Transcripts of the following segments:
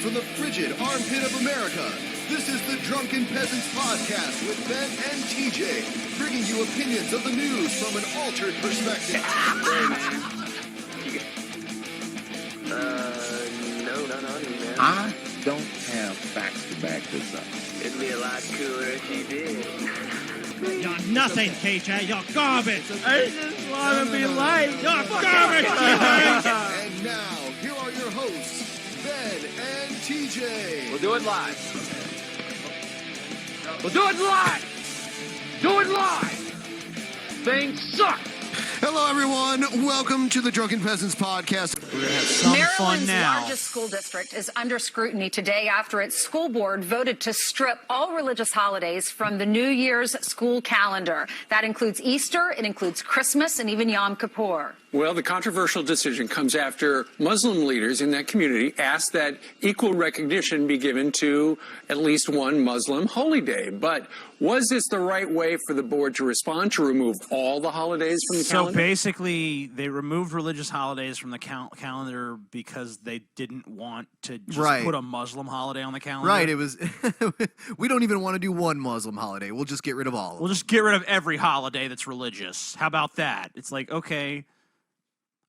from the frigid armpit of America, this is the Drunken Peasants podcast with Ben and TJ, bringing you opinions of the news from an altered perspective. No, not on you, man. I don't have facts to back this up. It'd be a lot cooler if you did. You're nothing, TJ. You're garbage. I just want to be liked. You're garbage, TJ. And now, here are your hosts, Ben and TJ. We'll do it live. We'll do it live. Do it live. Things suck. Hello, everyone. Welcome to the Drunken Peasants podcast. We're going to have some fun Maryland's now. largest school district is under scrutiny today after its school board voted to strip all religious holidays from the New Year's school calendar. That includes Easter, it includes Christmas, and even Yom Kippur. Well, the controversial decision comes after Muslim leaders in that community asked that equal recognition be given to at least one Muslim holy day. But was this the right way for the board to respond, to remove all the holidays from the calendar? So basically, they removed religious holidays from the calendar because they didn't want to just put a Muslim holiday on the calendar. Right, it was, we don't even want to do one Muslim holiday. We'll just get rid of all of them. We'll just get rid of every holiday that's religious. How about that? It's like, okay.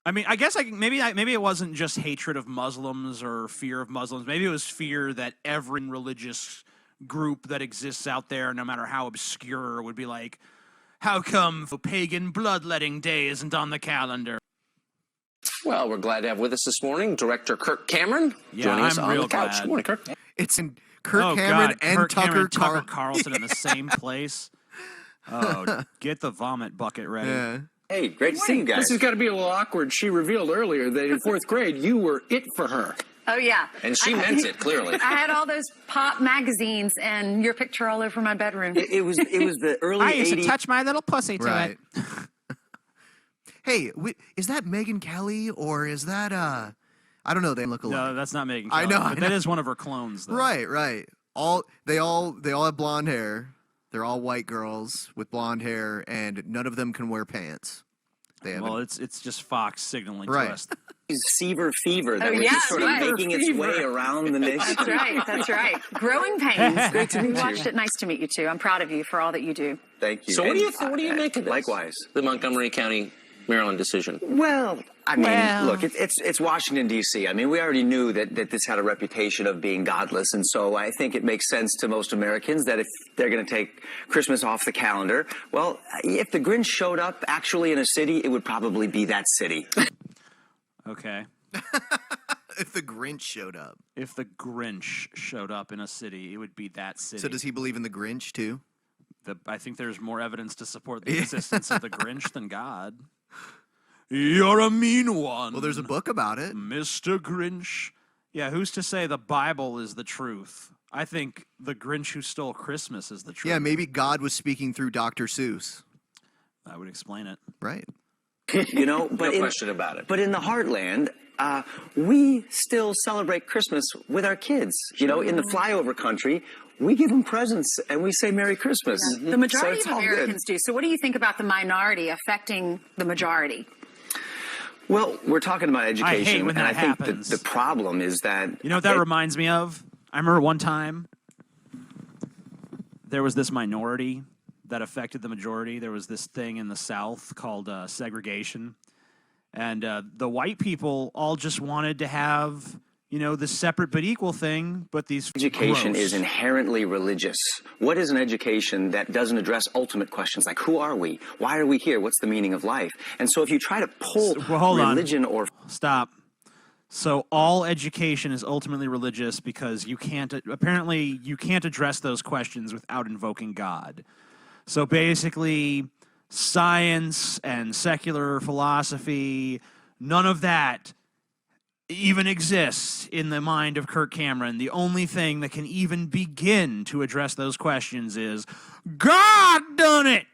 I mean, I guess maybe it wasn't just hatred of Muslims or fear of Muslims. Maybe it was fear that every religious group that exists out there, no matter how obscure, would be like, how come pagan bloodletting day isn't on the calendar? Well, we're glad to have with us this morning Director Kirk Cameron joining us on the couch. Good morning, Kirk. It's in Kirk Cameron and Kirk Tucker Carlson in the same place. Oh, get the vomit bucket ready. Yeah. Hey, great to see you guys. This has got to be a little awkward. She revealed earlier that in fourth grade, you were it for her. Oh, yeah. And she meant it, clearly. I had all those pop magazines and your picture all over my bedroom. It was the early 80s. I used to touch my little pussy to Right. it. Hey, is that Megyn Kelly or is that, I don't know, they look alike. No, that's not Megyn I Kelly. know, But I that know. is one of her clones, though. Right. They all have blonde hair. They're all white girls with blonde hair, and none of them can wear pants. They have Well, it's just Fox signaling to Right. us. Seaver fever that Oh, was yeah, just sort of right. making its way around the nation. That's right. Growing pains. Great to meet you. Watched it. Nice to meet you, too. I'm proud of you for all that you do. Thank you. So what And, do you make of this? Likewise. The Montgomery County, Maryland decision. Well, I mean, look, it's Washington, D.C. I mean, we already knew that this had a reputation of being godless, and so I think it makes sense to most Americans that if they're going to take Christmas off the calendar, well, if the Grinch showed up actually in a city, it would probably be that city. Okay. If the Grinch showed up. If the Grinch showed up in a city, it would be that city. So does he believe in the Grinch, too? I think there's more evidence to support the existence of the Grinch than God. You're a mean one. Well, there's a book about it. Mr. Grinch. Yeah, who's to say the Bible is the truth? I think the Grinch who stole Christmas is the truth. Yeah, maybe God was speaking through Dr. Seuss. That would explain it. Right. You know, but No question about it. But in the heartland, we still celebrate Christmas with our kids. You know, in the flyover country, we give them presents and we say Merry Christmas. The majority So it's of all good. Americans do. So what do you think about the minority affecting the majority? Well, we're talking about education, when and that I think happens. the problem is that You know what that reminds me of? I remember one time there was this minority that affected the majority. There was this thing in the South called segregation. And the white people all just wanted to have, you know, this separate but equal thing, but these education gross. is inherently religious. What is an education that doesn't address ultimate questions like who are we? Why are we here? What's the meaning of life? And so if you try to pull Well, hold on. religion or Stop. So all education is ultimately religious because you can't address those questions without invoking God. So basically, science and secular philosophy, none of that even exists in the mind of Kirk Cameron. The only thing that can even begin to address those questions is, God done it!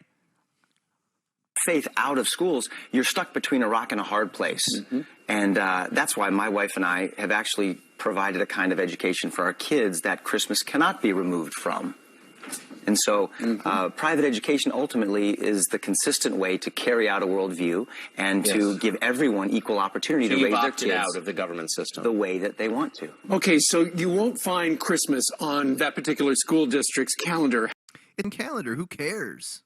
faith out of schools, you're stuck between a rock and a hard place. And that's why my wife and I have actually provided a kind of education for our kids that Christmas cannot be removed from. And so private education ultimately is the consistent way to carry out a worldview and to give everyone equal opportunity to raise their kids out of the government system the way that they want to. Okay, so you won't find Christmas on that particular school district's calendar. In calendar, who cares?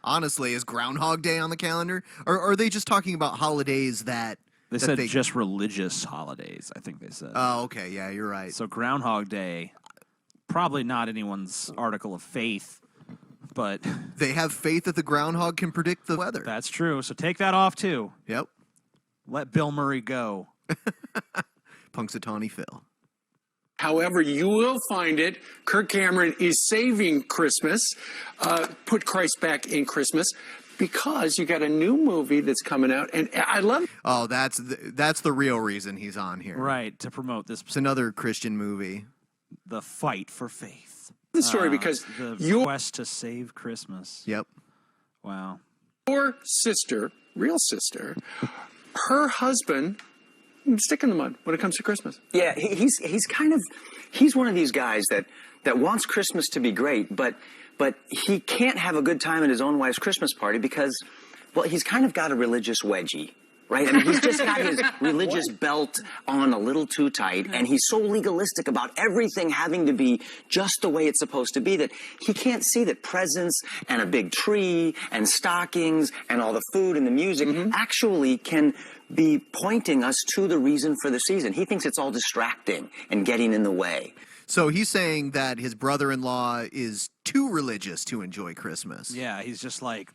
Honestly, is Groundhog Day on the calendar? Or are they just talking about holidays that... They said just religious holidays, I think they said. Oh, okay. Yeah, you're right. So Groundhog Day, probably not anyone's article of faith, but... They have faith that the groundhog can predict the weather. That's true. So take that off, too. Yep. Let Bill Murray go. Punxsutawney Phil. However, you will find it. Kirk Cameron is saving Christmas, put Christ back in Christmas, because you got a new movie that's coming out, and I love. Oh, that's the real reason he's on here. Right, to promote this. It's another Christian movie. The Fight for Faith. The story because the quest to save Christmas. Yep. Wow. Your sister, real sister, her husband. Stick in the mud when it comes to Christmas. Yeah, he's one of these guys that wants Christmas to be great, but he can't have a good time at his own wife's Christmas party because, well, he's kind of got a religious wedgie, right? I mean, he's just got his religious belt on a little too tight, and he's so legalistic about everything having to be just the way it's supposed to be that he can't see that presents and a big tree and stockings and all the food and the music actually can be pointing us to the reason for the season. He thinks it's all distracting and getting in the way. So he's saying that his brother-in-law is too religious to enjoy Christmas. Yeah, he's just like,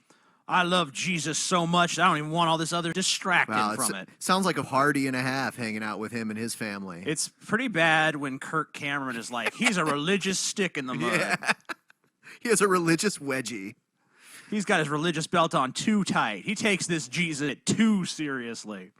I love Jesus so much, I don't even want all this other distracting from it. Sounds like a party and a half hanging out with him and his family. It's pretty bad when Kirk Cameron is like, he's a religious stick in the mud. Yeah. He has a religious wedgie. He's got his religious belt on too tight. He takes this Jesus too seriously.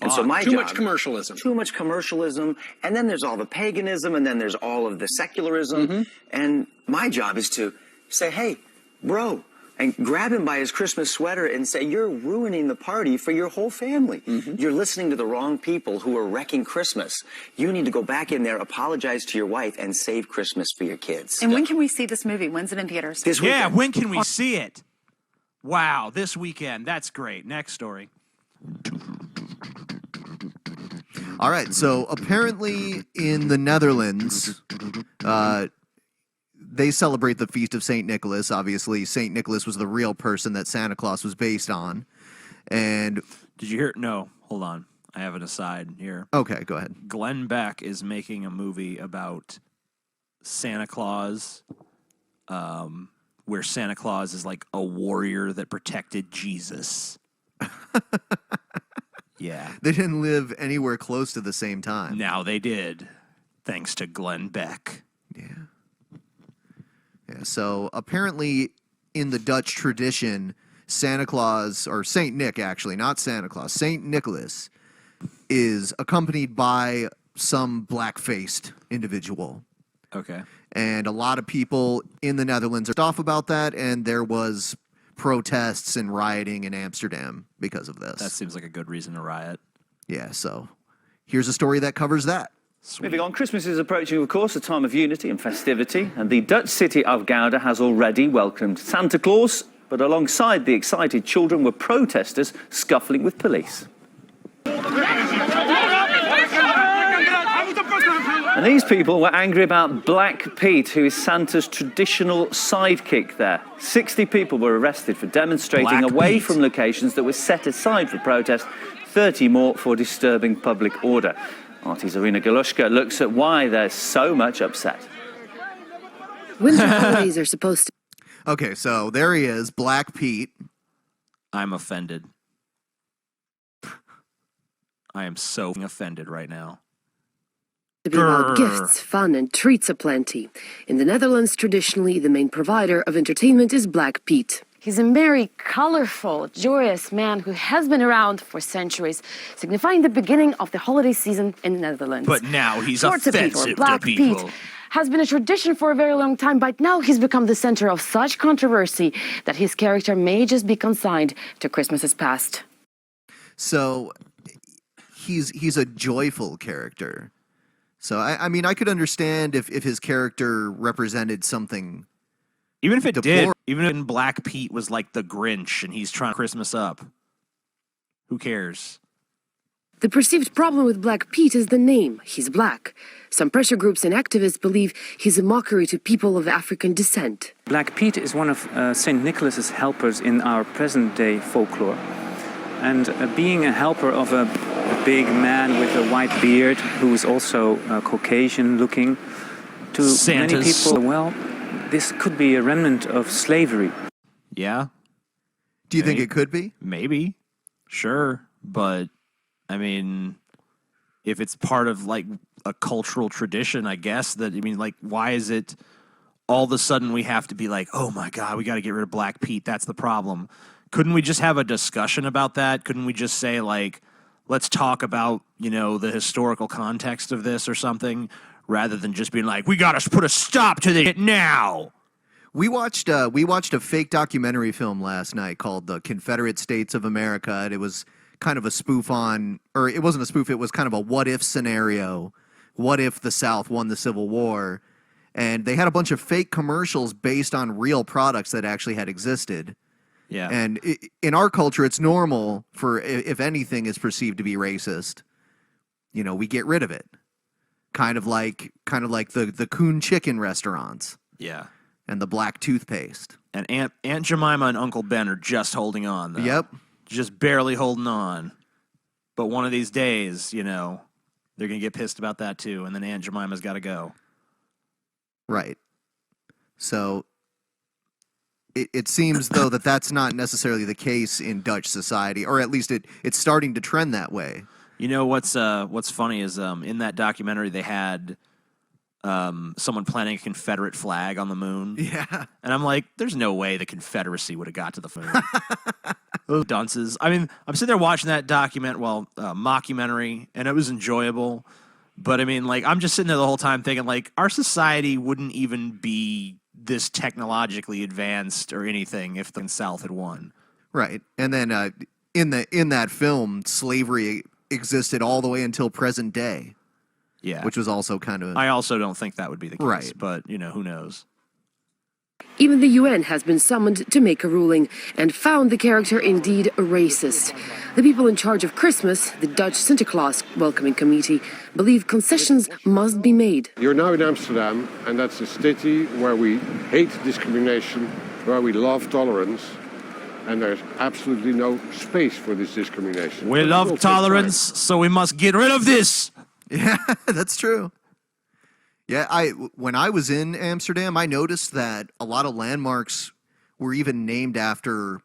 And so my too job, much commercialism. Too much commercialism. And then there's all the paganism, and then there's all of the secularism. And my job is to say, hey, bro, and grab him by his Christmas sweater and say, you're ruining the party for your whole family. You're listening to the wrong people who are wrecking Christmas. You need to go back in there, apologize to your wife, and save Christmas for your kids. And when can we see this movie? When's it in theaters? This weekend. Yeah, when can we see it? Wow, this weekend. That's great. Next story. All right, so apparently in the Netherlands, they celebrate the Feast of St. Nicholas. Obviously, St. Nicholas was the real person that Santa Claus was based on. And did you hear? No, hold on. I have an aside here. Okay, go ahead. Glenn Beck is making a movie about Santa Claus, where Santa Claus is like a warrior that protected Jesus. Yeah. They didn't live anywhere close to the same time. Now they did, thanks to Glenn Beck. Yeah, so apparently in the Dutch tradition, Santa Claus, or Saint Nick actually, not Santa Claus, Saint Nicholas is accompanied by some black-faced individual. Okay. And a lot of people in the Netherlands are off about that, and there was protests and rioting in Amsterdam because of this. That seems like a good reason to riot. Yeah, so here's a story that covers that. Moving on, Christmas is approaching, of course, a time of unity and festivity, and the Dutch city of Gouda has already welcomed Santa Claus, but alongside the excited children were protesters scuffling with police. And these people were angry about Black Pete, who is Santa's traditional sidekick there. 60 people were arrested for demonstrating away from locations that were set aside for protest, 30 more for disturbing public order. RT's Irina Galushka looks at why there's so much upset. Winter holidays are supposed to... Okay, so there he is, Black Pete. I'm offended. I am so offended right now. To be about gifts, fun, and treats aplenty. In the Netherlands, traditionally, the main provider of entertainment is Black Pete. He's a merry, colorful, joyous man who has been around for centuries, signifying the beginning of the holiday season in the Netherlands. But now he's Zwarte Piet, or offensive Black to people. Pete has been a tradition for a very long time, but now he's become the center of such controversy that his character may just be consigned to Christmas's past. So he's a joyful character. So I mean, I could understand if his character represented something Even if it did, even if Black Pete was like the Grinch and he's trying to Christmas up, who cares? The perceived problem with Black Pete is the name. He's black. Some pressure groups and activists believe he's a mockery to people of African descent. Black Pete is one of St. Nicholas's helpers in our present-day folklore. And being a helper of a big man with a white beard who is also Caucasian-looking, to many people, well, this could be a remnant of slavery. Yeah. Do you think it could be? Maybe. Sure. But, I mean, if it's part of, like, a cultural tradition, I guess, that, I mean, like, why is it all of a sudden we have to be like, oh, my God, we got to get rid of Black Pete. That's the problem. Couldn't we just have a discussion about that? Couldn't we just say, like, let's talk about, you know, the historical context of this or something, rather than just being like, we got to put a stop to this now? We watched a fake documentary film last night called The Confederate States of America, and it was kind of a spoof on, or it wasn't a spoof, it was kind of a what-if scenario. What if the South won the Civil War? And they had a bunch of fake commercials based on real products that actually had existed. Yeah. And in our culture, it's normal for, if anything is perceived to be racist, you know, we get rid of it. Kind of like the Coon Chicken restaurants. Yeah. And the black toothpaste. And Aunt Jemima and Uncle Ben are just holding on, though. Yep. Just barely holding on. But one of these days, you know, they're going to get pissed about that, too. And then Aunt Jemima's got to go. Right. So it seems, though, that that's not necessarily the case in Dutch society, or at least it's starting to trend that way. You know what's funny is in that documentary they had someone planting a Confederate flag on the moon. Yeah. And I'm like, there's no way the Confederacy would have got to the moon. Those dunces. I mean, I'm sitting there watching that mockumentary, and it was enjoyable. But I mean, like, I'm just sitting there the whole time thinking, like, our society wouldn't even be this technologically advanced or anything if the South had won. Right. And then in that film, slavery existed all the way until present day. Yeah. Which was also kind of... I also don't think that would be the case. Right. But, you know, who knows? Even the UN has been summoned to make a ruling and found the character indeed a racist. The people in charge of Christmas, the Dutch Santa Claus Welcoming Committee, believe concessions must be made. You're now in Amsterdam, and that's a city where we hate discrimination, where we love tolerance, and there's absolutely no space for this discrimination. We love tolerance, so we must get rid of this. Yeah, that's true. Yeah, when I was in Amsterdam, I noticed that a lot of landmarks were even named after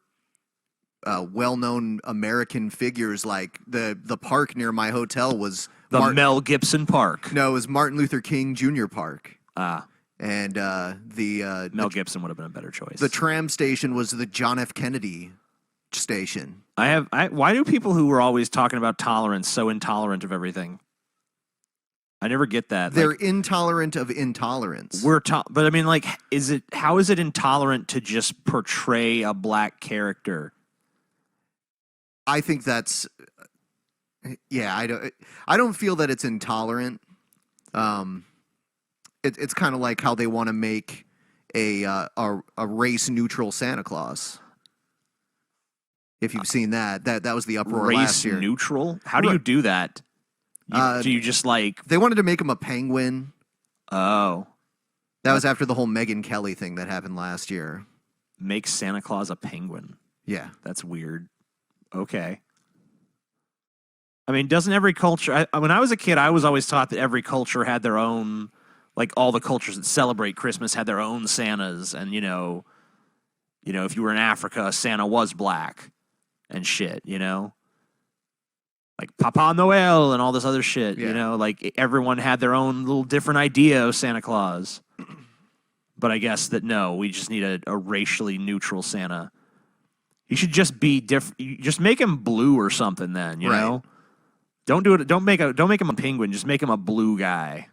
well-known American figures. Like the park near my hotel was Mel Gibson Park. No, it was Martin Luther King Jr. Park. Ah. And Mel Gibson would have been a better choice. The tram station was the John F. Kennedy station. Why do people who were always talking about tolerance so intolerant of everything? I never get that. They're intolerant of intolerance. But I mean, like, how is it intolerant to just portray a black character? I think that's, yeah. I don't feel that it's intolerant. It's kind of like how they want to make a race neutral Santa Claus. If you've seen that was the uproar last year. Race neutral? How do you do that? Do you just like... They wanted to make him a penguin. Oh. That was after the whole Megyn Kelly thing that happened last year. Make Santa Claus a penguin. Yeah. That's weird. Okay. I mean, doesn't every culture... when I was a kid, I was always taught that every culture had their own... Like, all the cultures that celebrate Christmas had their own Santas. And, you know, if you were in Africa, Santa was black and shit, you know? Like Papa Noel and all this other shit, you know? Like, everyone had their own little different idea of Santa Claus. But I guess that, no, we just need a racially neutral Santa. He should just be different. Just make him blue or something then, you know? Don't do it. Don't make him a penguin. Just make him a blue guy.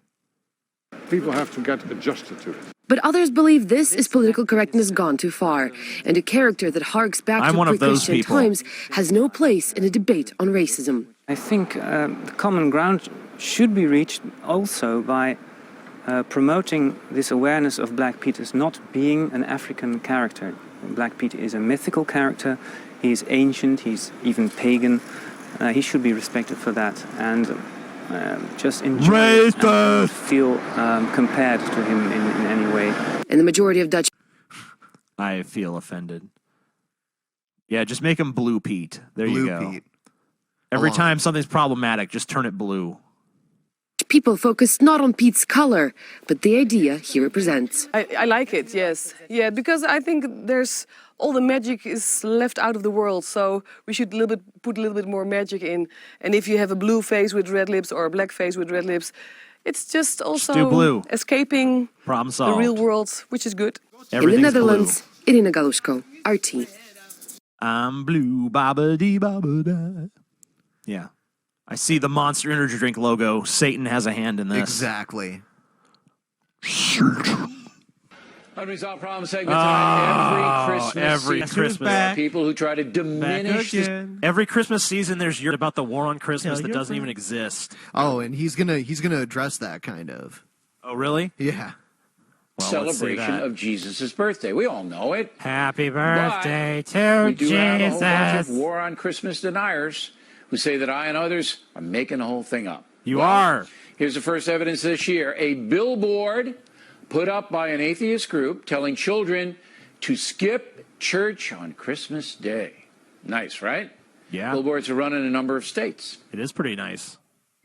People have to get adjusted to it. But others believe this is political correctness gone too far, and a character that harks back to pre-Christian times has no place in a debate on racism. I think the common ground should be reached also by promoting this awareness of Black Pete as not being an African character. Black Pete is a mythical character. He's ancient. He's even pagan. He should be respected for that. And just enjoy it and feel compared to him in any way. And the majority of Dutch... I feel offended. Yeah, just make him Blue Pete. There you go. Pete. Every time something's problematic, just turn it blue. People focus not on Pete's color, but the idea he represents. I like it, yes. Yeah, because I think there's all the magic is left out of the world, so we should put a little bit more magic in. And if you have a blue face with red lips or a black face with red lips, it's just also do blue. Escaping Problem the solved. real world, which is good. In the Netherlands, Irina Galushko, RT. I'm blue, baba dee baba da. Yeah. I see the Monster Energy drink logo. Satan has a hand in this. Exactly. Unresolved problem segment time every Christmas. There are people who try to diminish this. Every Christmas season, there's about the war on Christmas that doesn't even exist. Oh, and he's gonna address that kind of. Oh, really? Yeah. Well, let's see Celebration that. of Jesus' birthday. We all know it. Happy birthday But to we do have a whole bunch Jesus. of war on Christmas deniers who say that I and others are making the whole thing up. You are. Here's the first evidence this year. A billboard put up by an atheist group telling children to skip church on Christmas Day. Nice, right? Yeah. Billboards are run in a number of states. It is pretty nice.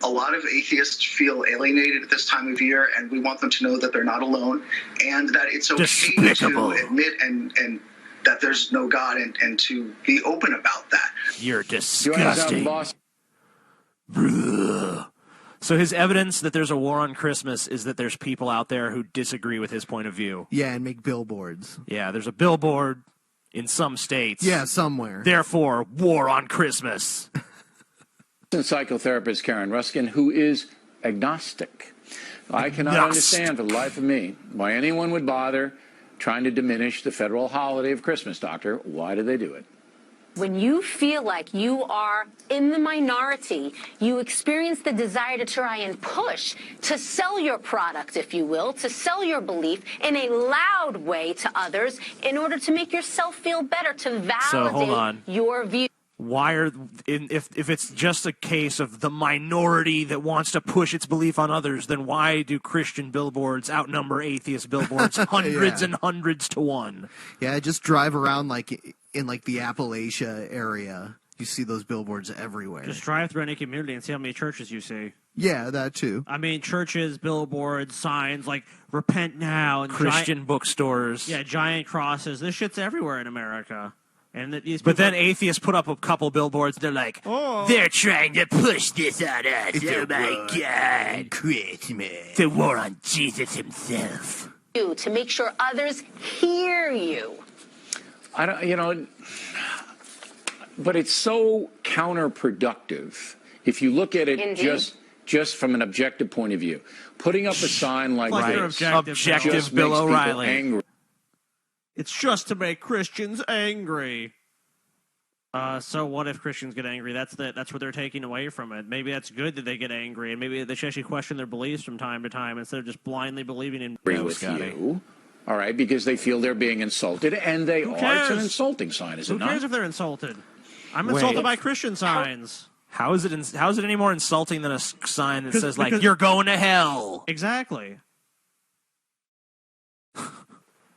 A lot of atheists feel alienated at this time of year, and we want them to know that they're not alone and that it's okay Despicable. to admit and that there's no God and to be open about that. You're disgusting. So his evidence that there's a war on Christmas is that there's people out there who disagree with his point of view. Yeah, and make billboards. Yeah, there's a billboard in some states. Yeah, somewhere. Therefore, war on Christmas. Psychotherapist Karen Ruskin, who is agnostic. I cannot understand for the life of me why anyone would bother trying to diminish the federal holiday of Christmas, Doctor. Why do they do it? When you feel like you are in the minority, you experience the desire to try and push, to sell your product, if you will, to sell your belief in a loud way to others in order to make yourself feel better, to validate your view. Why are if it's just a case of the minority that wants to push its belief on others, then why do Christian billboards outnumber atheist billboards hundreds and hundreds to one? Yeah, just drive around in the Appalachia area. You see those billboards everywhere. Just drive through any community and see how many churches you see. Yeah, that too. I mean, churches, billboards, signs like "Repent Now" and Christian bookstores. Yeah, giant crosses. This shit's everywhere in America. And but then atheists put up a couple billboards. They're like, they're trying to push this on us. Oh my God. Christmas. The war on Jesus himself. To make sure others hear you. I don't, but it's so counterproductive if you look at it just from an objective point of view. Putting up a sign like this, objective Bill O'Reilly. Angry. It's just to make Christians angry. So what if Christians get angry? That's what they're taking away from it. Maybe that's good that they get angry, and maybe they should actually question their beliefs from time to time instead of just blindly believing in. Agree with you, all right, because they feel they're being insulted, and they are. It's an insulting sign, is it not? Who cares if they're insulted? I'm insulted by Christian signs. How is it any more insulting than a sign that says like "You're going to hell"? Exactly.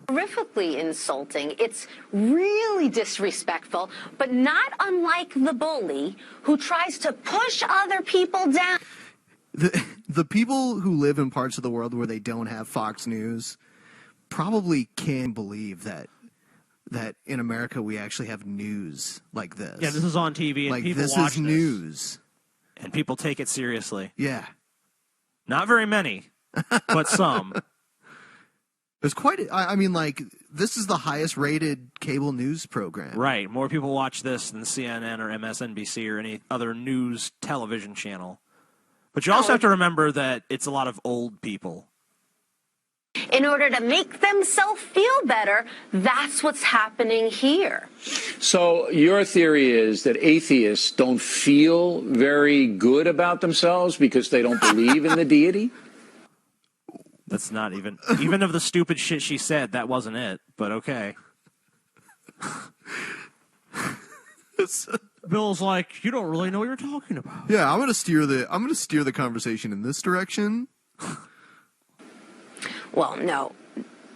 Horrifically insulting. It's really disrespectful, but not unlike the bully who tries to push other people down. The people who live in parts of the world where they don't have Fox News probably can't believe that in America we actually have news like this. Yeah, this is on TV and people this watch is news. And people take it seriously. Yeah. Not very many, but some. It's quite. I mean, this is the highest rated cable news program. Right. More people watch this than CNN or MSNBC or any other news television channel. But you also have to remember that it's a lot of old people. In order to make themselves feel better, that's what's happening here. So your theory is that atheists don't feel very good about themselves because they don't believe in the deity? That's not even of the stupid shit she said, that wasn't it, but okay. Bill's like, you don't really know what you're talking about. Yeah, I'm gonna steer the conversation in this direction. Well, no.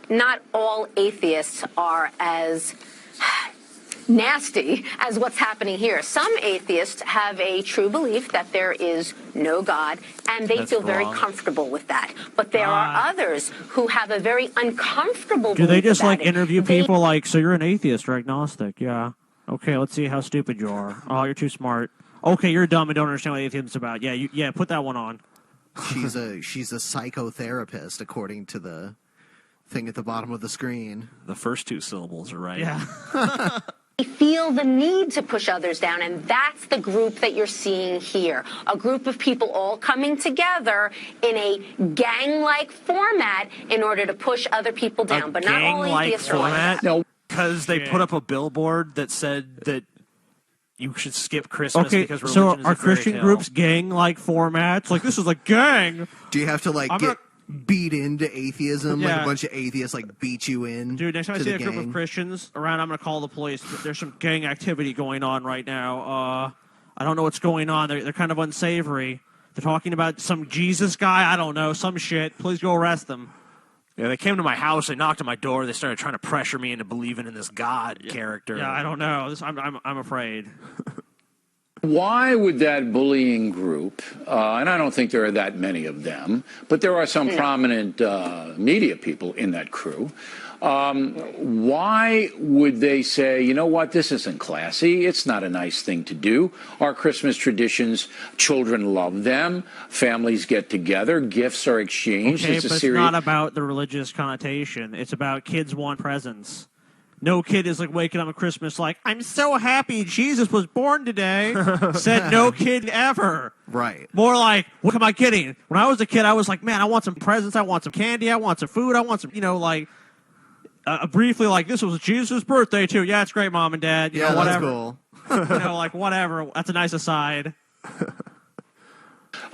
Not all atheists are as nasty as what's happening here. Some atheists have a true belief that there is no God, and they feel very comfortable with that. But there are others who have a very uncomfortable Do they belief just about like it. interview people like, so you're an atheist or agnostic? Yeah. Okay, let's see how stupid you are. Oh, you're too smart. Okay, you're dumb and don't understand what atheism's about. Yeah, put that one on. She's a psychotherapist, according to the thing at the bottom of the screen. The first two syllables are right. Yeah. They feel the need to push others down, and that's the group that you're seeing here. A group of people all coming together in a gang-like format in order to push other people down. But not all atheists are like that. No, because they put up a billboard that said that you should skip Christmas because religion so is are a fairy Christian tale. groups gang-like formats? Like, this is a gang. Do you have to get beat into atheism? Like Yeah. a bunch of atheists beat you in? Dude, next time I to see the a group gang? of Christians around, I'm going to call the police. There's some gang activity going on right now. I don't know what's going on. They're kind of unsavory. They're talking about some Jesus guy. I don't know. Some shit. Please go arrest them. Yeah, they came to my house. They knocked on my door. They started trying to pressure me into believing in this God character. Yeah, I don't know. I'm afraid. Why would that bullying group, and I don't think there are that many of them, but there are some prominent media people in that crew, why would they say, you know what, this isn't classy, it's not a nice thing to do, our Christmas traditions, children love them, families get together, gifts are exchanged, Okay, it's a but it's series... not about the religious connotation. It's about kids want presents. No kid is like waking up on Christmas like, I'm so happy Jesus was born today. Said no kid ever. Right. More like, what am I getting? When I was a kid, I was like, man, I want some presents. I want some candy. I want some food. I want some, briefly like, this was Jesus' birthday too. Yeah, it's great, Mom and Dad. You know, whatever. That's cool. Whatever. That's a nice aside.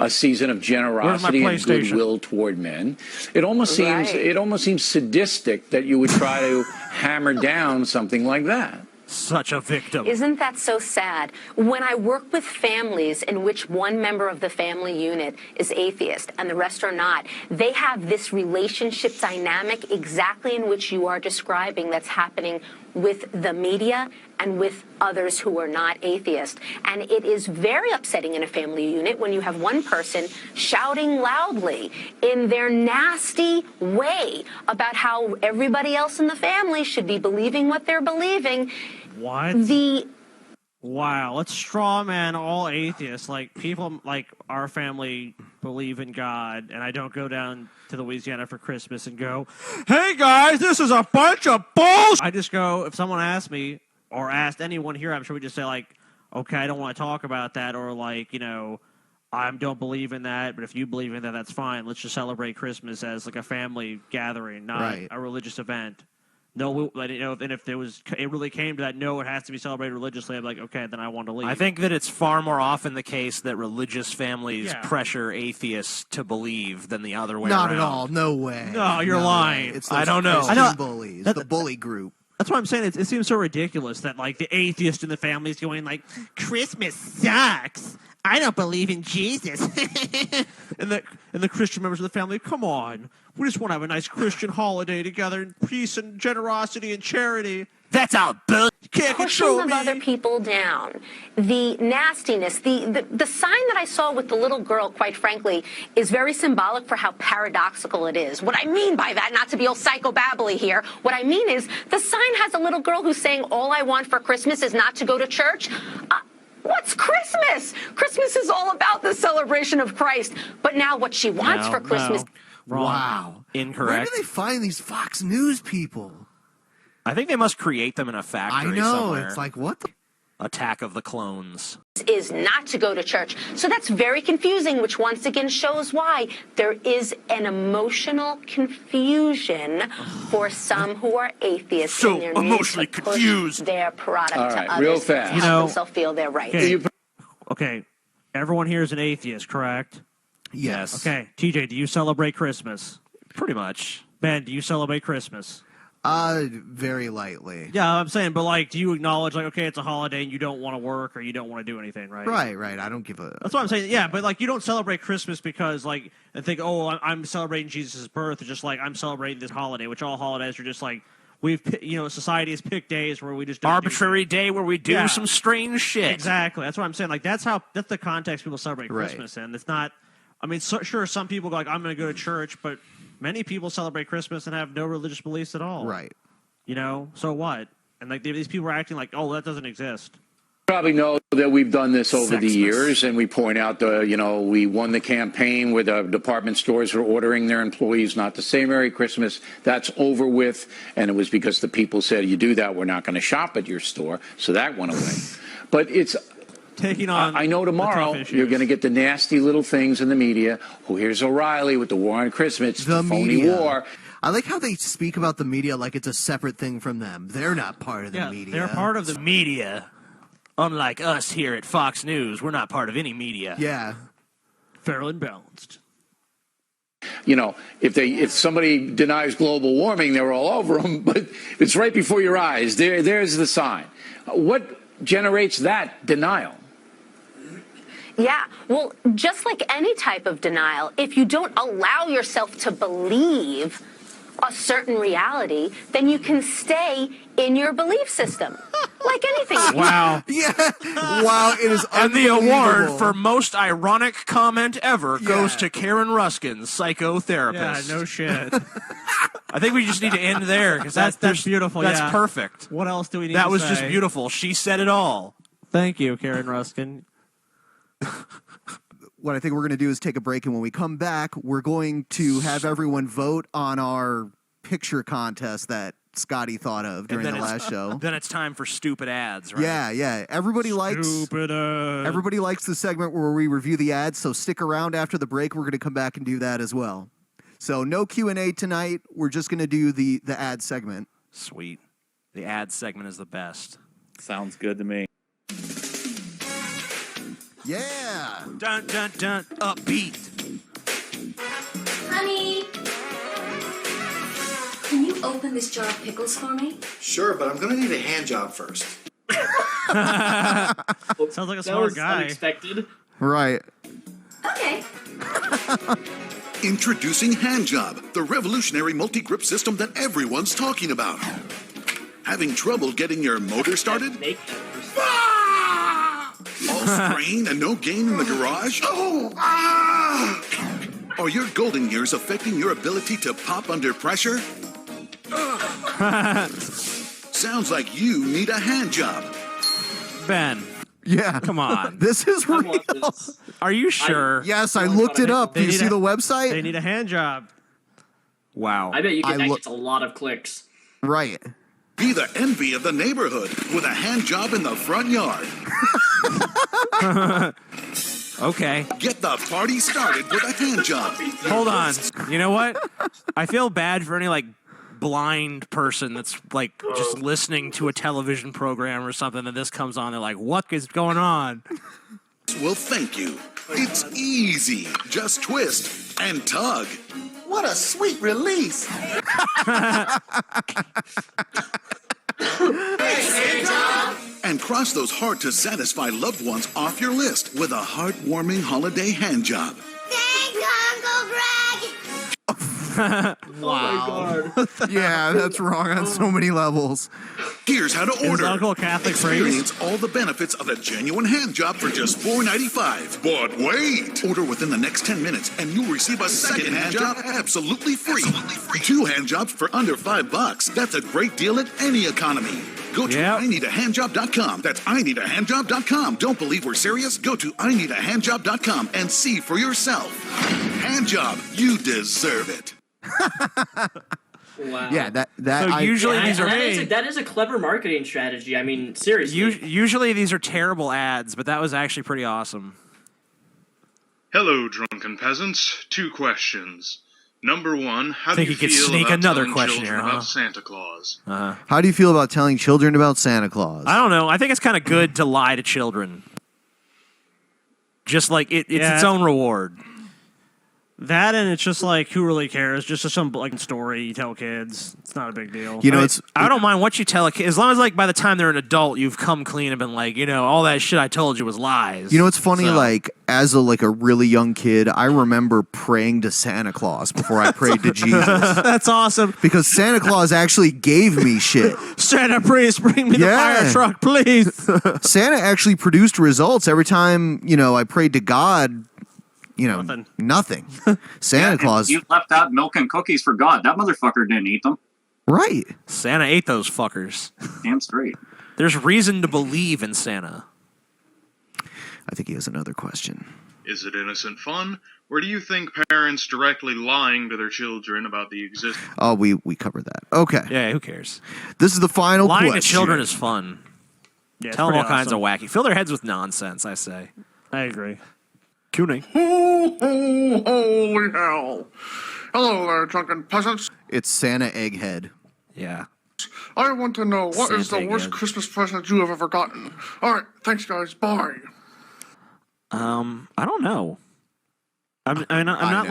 A season of generosity and goodwill toward men. It almost seems sadistic that you would try to hammer down something like that. Such a victim. Isn't that so sad? When I work with families in which one member of the family unit is atheist and the rest are not, they have this relationship dynamic exactly in which you are describing that's happening with the media and with others who are not atheist. And it is very upsetting in a family unit when you have one person shouting loudly in their nasty way about how everybody else in the family should be believing what they're believing. What? Wow, let's straw man all atheists. Like, people like our family believe in God, and I don't go down to Louisiana for Christmas and go, hey guys, this is a bunch of bullshit. I just go, if someone asked me, or asked anyone here, I'm sure we just say like, okay, I don't want to talk about that, or like, I don't believe in that, but if you believe in that, that's fine. Let's just celebrate Christmas as like a family gathering, not a religious event. No, and if it really came to that, no, it has to be celebrated religiously, I'm like, okay, then I want to leave. I think that it's far more often the case that religious families pressure atheists to believe than the other way Not around. at all. No way. No, you're lying. It's I don't know. Christian bullies, the bully group. That's what I'm saying. It seems so ridiculous that like the atheist in the family is going like, Christmas sucks. I don't believe in Jesus. and the Christian members of the family, come on. We just want to have a nice Christian holiday together in peace and generosity and charity. That's all bull. You can't pushing control of me. other people down, the nastiness, the sign that I saw with the little girl, quite frankly, is very symbolic for how paradoxical it is. What I mean by that, not to be all psychobabbly here, what I mean is the sign has a little girl who's saying, all I want for Christmas is not to go to church. What's Christmas? Christmas is all about the celebration of Christ. But now what she wants for Christmas... Wow. Incorrect. Where do they find these Fox News people? I think they must create them in a factory I know. somewhere. It's like, what the... Attack of the Clones. Is not to go to church. So that's very confusing, which once again shows why there is an emotional confusion for some who are atheists. So in their emotionally need to push confused. their product All to right, others real fast. to help themselves feel they're right. Okay, everyone here is an atheist, correct? Yes. Okay, TJ, do you celebrate Christmas? Pretty much. Ben, do you celebrate Christmas? Very lightly. Yeah, I'm saying, but like, do you acknowledge like, okay, it's a holiday and you don't want to work or you don't want to do anything, right? Right. I don't give a. That's what I'm saying. Yeah, but like, you don't celebrate Christmas because like, and think, oh, I'm celebrating Jesus' birth. It's just like I'm celebrating this holiday, which all holidays are just like society has picked days where we just don't arbitrary day where we do some strange shit. Exactly. That's what I'm saying. Like, that's the context people celebrate Christmas in. It's not. I mean, sure, some people go like, I'm going to go to church, but many people celebrate Christmas and have no religious beliefs at all. Right. So what? And like these people are acting like, oh, that doesn't exist. Probably know that we've done this over the years, and we point out we won the campaign where the department stores were ordering their employees not to say Merry Christmas. That's over with, and it was because the people said, you do that, we're not going to shop at your store, so that went away. But it's taking on. I know tomorrow you're going to get the nasty little things in the media. Oh, here's O'Reilly with the war on Christmas, the phony war. I like how they speak about the media like it's a separate thing from them. They're not part of the media. They're part of the media. Unlike us here at Fox News, we're not part of any media. Yeah. Fair and balanced. If somebody denies global warming, they're all over them, but it's right before your eyes. There's the sign. What generates that denial? Yeah, well, just like any type of denial, if you don't allow yourself to believe a certain reality, then you can stay in your belief system. Like anything. Wow. Yeah. Wow, it is And the unbelievable. award for most ironic comment ever goes to Karen Ruskin, psychotherapist. Yeah, no shit. I think we just need to end there because that's beautiful. That's yeah. perfect. What else do we need That to was say? just beautiful. She said it all. Thank you, Karen Ruskin. What I think we're going to do is take a break, and when we come back, we're going to have everyone vote on our picture contest that Scotty thought of during the last show. Then it's time for stupid ads, right? Yeah. Everybody likes the segment where we review the ads, so stick around after the break. We're going to come back and do that as well. So no Q&A tonight. We're just going to do the ad segment. Sweet. The ad segment is the best. Sounds good to me. Yeah. Dun, dun, dun. Upbeat. Honey, can you open this jar of pickles for me? Sure, but I'm going to need a hand job first. Sounds like a smart guy. Unexpected. Right. Okay. Introducing Handjob, the revolutionary multi-grip system that everyone's talking about. Having trouble getting your motor started? All strain and no gain in the garage? Are your golden years affecting your ability to pop under pressure? Sounds like you need a hand job. Ben. Yeah. Come on. This is real. Are you sure? Yes, I looked it up. Do you see the website? They need a hand job. Wow. I bet you can get a lot of clicks. Right. Be the envy of the neighborhood with a hand job in the front yard. Okay. Get the party started with a hand job. Hold on. You know what? I feel bad for any blind person that's just listening to a television program or something and this comes on. They're like, what is going on? Well, thank you. It's easy. Just twist and tug. What a sweet release. And cross those hard-to-satisfy loved ones off your list with a heartwarming holiday hand job. Thanks, Uncle Greg. Wow. Oh my God. Yeah, that's wrong on so many levels. Here's how to order. Uncle a Catholic Experience all the benefits of a genuine hand job for just $4.95. But wait! Order within the next 10 minutes and you'll receive a second hand job absolutely free. 2 hand jobs for under $5. That's a great deal at any economy. Go to IneedAHandjob.com. That's IneedAHandjob.com. Don't believe we're serious? Go to IneedAHandjob.com and see for yourself. Hand job. You deserve it. Wow. Yeah, that So usually these are that is a clever marketing strategy. I mean, seriously. Usually these are terrible ads, but that was actually pretty awesome. Hello, Drunken Peasants. 2 questions. Number 1, how do Think you you could feel sneak about another telling question children here, huh? about Santa Claus? How do you feel about telling children about Santa Claus? I don't know. I think it's kind of good to lie to children. Just like it's its own reward. That and it's just like, who really cares? Just some like story you tell kids. It's not a big deal. You know, I don't mind what you tell a kid as long as like by the time they're an adult, you've come clean and been like, you know, all that shit I told you was lies. You know, it's funny. So- Like as a really young kid, I remember praying to Santa Claus before I prayed to Jesus. That's awesome. Because Santa Claus actually gave me shit. Santa, please bring me the fire truck, please. Santa actually produced results every time. You know, I prayed to God. You know, nothing. Santa Claus. You left out milk and cookies for God. That motherfucker didn't eat them. Right. Santa ate those fuckers. Damn straight. There's reason to believe in Santa. I think he has another question. Is it innocent fun, or do you think parents directly lying to their children about the existence? Oh, we covered that. Okay. Yeah, who cares? This is the final Lying question. to children is fun. Yeah, Tell them all kinds of wacky. Fill their heads with nonsense, I say. I agree. Kuning. Holy hell. Hello there, drunken peasants. It's Santa Egghead. Yeah. I want to know what is the Santa worst Egghead. Christmas present you have ever gotten. All right, thanks, guys. Bye. I don't know. I'm not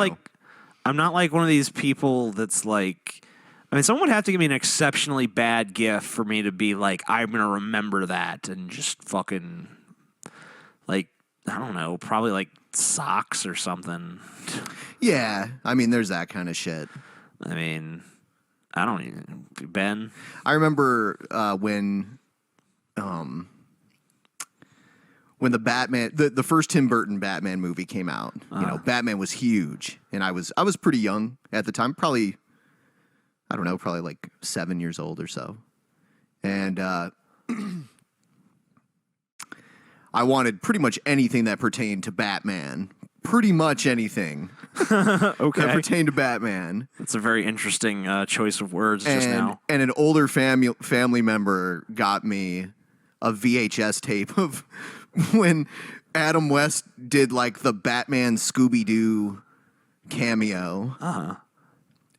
like one of these people that's like. I mean, someone would have to give me an exceptionally bad gift for me to be like, I'm gonna remember that and just fucking like, I don't know, probably like socks or something. Yeah, I mean, there's that kind of shit. I mean, I don't even Ben. I remember when the Batman, the first Tim Burton Batman movie came out. You know, Batman was huge, and I was pretty young at the time, probably like 7 years old or so, and I wanted pretty much anything that pertained to Batman. Pretty much anything that pertained to Batman. That's a very interesting choice of words just now. And an older family member got me a VHS tape of when Adam West did like the Batman Scooby-Doo cameo. Uh-huh.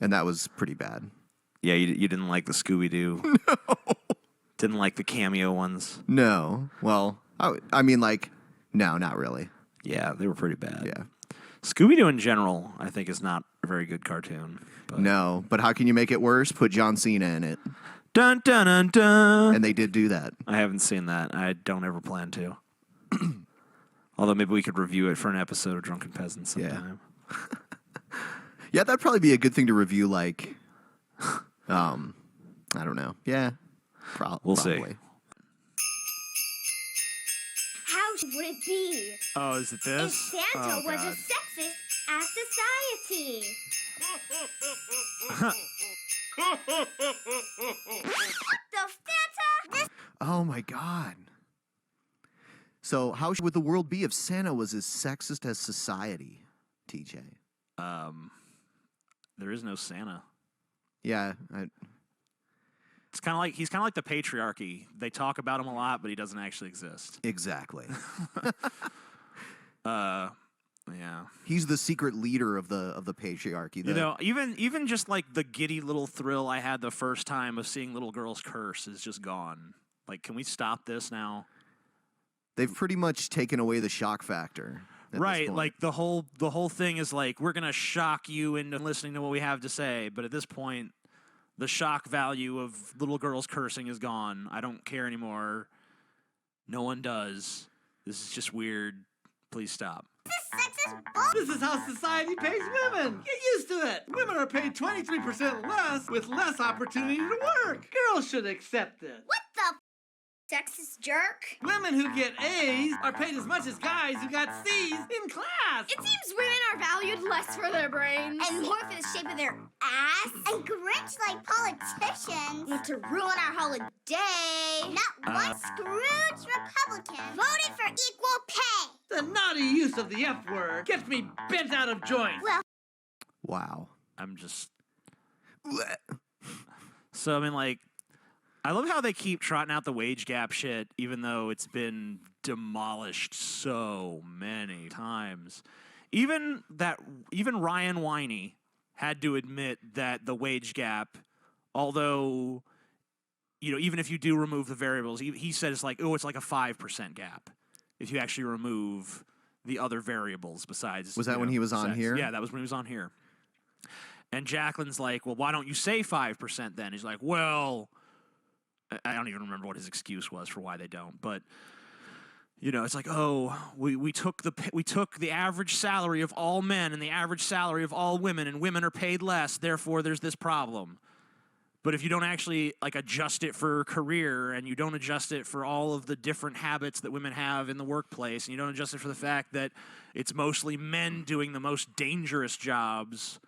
And that was pretty bad. Yeah, you didn't like the Scooby-Doo. No. Didn't like the cameo ones. No. Well, I mean, like, no, not really. Yeah, they were pretty bad. Yeah. Scooby-Doo in general, I think, is not a very good cartoon. But. No, but how can you make it worse? Put John Cena in it. Dun, dun, dun, dun. And they did do that. I haven't seen that. I don't ever plan to. Although maybe we could review it for an episode of Drunken Peasants sometime. Yeah, that'd probably be a good thing to review, like, I don't know. Yeah. We'll probably. see. How would it be Oh, is it this? if Santa Oh, was God. as sexist as society? What the Santa? Oh my God. So how would the world be if Santa was as sexist as society, TJ? There is no Santa. Yeah. It's kind of like he's kind of like the patriarchy. They talk about him a lot, but he doesn't actually exist. Exactly. Yeah. He's the secret leader of the patriarchy. You know, even just like the giddy little thrill I had the first time of seeing little girls curse is just gone. Like, can we stop this now? They've pretty much taken away the shock factor. Right, like the whole thing is like, we're gonna shock you into listening to what we have to say, but at this point, the shock value of little girls cursing is gone. I don't care anymore. No one does. This is just weird. Please stop. This is how society pays women. Get used to it. Women are paid 23% less with less opportunity to work. Girls should accept it. What the sexist jerk? Women who get A's are paid as much as guys who got C's in class. It seems women are valued less for their brains and more for the shape of their ass. And Grinch-like politicians want to ruin our holiday. Not one Scrooge Republican voted for equal pay. The naughty use of the F word gets me bent out of joint. Well, wow. I'm just. So, I mean, like, I love how they keep trotting out the wage gap shit, even though it's been demolished so many times. Even Ryan Winey had to admit that the wage gap, although, you know, even if you do remove the variables, he said it's like, oh, it's like a 5% gap if you actually remove the other variables besides. Was that when he was on sex. here? Yeah, that was when he was on here. And Jacqueline's like, well, why don't you say 5% then? He's like, well, I don't even remember what his excuse was for why they don't, but it's like, oh, we took the average salary of all men and the average salary of all women, and women are paid less, therefore there's this problem. But if you don't actually adjust it for career, and you don't adjust it for all of the different habits that women have in the workplace, and you don't adjust it for the fact that it's mostly men doing the most dangerous jobs,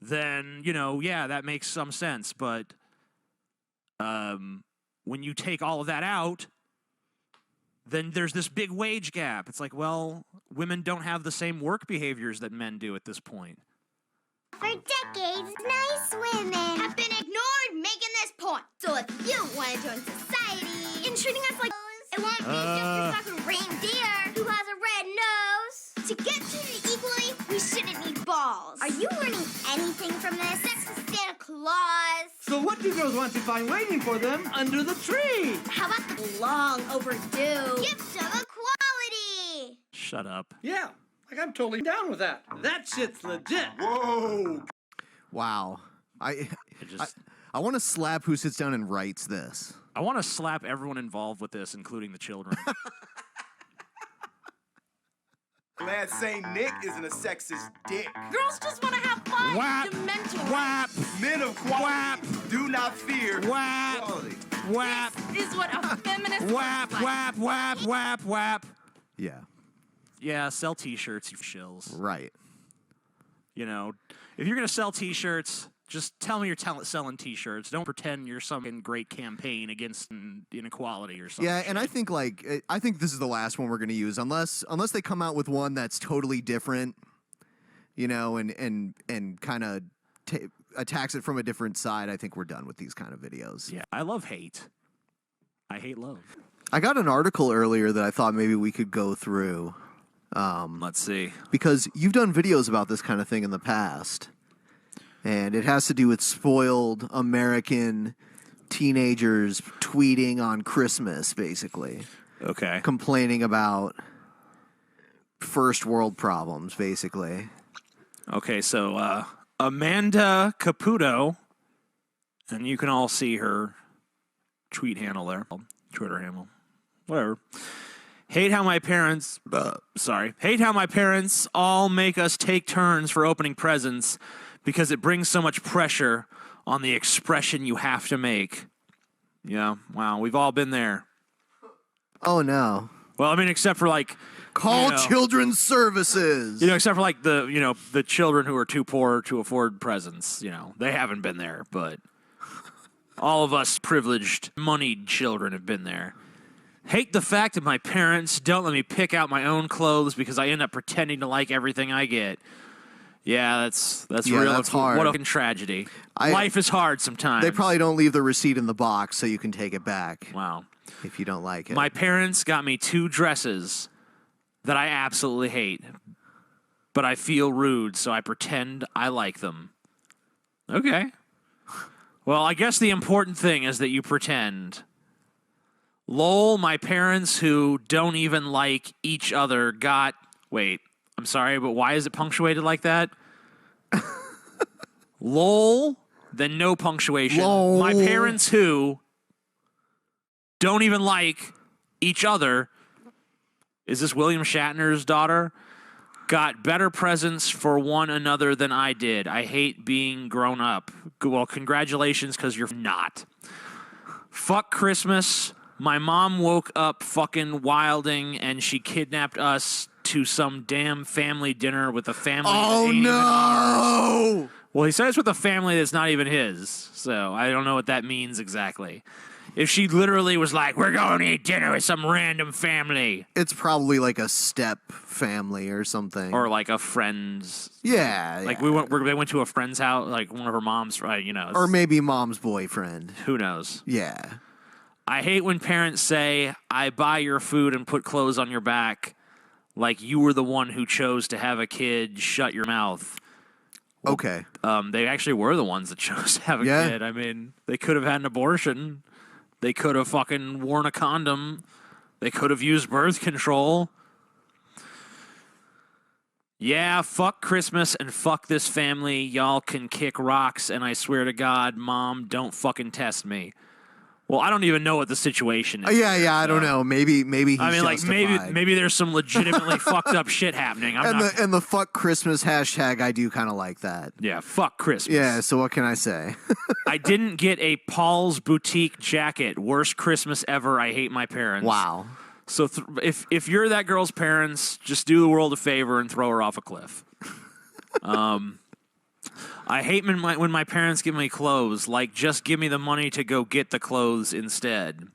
then, that makes some sense. But when you take all of that out, then there's this big wage gap. It's like, well, women don't have the same work behaviors that men do at this point. For decades, nice women have been ignored making this point. So if you want to join society in treating us like it won't be just your fucking reindeer who has a red nose. To get treated equally, we shouldn't need balls. Are you learning anything from this? Sex with Santa Claus. So what do girls want to find waiting for them under the tree? How about the long overdue gift of equality? Shut up. Yeah. I'm totally down with that. That shit's legit. Whoa. Wow. I want to slap who sits down and writes this. I want to slap everyone involved with this, including the children. Glad St. Nick isn't a sexist dick. Girls just want to have fun. Whap. Dementor. Whap. Men of quality Whap. do not fear Whap. quality. Whap. This is what a feminist Whap, looks like. whap, whap, whap, whap. Yeah. Yeah, sell T-shirts, you shills. Right. If you're going to sell T-shirts, just tell me you're selling T-shirts. Don't pretend you're some great campaign against inequality or something. Yeah, and I think this is the last one we're going to use, unless they come out with one that's totally different, and kind of attacks it from a different side. I think we're done with these kind of videos. Yeah, I love hate. I hate love. I got an article earlier that I thought maybe we could go through. Let's see. Because you've done videos about this kind of thing in the past. And it has to do with spoiled American teenagers tweeting on Christmas, basically. Okay. Complaining about first world problems, basically. Okay, so Amanda Caputo, and you can all see her tweet handle there. Twitter handle. Whatever. Hate how my parents all make us take turns for opening presents because it brings so much pressure on the expression you have to make. Yeah, wow, we've all been there. Oh, no. Well, I mean, except for Call children's services. Except for the children who are too poor to afford presents. They haven't been there, but all of us privileged, moneyed children have been there. Hate the fact that my parents don't let me pick out my own clothes because I end up pretending to like everything I get. Yeah, that's real. That's hard. What a fucking tragedy. Life is hard sometimes. They probably don't leave the receipt in the box so you can take it back. Wow. If you don't like it. My parents got me 2 dresses that I absolutely hate, but I feel rude, so I pretend I like them. Okay. Well, I guess the important thing is that you pretend. Lol, my parents who don't even like each other got... Wait, I'm sorry, but why is it punctuated like that? Lol, then no punctuation. Lol. My parents who don't even like each other... Is this William Shatner's daughter? Got better presents for one another than I did. I hate being grown up. Well, congratulations, because you're not. Fuck Christmas. My mom woke up fucking wilding, and she kidnapped us to some damn family dinner with a family that ain't even ours. Well, he says with a family that's not even his, so I don't know what that means exactly. If she literally was like, we're going to eat dinner with some random family. It's probably like a step family or something. Or like a friend's. Yeah. Like they went to a friend's house, like one of her mom's, Or maybe mom's boyfriend. Who knows? Yeah. I hate when parents say, I buy your food and put clothes on your back, like you were the one who chose to have a kid, shut your mouth. Well, okay. They actually were the ones that chose to have a kid. I mean, they could have had an abortion. They could have fucking worn a condom. They could have used birth control. Yeah, fuck Christmas and fuck this family. Y'all can kick rocks, and I swear to God, Mom, don't fucking test me. Well, I don't even know what the situation is. Yeah, I don't know. Maybe he's I mean, like justified. maybe there's some legitimately fucked up shit happening. And the fuck Christmas hashtag, I do kind of like that. Yeah, fuck Christmas. Yeah, so what can I say? I didn't get a Paul's Boutique jacket. Worst Christmas ever. I hate my parents. Wow. So if you're that girl's parents, just do the world a favor and throw her off a cliff. I hate when my parents give me clothes. Like, just give me the money to go get the clothes instead.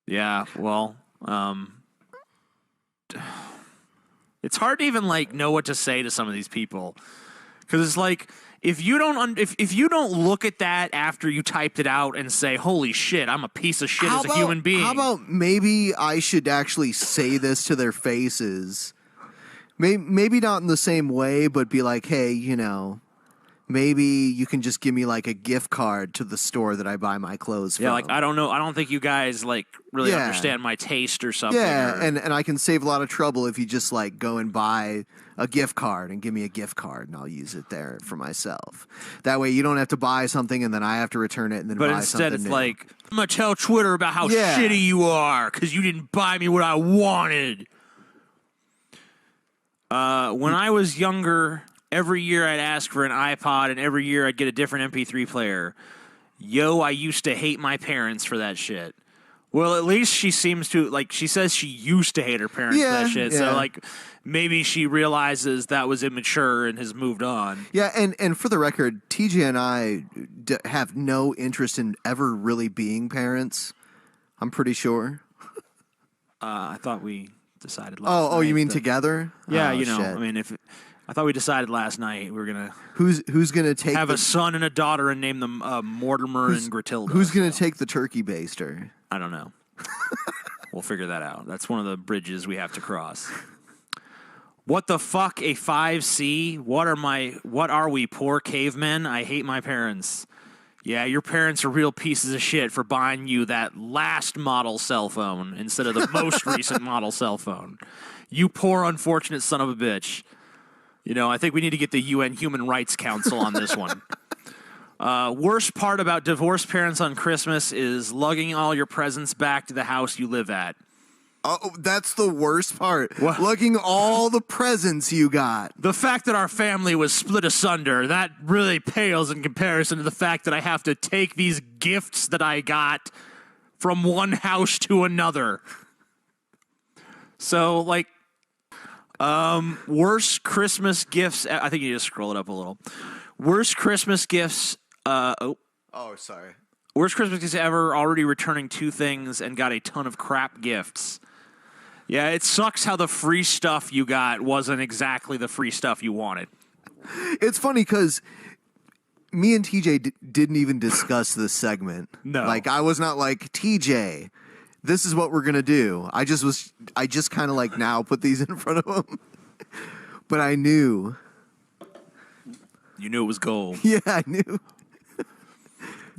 Yeah, well, it's hard to even like know what to say to some of these people, because it's like if you don't look at that after you typed it out and say, "Holy shit, I'm a piece of shit as a human being." How about maybe I should actually say this to their faces? Maybe not in the same way, but be like, hey, you know, maybe you can just give me like a gift card to the store that I buy my clothes from. Yeah, like I don't know. I don't think you guys like really understand my taste or something. Yeah, or... and I can save a lot of trouble if you just like go and buy a gift card and give me a gift card and I'll use it there for myself. That way you don't have to buy something and then I have to return it and then buy something instead it's new. like, I'm going to tell Twitter about how shitty you are because you didn't buy me what I wanted. When I was younger, every year I'd ask for an iPod, and every year I'd get a different MP3 player. Yo, I used to hate my parents for that shit. Well, at least she seems to, like, she says she used to hate her parents for that shit. So, like, maybe she realizes that was immature and has moved on. Yeah, and for the record, TJ and I have no interest in ever really being parents. I'm pretty sure. I thought we decided last night. Oh, you mean together? Yeah, Oh, you know, shit. I mean, I thought we decided last night we were gonna who's gonna take have a son and a daughter and name them Mortimer and Gratilda. Who's gonna take the turkey baster? I don't know. We'll figure that out. That's one of the bridges we have to cross. What the fuck, a 5C? What are we, poor cavemen? I hate my parents. Yeah, your parents are real pieces of shit for buying you that last model cell phone instead of the most recent model cell phone. You poor, unfortunate son of a bitch. You know, I think we need to get the UN Human Rights Council on this one. Worst part about divorced parents on Christmas is lugging all your presents back to the house you live at. Oh, that's the worst part. Lugging all the presents you got. The fact that our family was split asunder, that really pales in comparison to the fact that I have to take these gifts that I got from one house to another. So, like, worst Christmas gifts. I think you need to scroll it up a little. Worst Christmas gifts. Oh, sorry. Worst Christmas gifts ever. Already returning 2 things and got a ton of crap gifts. Yeah, it sucks how the free stuff you got wasn't exactly the free stuff you wanted. It's funny because me and TJ didn't even discuss this segment. No. Like, I was not like, TJ, this is what we're going to do. I just kind of like now put these in front of him. But I knew. You knew it was gold. Yeah, I knew.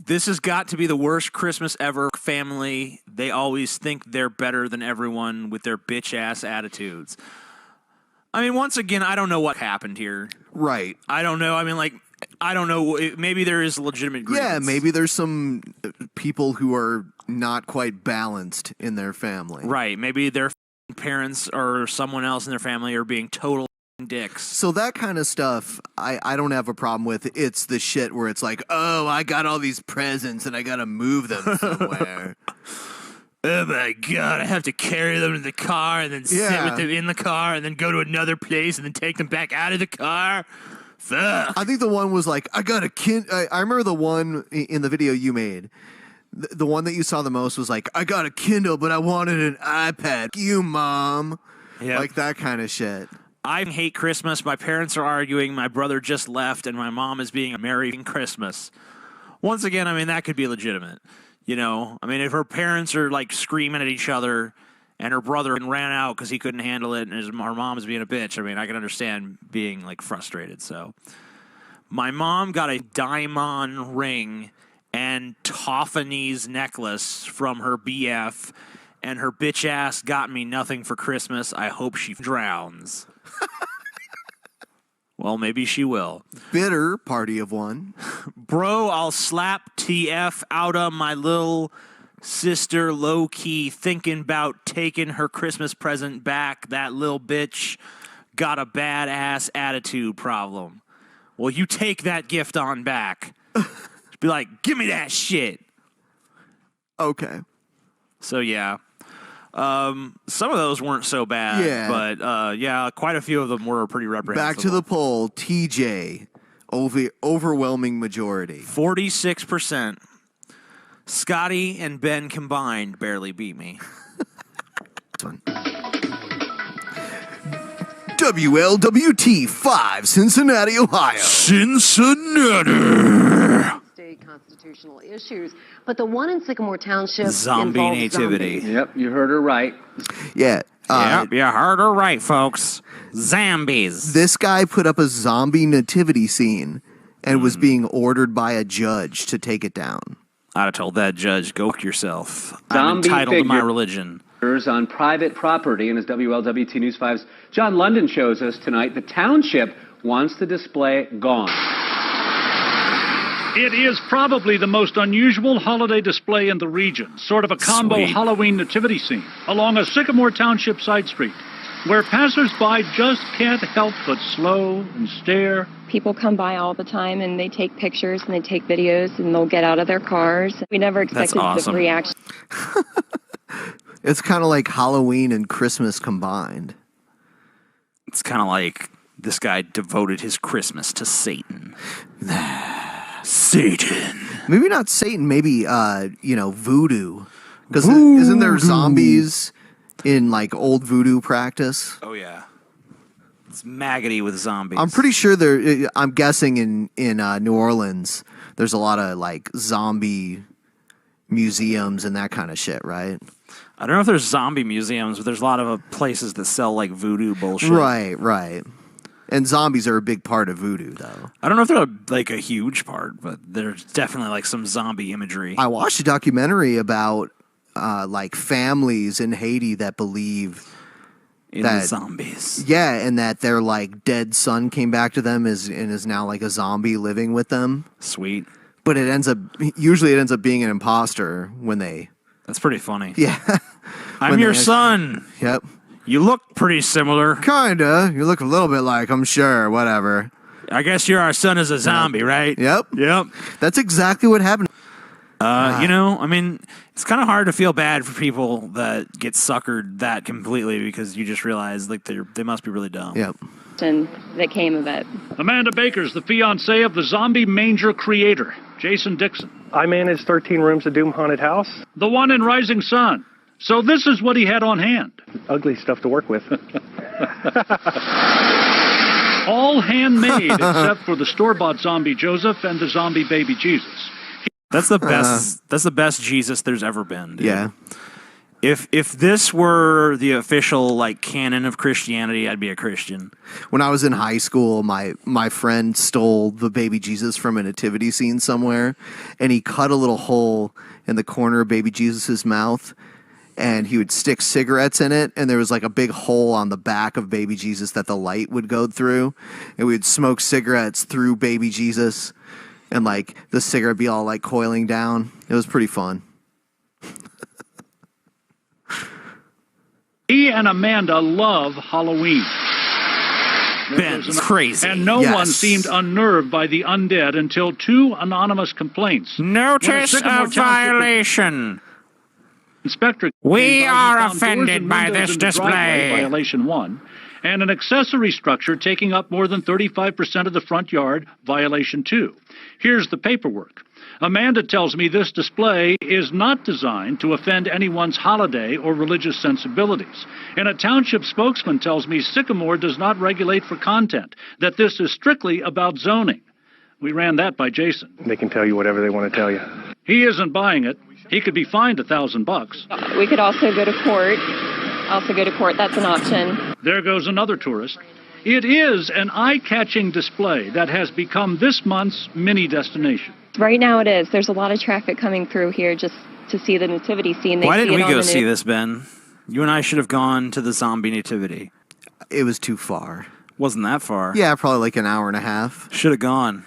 This has got to be the worst Christmas ever. Family, they always think they're better than everyone with their bitch-ass attitudes. I mean, once again, I don't know what happened here. Right. I don't know. I mean, like, I don't know. Maybe there is legitimate grievance. Yeah, maybe there's some people who are not quite balanced in their family. Right. Maybe their parents or someone else in their family are being total dicks. So that kind of stuff, I don't have a problem with. It's the shit where it's like, oh, I got all these presents and I gotta move them somewhere. Oh my God, I have to carry them in the car and then sit with them in the car and then go to another place and then take them back out of the car. Fuck. I think the one was like, I got a kid. I remember the one in the video you made. The one that you saw the most was like, I got a Kindle, but I wanted an iPad. You, Mom. Yep. Like that kind of shit. I hate Christmas. My parents are arguing. My brother just left, and my mom is being a Merry Christmas. Once again, I mean, that could be legitimate. You know, I mean, if her parents are like screaming at each other and her brother ran out because he couldn't handle it and her mom is being a bitch, I mean, I can understand being like frustrated. So my mom got a diamond ring and Toffany's necklace from her BF, and her bitch ass got me nothing for Christmas. I hope she drowns. Well, maybe she will. Bitter party of one. Bro, I'll slap TF out of my little sister low-key thinking about taking her Christmas present back. That little bitch got a badass attitude problem. Well, you take that gift on back. Be like, give me that shit. Okay. So, yeah. Some of those weren't so bad. Yeah. But, yeah, quite a few of them were pretty reprehensible. Back to the poll. TJ. Overwhelming majority. 46%. Scotty and Ben combined barely beat me. WLWT 5, Cincinnati, Ohio. Cincinnati. State constitutional issues, but the one in Sycamore Township Zombie involves nativity. zombies. Yep, you heard her right. Yeah. Yep, you heard her right, folks. Zombies. This guy put up a zombie nativity scene and was being ordered by a judge to take it down. I'd have told that judge, go fuck yourself. I'm Zombie entitled to my figure- religion. On private property, and as WLWT News 5's John London shows us tonight, the township wants the display gone. It is probably the most unusual holiday display in the region, sort of a combo Sweet. Halloween nativity scene along a Sycamore Township side street, where passersby just can't help but slow and stare. People come by all the time and they take pictures and they take videos and they'll get out of their cars. We never expected awesome. the reaction. It's kind of like Halloween and Christmas combined. It's kind of like this guy devoted his Christmas to Satan. Satan. Maybe not Satan, maybe, voodoo. Because isn't there zombies in, like, old voodoo practice? Oh, yeah. It's maggoty with zombies. I'm pretty sure I'm guessing in New Orleans, there's a lot of, like, zombie museums and that kind of shit, right? I don't know if there's zombie museums, but there's a lot of places that sell, like, voodoo bullshit. Right. And zombies are a big part of voodoo, though. I don't know if they're, like, a huge part, but there's definitely, like, some zombie imagery. I watched a documentary about, like, families in Haiti that believe in that the zombies. Yeah, and that their, like, dead son came back to them and is now, like, a zombie living with them. Sweet. But usually it ends up being an imposter when they... That's pretty funny. Yeah. I'm your son. Yep. You look pretty similar. Kinda. You look a little bit like him, sure, whatever. I guess our son is a zombie, right? Yep. That's exactly what happened. It's kind of hard to feel bad for people that get suckered that completely because you just realize like they must be really dumb. Yep. That came of it. Amanda Baker's the fiancée of the zombie manger creator, Jason Dixon. I manage 13 rooms of Doom Haunted House. The one in Rising Sun. So this is what he had on hand. Ugly stuff to work with. All handmade except for the store-bought zombie Joseph and the zombie baby Jesus. That's the best. That's the best Jesus there's ever been. Dude. Yeah. If this were the official like canon of Christianity, I'd be a Christian. When I was in high school, my friend stole the baby Jesus from a nativity scene somewhere, and he cut a little hole in the corner of baby Jesus's mouth, and he would stick cigarettes in it, and there was like a big hole on the back of baby Jesus that the light would go through, and we'd smoke cigarettes through baby Jesus, and like the cigarette be all like coiling down. It was pretty fun. He and Amanda love Halloween. Ben's crazy. And no one seemed unnerved by the undead until two anonymous complaints. Notice of violation. Inspector, we are offended by this display. Violation 1, and an accessory structure taking up more than 35% of the front yard, violation 2. Here's the paperwork. Amanda tells me this display is not designed to offend anyone's holiday or religious sensibilities. And a township spokesman tells me Sycamore does not regulate for content, that this is strictly about zoning. We ran that by Jason. They can tell you whatever they want to tell you. He isn't buying it. He could be fined $1,000. We could also go to court. That's an option. There goes another tourist. It is an eye-catching display that has become this month's mini destination. Right now it is. There's a lot of traffic coming through here just to see the nativity scene. Why didn't we go see this, Ben? You and I should have gone to the zombie nativity. It was too far. Wasn't that far. Yeah, probably like an hour and a half. Should have gone.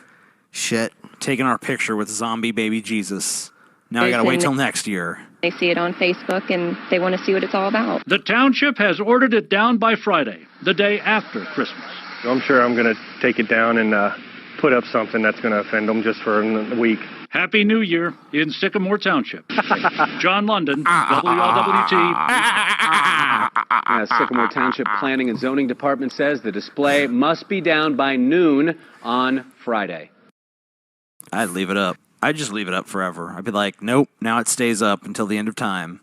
Shit. Taking our picture with zombie baby Jesus. Now I gotta wait till next year. They see it on Facebook and they want to see what it's all about. The township has ordered it down by Friday, the day after Christmas. I'm sure I'm going to take it down and put up something that's going to offend them just for a week. Happy New Year in Sycamore Township. John London, WLWT. Sycamore Township Planning and Zoning Department says the display must be down by noon on Friday. I'd leave it up. I'd just leave it up forever. I'd be like, nope, now it stays up until the end of time.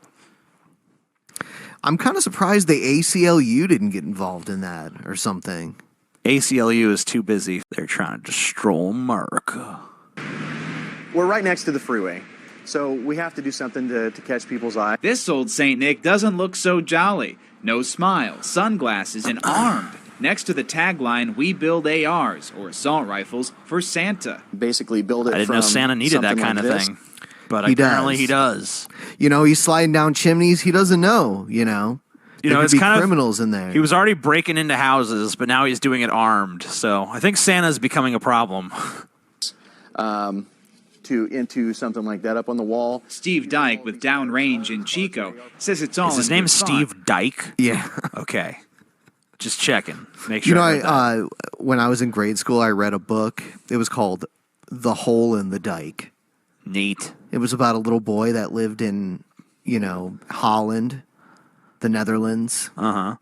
I'm kind of surprised the ACLU didn't get involved in that or something. ACLU is too busy. They're trying to destroy America. We're right next to the freeway, so we have to do something to catch people's eye. This old St. Nick doesn't look so jolly. No smile, sunglasses, and armed. Next to the tagline, we build ARs, or assault rifles, for Santa. Basically build it I didn't know Santa needed that kind of thing. But apparently he does. You know, he's sliding down chimneys. He doesn't know, you know. There could be criminals in there. He was already breaking into houses, but now he's doing it armed. So I think Santa's becoming a problem. Into something like that up on the wall. Steve Dyke with Downrange in Chico says it's all. Is his name Steve Dyke? Yeah. Okay. Just checking. Make sure. You know, when I was in grade school, I read a book. It was called The Hole in the Dike. Neat. It was about a little boy that lived in, Holland, the Netherlands. Uh-huh.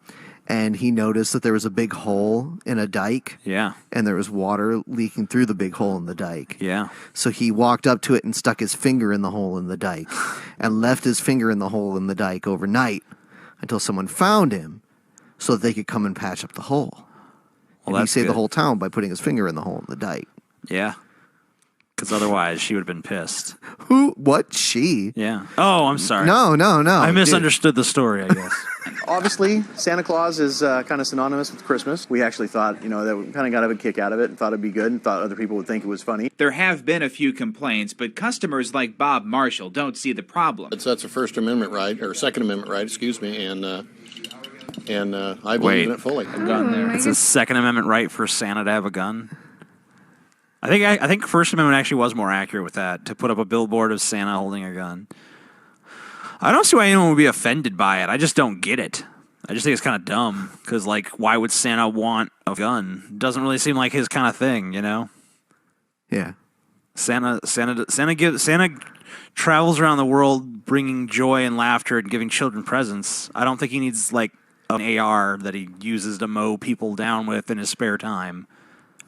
And he noticed that there was a big hole in a dike. Yeah. And there was water leaking through the big hole in the dike. Yeah. So he walked up to it and stuck his finger in the hole in the dike and left his finger in the hole in the dike overnight until someone found him so that they could come and patch up the hole. Well, and he that's saved the good. whole town by putting his finger in the hole in the dike. Yeah. Because otherwise she would have been pissed. Who? What? She? Yeah. Oh, I'm sorry. No. I misunderstood the story, I guess. Obviously, Santa Claus is kind of synonymous with Christmas. We actually thought, that we kind of got a kick out of it and thought it'd be good and thought other people would think it was funny. There have been a few complaints, but customers like Bob Marshall don't see the problem. That's a First Amendment right, or Second Amendment right, excuse me, and I believe in it fully. A gun there. It's a Second Amendment right for Santa to have a gun. I think First Amendment actually was more accurate with that, to put up a billboard of Santa holding a gun. I don't see why anyone would be offended by it. I just don't get it. I just think it's kind of dumb, because, why would Santa want a gun? It doesn't really seem like his kind of thing, Yeah. Santa travels around the world bringing joy and laughter and giving children presents. I don't think he needs, an AR that he uses to mow people down with in his spare time.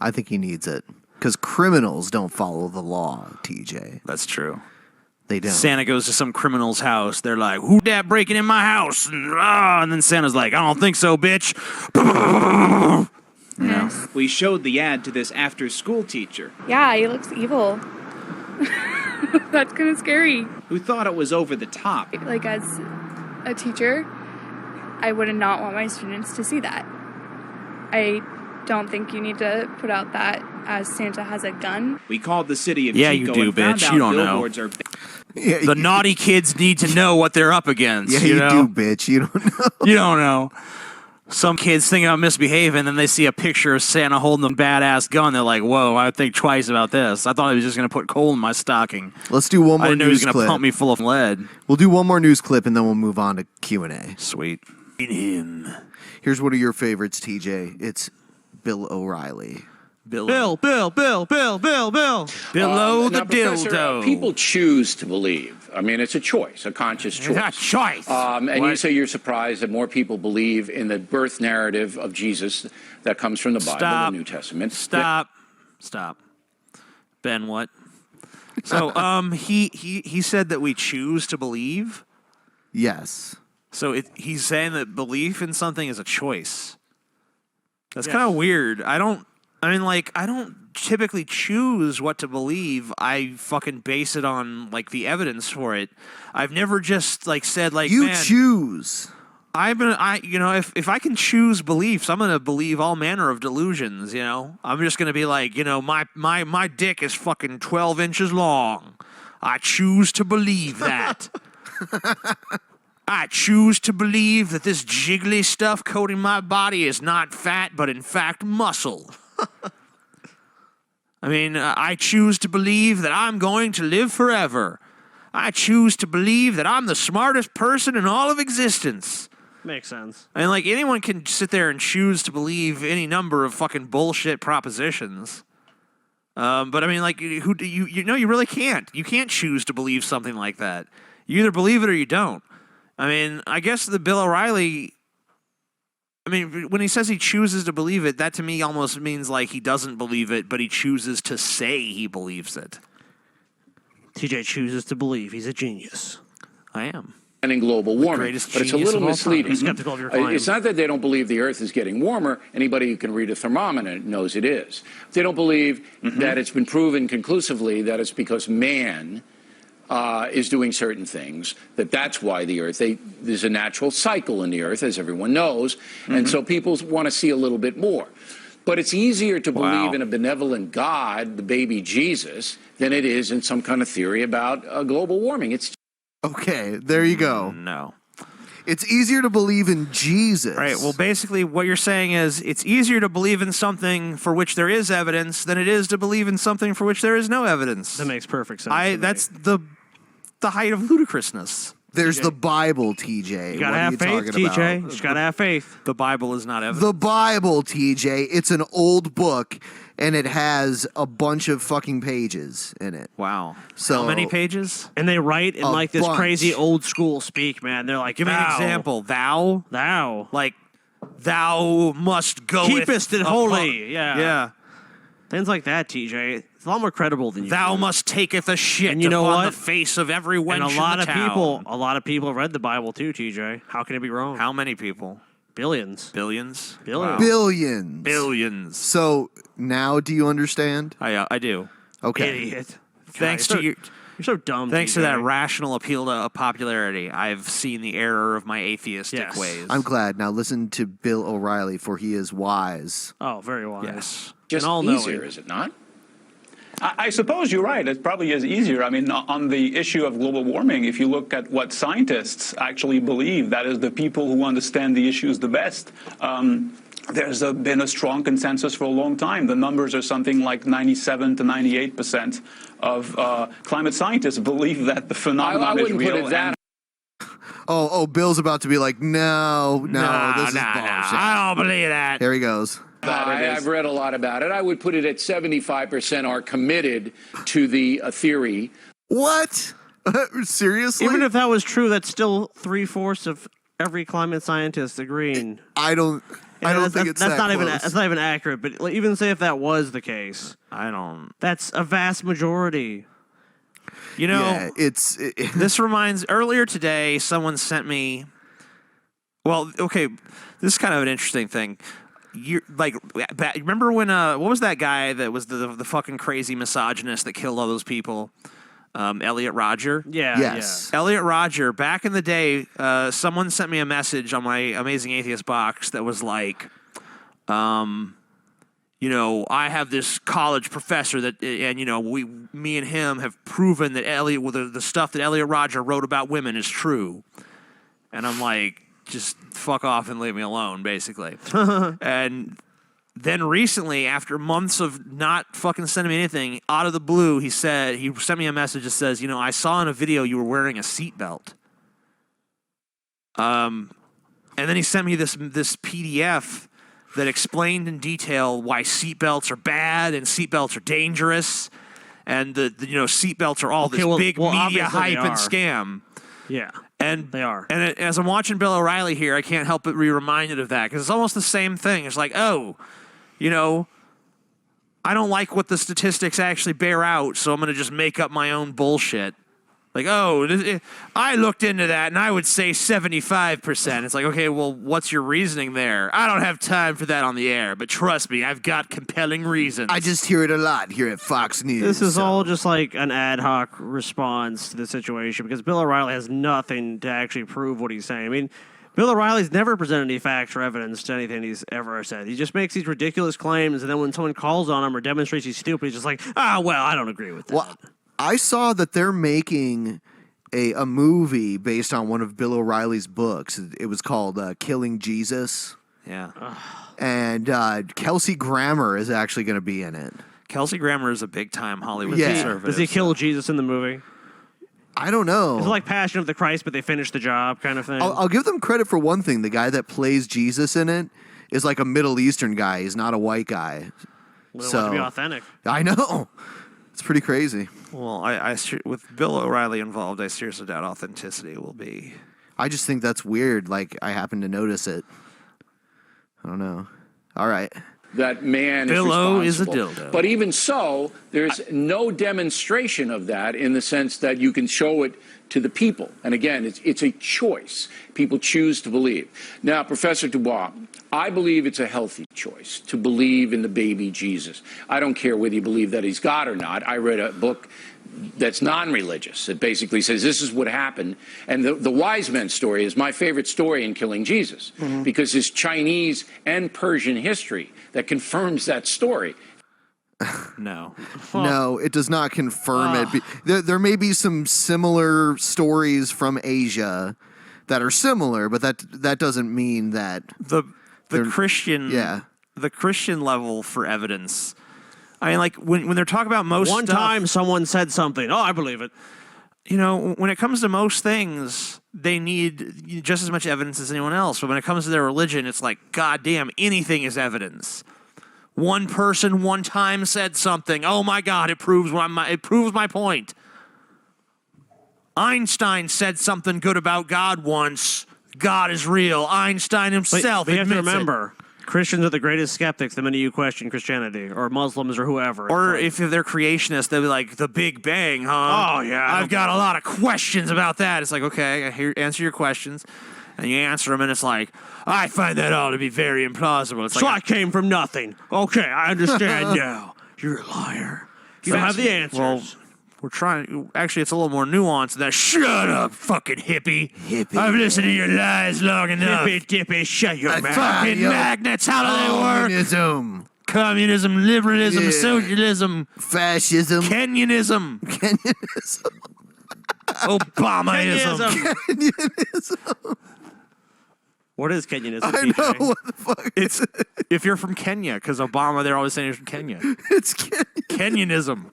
I think he needs it. Because criminals don't follow the law, TJ. That's true. They don't. Santa goes to some criminal's house. They're like, who dat breaking in my house? And then Santa's like, I don't think so, bitch. We showed the ad to this after-school teacher. Yeah, he looks evil. That's kind of scary. Who thought it was over the top. As a teacher, I would not want my students to see that. I don't think you need to put out that as Santa has a gun. We called the city of Yeah, Chico you do, and found bitch. out You don't know. billboards are The naughty kids need to know what they're up against. Yeah, you know? do, bitch. You don't know. You don't know. Some kids think about misbehaving, and then they see a picture of Santa holding a badass gun. They're like, whoa, I would think twice about this. I thought he was just going to put coal in my stocking. Let's do one more I didn't know he was news going to clip. pump me full of lead. We'll do one more news clip, and then we'll move on to Q&A. Sweet. Here's one of your favorites, TJ. It's Bill O'Reilly. Bill. Bill. Below the Now, Professor, dildo. people choose to believe. I mean, it's a choice, a conscious choice. It's a choice. And you What? say you're surprised that more people believe in the birth narrative of Jesus that comes from the Bible, Stop. the New Testament. Stop. Ben, what? So, he said that we choose to believe. Yes. So he's saying that belief in something is a choice. That's Yes. kind of weird. I don't typically choose what to believe. I fucking base it on the evidence for it. I've never just said You man, choose. if I can choose beliefs, I'm gonna believe all manner of delusions. I'm just gonna be my dick is fucking 12 inches long. I choose to believe that. I choose to believe that this jiggly stuff coating my body is not fat, but in fact muscle. I mean, I choose to believe that I'm going to live forever. I choose to believe that I'm the smartest person in all of existence. Makes sense. And, like, anyone can sit there and choose to believe any number of fucking bullshit propositions. But, I mean, like, who do you really can't. You can't choose to believe something like that. You either believe it or you don't. I mean, I guess the Bill O'Reilly... I mean, when he says he chooses to believe it, that to me almost means like he doesn't believe it, but he chooses to say he believes it. TJ chooses to believe he's a genius. I am. In global warming, but it's a little misleading. Skeptical of your claim. It's not that they don't believe the Earth is getting warmer. Anybody who can read a thermometer knows it is. They don't believe that it's been proven conclusively that it's because man is doing certain things, that's why the Earth, there's a natural cycle in the Earth, as everyone knows, and so people want to see a little bit more. But it's easier to believe in a benevolent God, the baby Jesus, than it is in some kind of theory about global warming. It's Okay, there you go. No. It's easier to believe in Jesus. Right. Well, basically, what you're saying is it's easier to believe in something for which there is evidence than it is to believe in something for which there is no evidence. That makes perfect sense. That's the height of ludicrousness. There's the Bible, TJ. You gotta have faith, TJ. You just gotta have faith. The Bible is not evidence. The Bible, TJ. It's an old book, and it has a bunch of fucking pages in it. Wow. So how many pages? And they write in like this bunch. crazy old school speak, man. They're like, give me an example. Thou. Like, thou must go. Keepest it holy. Yeah. Yeah. Things like that, TJ. It's a lot more credible than you. Thou must taketh a shit and you know upon what? the face of every wench and a in lot the of town. a lot of people read the Bible too, TJ. How can it be wrong? How many people? Billions. Billions? Billions. Billions. Billions. So now do you understand? I do. Okay. Idiot. Thanks God, to you. You're so dumb. Thanks TJ. to that rational appeal to popularity, I've seen the error of my atheistic ways. I'm glad. Now listen to Bill O'Reilly, for he is wise. Oh, very wise. Yes. just easier, is it not? I suppose you're right. It probably is easier. I mean, on the issue of global warming, if you look at what scientists actually believe, that is the people who understand the issues the best, there's been a strong consensus for a long time. The numbers are something like 97 to 98% of climate scientists believe that the phenomenon is real. I wouldn't put it that. Oh, Bill's about to be like, no, this is bullshit. I don't believe that. Here he goes. I've read a lot about it. I would put it at 75% are committed to the theory. What? Seriously? Even if that was true, that's still 3/4 of every climate scientist agreeing. I don't think it's that's that not close. that's not even accurate. But like, even say if that was the case, That's a vast majority. You know, Yeah, this reminds. Earlier today, someone sent me. Well, okay, this is kind of an interesting thing. You remember when what was that guy that was the fucking crazy misogynist that killed all those people? Elliot Rodger. Yeah. Yes. Yeah. Elliot Rodger. Back in the day, someone sent me a message on my Amazing Atheist box that was like, you know, I have this college professor that, and you know, me and him have proven that the stuff that Elliot Rodger wrote about women is true, and I'm like, just fuck off and leave me alone, basically. And then recently, after months of not fucking sending me anything, out of the blue, he sent me a message that says, you know, I saw in a video you were wearing a seatbelt. And then he sent me this PDF that explained in detail why seatbelts are bad and seatbelts are dangerous, and the seatbelts are all this big media hype and scam. Yeah. And they are. And as I'm watching Bill O'Reilly here, I can't help but be reminded of that, because it's almost the same thing. It's like, oh, you know, I don't like what the statistics actually bear out, so I'm going to just make up my own bullshit. Like, oh, I looked into that, and I would say 75%. It's like, okay, well, what's your reasoning there? I don't have time for that on the air, but trust me, I've got compelling reasons. I just hear it a lot here at Fox News. This is all just like an ad hoc response to the situation, because Bill O'Reilly has nothing to actually prove what he's saying. I mean, Bill O'Reilly's never presented any facts or evidence to anything he's ever said. He just makes these ridiculous claims, and then when someone calls on him or demonstrates he's stupid, he's just like, well, I don't agree with that. Well, I saw that they're making a movie based on one of Bill O'Reilly's books. It was called Killing Jesus. Yeah. And Kelsey Grammer is actually going to be in it. Kelsey Grammer is a big-time Hollywood Yeah. conservative. Does he kill Jesus in the movie? I don't know. Is it like Passion of the Christ, but they finish the job kind of thing? I'll give them credit for one thing. The guy that plays Jesus in it is like a Middle Eastern guy. He's not a white guy. Well, So to be authentic. I know. It's pretty crazy. Well, with Bill O'Reilly involved, I seriously doubt authenticity will be. I just think that's weird. Like, I happen to notice it. I don't know. All right. That man Bill O is a responsible. dildo. But even so, there's no demonstration of that in the sense that you can show it to the people. And again, it's a choice. People choose to believe. Now, Professor Dubois, I believe it's a healthy choice to believe in the baby Jesus. I don't care whether you believe that he's God or not. I read a book that's non-religious. It basically says this is what happened. And the wise men story is my favorite story in Killing Jesus because there's Chinese and Persian history that confirms that story. No. No, it does not confirm it. There may be some similar stories from Asia that are similar, but that doesn't mean that the Christian the Christian level for evidence. I mean, like when they're talking about most One stuff, time someone said something. Oh, I believe it. You know, when it comes to most things, they need just as much evidence as anyone else. But when it comes to their religion, it's like, goddamn, anything is evidence. One person one time said something. Oh my God, it proves my point. Einstein said something good about God once. God is real. Einstein himself But you have to admits remember, Christians are the greatest skeptics the minute you question Christianity, or Muslims, or whoever. Or if they're creationists, they'll be like, the Big Bang, huh? Oh, yeah. I've got a lot of questions about that. It's like, okay, answer your questions. And you answer them, and it's like, I find that all to be very implausible. It's So like, I came from nothing. Okay, I understand now. You're a liar. You don't have the answers. Well, we're trying. Actually, it's a little more nuanced than that. Shut up, fucking hippie. I've listened to your lies long enough. Hippie dippy, shut your mouth. Fucking magnets, how do they work? Communism, liberalism, socialism, fascism, Kenyanism, Obamaism. Kenyanism. What is Kenyanism? I TJ? know what the fuck. It's if you're from Kenya, because Obama, they're always saying he's from Kenya. It's Kenyanism.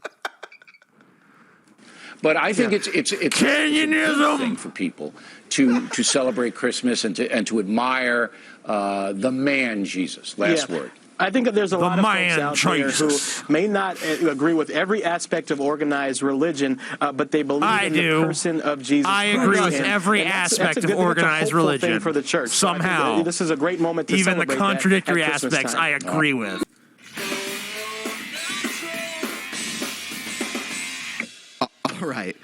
But I think it's a Kenyanism thing for people to celebrate Christmas and to admire the man Jesus. Last word. I think that there's a lot of folks out there Jesus. who may not agree with every aspect of organized religion, but they believe in the person of Jesus I Christ. agree with And every that's aspect a good of thing. organized It's a hopeful thing religion. for the church. So I think Somehow. that this is a great moment to Even the celebrate contradictory that at Christmas aspects, time. I agree with. All right.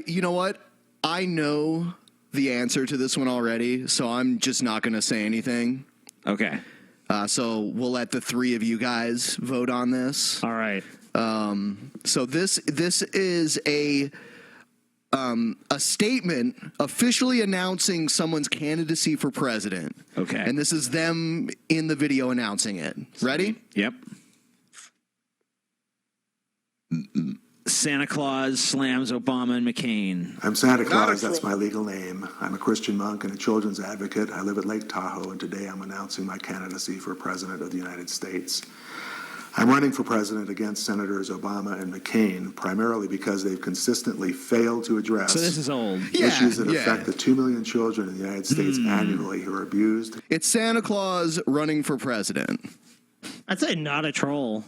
You know what? I know the answer to this one already, so I'm just not going to say anything. Okay. So we'll let the three of you guys vote on this. All right. So this is a statement officially announcing someone's candidacy for president. Okay. And this is them in the video announcing it. Ready? Yep. Santa Claus slams Obama and McCain. I'm Santa Claus, that's my legal name. I'm a Christian monk and a children's advocate. I live at Lake Tahoe, and today I'm announcing my candidacy for President of the United States. I'm running for president against Senators Obama and McCain, primarily because they've consistently failed to address So this is old. issues that affect the 2 million children in the United States annually who are abused. It's Santa Claus running for president. I'd say not a troll.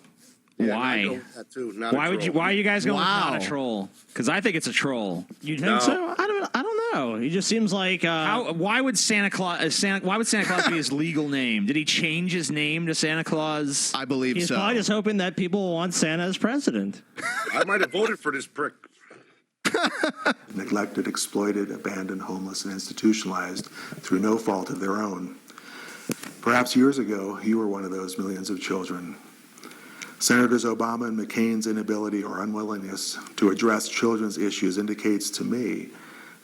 Why? Why would you? Why are you guys going with not a troll? Because I think it's a troll. You think so? I don't know. He just seems like. Why would Santa Claus? Why would Santa Claus be his legal name? Did he change his name to Santa Claus? I believe He's probably just hoping that people want Santa as president. I might have voted for this prick. Neglected, exploited, abandoned, homeless, and institutionalized through no fault of their own. Perhaps years ago, you were one of those millions of children. Senators Obama and McCain's inability or unwillingness to address children's issues indicates to me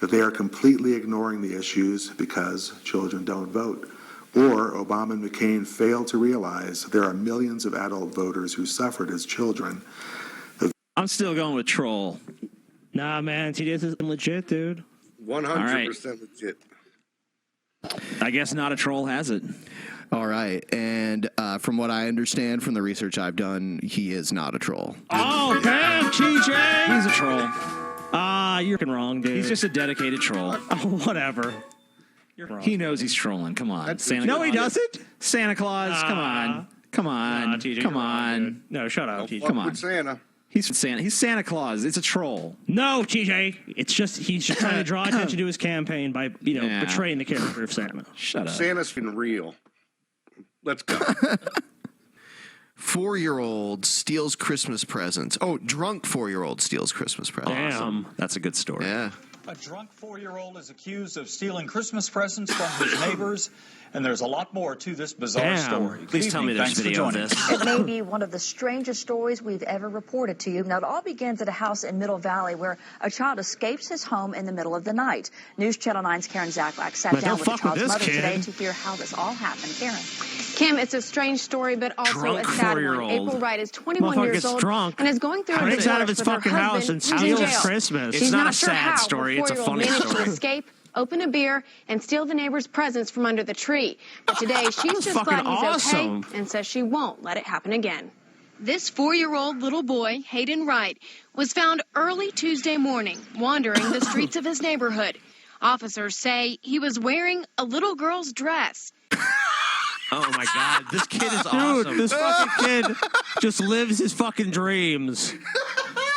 that they are completely ignoring the issues because children don't vote. Or Obama and McCain fail to realize there are millions of adult voters who suffered as children. I'm still going with troll. Nah, man, TJ is legit, dude. 100% legit. I guess Not a Troll has it. All right, and from what I understand from the research I've done, he is not a troll. Oh, damn, TJ! He's a troll. You're wrong, dude. He's just a dedicated troll. Oh, whatever. You're wrong. He knows he's trolling. Come on. Santa no, Claus. he doesn't. Santa Claus, come on. Come on. TJ, come you're wrong, on. dude. No, shut up, TJ. Come on. With Santa. He's Santa. He's Santa Claus. It's a troll. No, TJ. It's just he's just trying to draw attention to his campaign by betraying the character of Santa. Shut up. Santa's been real. Let's go. 4-year-old steals Christmas presents. Oh, drunk 4-year-old steals Christmas presents. Damn. That's a good story. Yeah. A drunk 4-year-old is accused of stealing Christmas presents from his neighbors, and there's a lot more to this bizarre story. Please tell me there's video of this. It may be one of the strangest stories we've ever reported to you. Now, it all begins at a house in Middle Valley where a child escapes his home in the middle of the night. News Channel 9's Karen Zaklak sat down with the child's mother today to hear how this all happened. Karen. Kim, it's a strange story, but also Drunk a sad one. 4-year-old. April Wright is 21 years old and is going through a breaks divorce out of his with her fucking house husband, and who's in steals jail. Christmas. She's It's not a sure sad how story, the it's a 4-year-old funny managed story. to escape, open a beer, and steal the neighbor's presents from under the tree. But today, she's just glad he's awesome. okay and says she won't let it happen again. This 4-year-old little boy, Hayden Wright, was found early Tuesday morning wandering the streets of his neighborhood. Officers say he was wearing a little girl's dress. Oh my God, this kid is awesome. Dude, this fucking kid just lives his fucking dreams.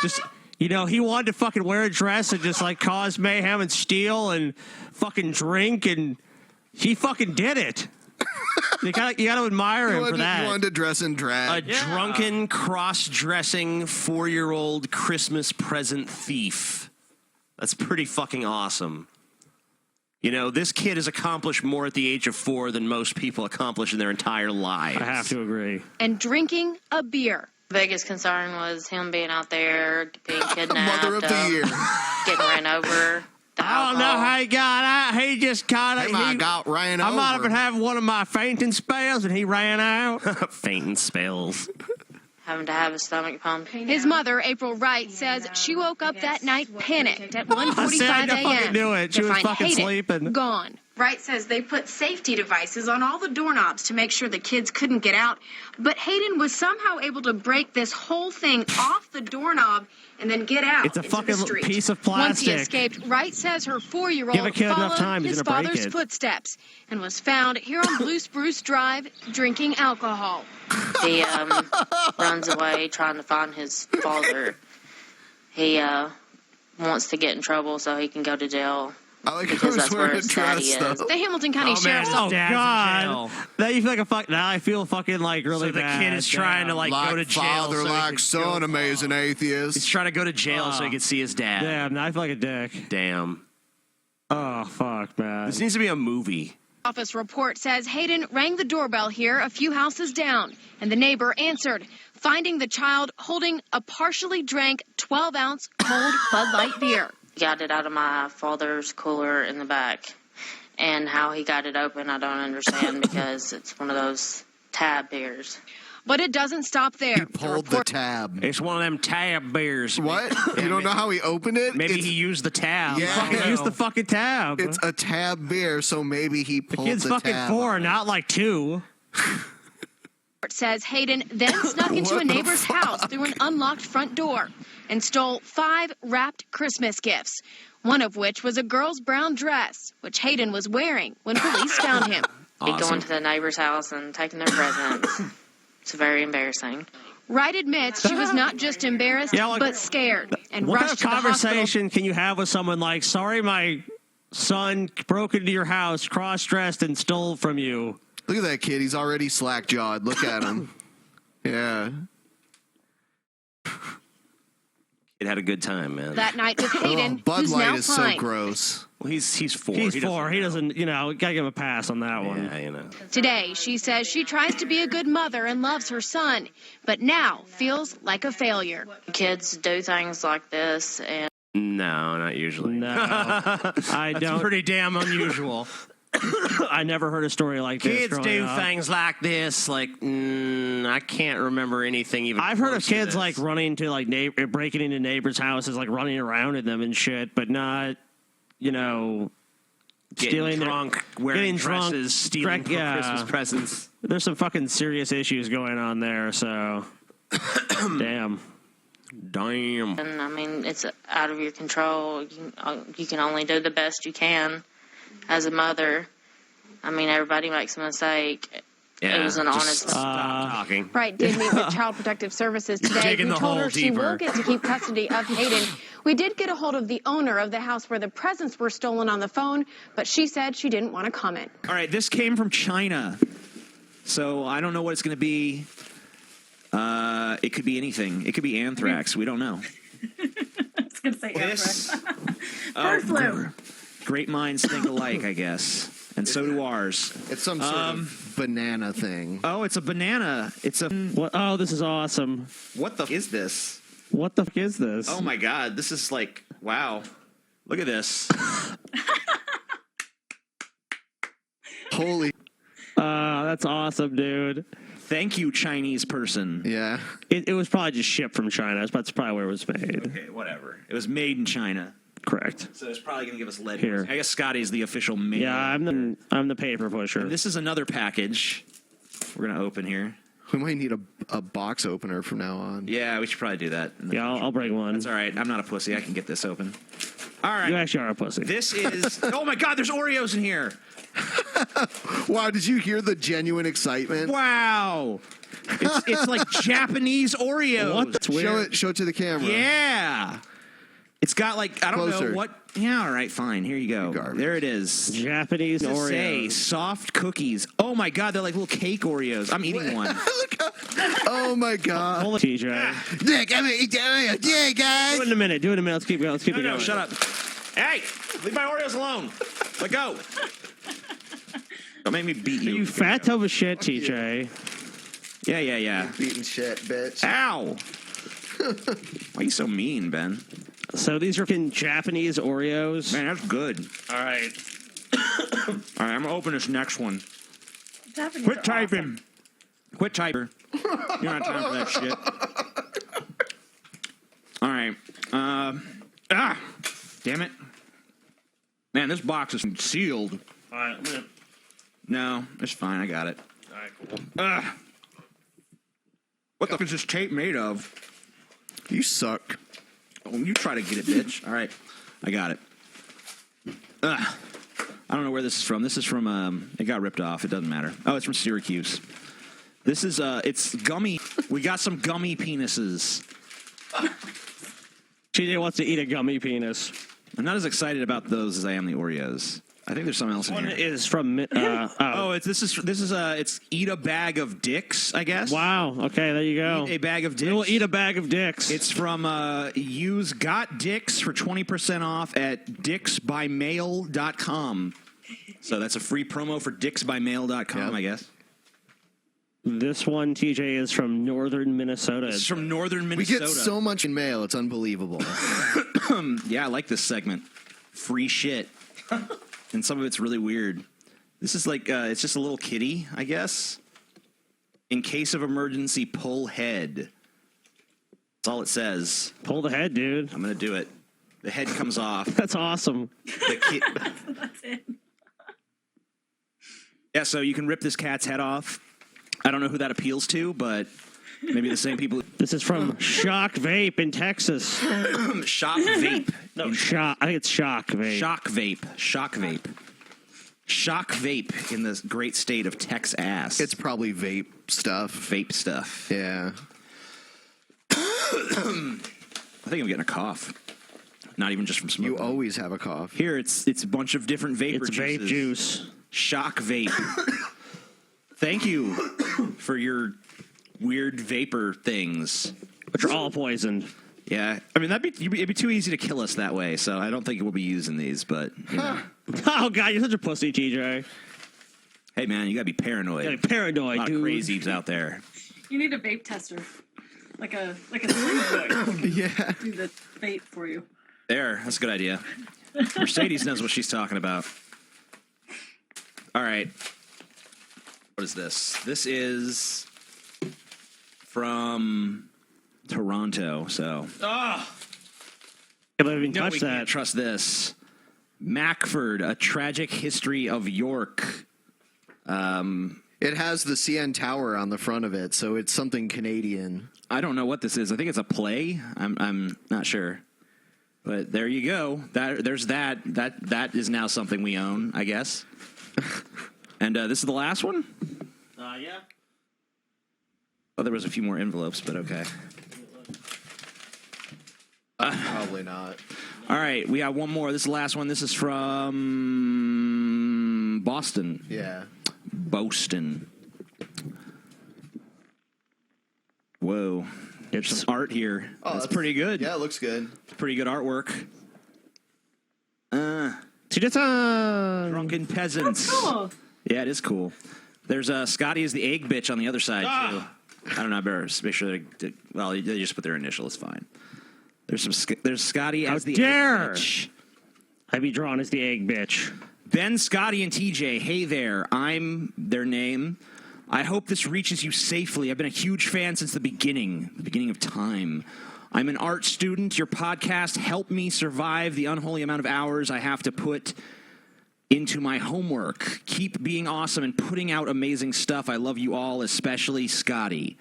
Just, he wanted to fucking wear a dress and just like cause mayhem and steal and fucking drink, and he fucking did it. You gotta admire him for that. He wanted to dress in drag. A drunken, cross-dressing 4-year-old Christmas present thief. That's pretty fucking awesome. This kid has accomplished more at the age of 4 than most people accomplish in their entire lives. I have to agree. And drinking a beer. Biggest concern was him being out there, being kidnapped, Mother of the year. getting ran over. I don't know how he got out. He just got out. He got ran over. I might have been having one of my fainting spells, and he ran out. Fainting spells. Having to have his stomach pumped. His mother, April Wright, says she woke up that night panicked at 1:45 I fucking knew a.m. it. She to was find fucking Hayden sleeping. gone. Wright says they put safety devices on all the doorknobs to make sure the kids couldn't get out, but Hayden was somehow able to break this whole thing off the doorknob and then get out. It's a into fucking the street. piece of Once he plastic. escaped, Wright says her 4-year-old Give a kid enough followed time, he's his gonna break father's it. footsteps and was found here on Blue Spruce Drive drinking alcohol. He runs away trying to find his father. He wants to get in trouble so he can go to jail. I like because that's where his daddy is. The Hamilton County Sheriff's Oh Office. God! Now you feel like a fuck. Now I feel fucking like really So the bad. kid is trying to like go to jail. Father, so he like can son, go- amazing atheist. He's trying to go to jail so he can see his dad. Damn! Now I feel like a dick. Damn. Oh fuck, man! This needs to be a movie. Office report says Hayden rang the doorbell here a few houses down, and the neighbor answered, finding the child holding a partially drank 12-ounce cold Bud Light beer. Got it out of my father's cooler in the back. And how he got it open, I don't understand because it's one of those tab beers. But it doesn't stop there. He pulled the tab. It's one of them tab beers. What? You don't know how he opened it? Maybe he used the tab. Yeah. Use the fucking tab. It's a tab beer, so maybe he the pulled kid's the fucking tab. 4, not like 2. It says Hayden then snuck into a neighbor's house through an unlocked front door and stole 5 wrapped Christmas gifts, one of which was a girl's brown dress, which Hayden was wearing when police found him. Be going to the neighbor's house and taking their presents. It's very embarrassing. Wright admits she was not just embarrassed, but scared, and What rushed kind of to the hospital. conversation can you have with someone like, sorry, my son broke into your house, cross-dressed, and stole from you? Look at that kid. He's already slack-jawed. Look at him. Yeah. It had a good time, man. That night with Hayden, Bud who's Light now is so fine. gross. Well, he's 4. He's 4. He doesn't, gotta give him a pass on that one. Yeah, Today, she says she tries to be a good mother and loves her son, but now feels like a failure. Kids do things like this, and No, not usually. No, I That's don't. pretty damn unusual. I never heard a story like this. Kids growing do up. things like this. Like, I can't remember anything even. I've heard of close to kids this. like running to like breaking into neighbors' houses, like running around in them and shit, but not, getting stealing drunk, wearing dresses, drunk, stealing Christmas presents. There's some fucking serious issues going on there. So, damn. And I mean, it's out of your control. You can only do the best you can as a mother. I mean, everybody makes a mistake. Yeah, it was an honest stop talking. Right, did meet with Child Protective Services today. Digging We the told hole her she deeper. will get to keep custody of Hayden. We did get a hold of the owner of the house where the presents were stolen on the phone, but she said she didn't want to comment. All right, this came from China, so I don't know what it's going to be. It could be anything. It could be anthrax. We don't know. I was going to say This- Bird flu. Great minds think alike, I guess, and so do ours. It's some sort of banana thing. Oh, it's a banana. It's a. What? Oh, this is awesome. What the f- is this? What the f is this? Oh my God, this is like wow. Look at this. Holy. That's awesome, dude. Thank you, Chinese person. Yeah. It was probably just shipped from China. That's probably where it was made. Okay, whatever. It was made in China. Correct. So it's probably going to give us lead. Here. I guess Scotty's the official mail. Yeah, I'm the paper pusher. And this is another package. We're going to open here. We might need a box opener from now on. Yeah, we should probably do that. Yeah, I'll bring one. That's all right. I'm not a pussy. I can get this open. All right. You actually are a pussy. This is. Oh my God! There's Oreos in here. Wow! Did you hear the genuine excitement? Wow! It's like Japanese Oreos. What? That's weird. Show it to the camera. Yeah. It's got like I don't Closer. know what. Yeah. All right. Fine. Here you go. Garbage. There it is. Japanese Does it say Oreos. soft cookies. Oh my God! They're like little cake Oreos. I'm eating one. Oh my God! Hold it, TJ. Nick, I'm yeah, guys. Do it in a minute. Do it in a minute. Let's keep going. Let's keep it No, going. shut up. Hey, leave my Oreos alone. Let go. Don't make me beat you. You fat tub of shit, TJ. Yeah. Beating shit, bitch. Ow. Why are you so mean, Ben? So these are fucking Japanese Oreos. Man, that's good. All right. All right, I'm gonna open this next one. Japanese Quit are typing. awesome. Quit typing. You don't have time for that shit. All right. Damn it. Man, this box is sealed. All right. I'm gonna... No, it's fine. I got it. All right, cool. What the f is this tape made of? You suck. Oh, you try to get it, bitch. All right. I got it. I don't know where this is from. This is from, it got ripped off. It doesn't matter. Oh, it's from Syracuse. This is, it's gummy. We got some gummy penises. TJ wants to eat a gummy penis. I'm not as excited about those as I am the Oreos. I think there's something else in One here. is from. It's eat a bag of dicks, I guess. Wow. Okay, there you go. Eat a bag of dicks. We'll eat a bag of dicks. It's from use Got Dicks for 20% off at dicksbymail.com. So that's a free promo for dicksbymail.com, I guess. This one, TJ, is from northern Minnesota. It's from northern We Minnesota. get so much in mail. It's unbelievable. Yeah, I like this segment. Free shit. And some of it's really weird. This is like, it's just a little kitty, I guess. In case of emergency, pull head. That's all it says. Pull the head, dude. I'm going to do it. The head comes off. That's awesome. That's it. Yeah, so you can rip this cat's head off. I don't know who that appeals to, but maybe the same people. This is from Shock Vape in Texas. Shock Vape. No, Shock. I think it's Shock Vape. Shock Vape. Shock Vape. Shock Vape in the great state of Texas. It's probably vape stuff. Vape stuff. Yeah. I think I'm getting a cough. Not even just from smoking. You always have a cough. Here, it's a bunch of different vapor It's juices. vape juice. Shock Vape. Thank you for your weird vapor things. Which are all poisoned. Yeah, I mean it'd be too easy to kill us that way. So I don't think we'll be using these. But you know. Oh God, you're such a pussy, TJ. Hey man, you gotta be paranoid. You gotta be paranoid, a lot dude. of crazies out there. You need a vape tester, like a sleep boy. Yeah. Do the vape for you. There, that's a good idea. Mercedes knows what she's talking about. All right. What is this? This is from Toronto. So. Can't believe we No, we can't trust this. Mackford, A Tragic History of York. It has the CN Tower on the front of it, so it's something Canadian. I don't know what this is. I think it's a play. I'm not sure. But there you go. There's that. That is now something we own, I guess. And this is the last one? Yeah. Oh, there was a few more envelopes, but okay. Probably not. All right, we got one more. This is the last one. This is from Boston. Yeah. Boston. Whoa. There's some art here. Oh, that's pretty good. Yeah, it looks good. Pretty good artwork. Drunken Peasants. That's cool. Yeah, it is cool. There's Scotty is the egg bitch on the other side, too. I don't know. I better make sure they just put their initial. It's fine. There's Scotty as the egg bitch. I be drawn as the egg bitch. Ben, Scotty, and TJ, hey there. I'm their name. I hope this reaches you safely. I've been a huge fan since the beginning of time. I'm an art student. Your podcast helped me survive the unholy amount of hours I have to put into my homework. Keep being awesome and putting out amazing stuff. I love you all, especially Scotty.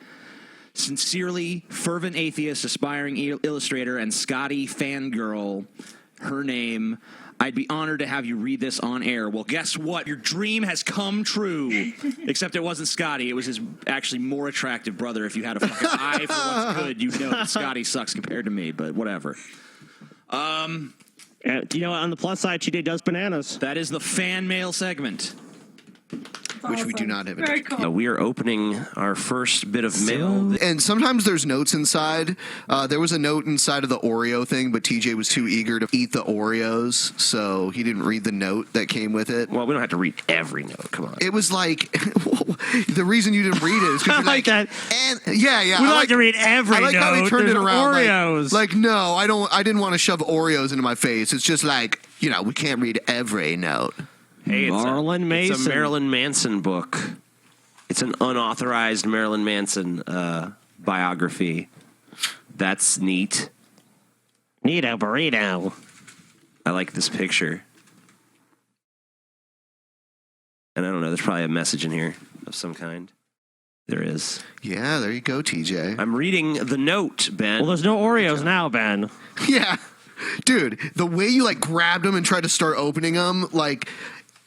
Sincerely, fervent atheist, aspiring illustrator, and Scotty fangirl, her name. I'd be honored to have you read this on air. Well, guess what? Your dream has come true. Except it wasn't Scotty. It was his actually more attractive brother. If you had a fucking eye for what's good, you know that Scotty sucks compared to me, but whatever. You know, on the plus side, TJ does bananas. That is the fan mail segment. Which we do not have. Very cool. We are opening our first bit of mail. And sometimes there's notes inside. There was a note inside of the Oreo thing, but TJ was too eager to eat the Oreos, so he didn't read the note that came with it. Well, we don't have to read every note. Come on. It was like the reason you didn't read it is because like that. And yeah. We like to read every I like how he note. turned There's it around. Oreos. Like no, I don't. I didn't want to shove Oreos into my face. It's just like we can't read every note. Hey, it's Marilyn Manson. It's a Marilyn Manson book. It's an unauthorized Marilyn Manson biography. That's neat. Neato burrito. I like this picture. And I don't know, there's probably a message in here of some kind. There is. Yeah, there you go, TJ. I'm reading the note, Ben. Well, there's no Oreos now, Ben. Yeah. Dude, the way you grabbed them and tried to start opening them,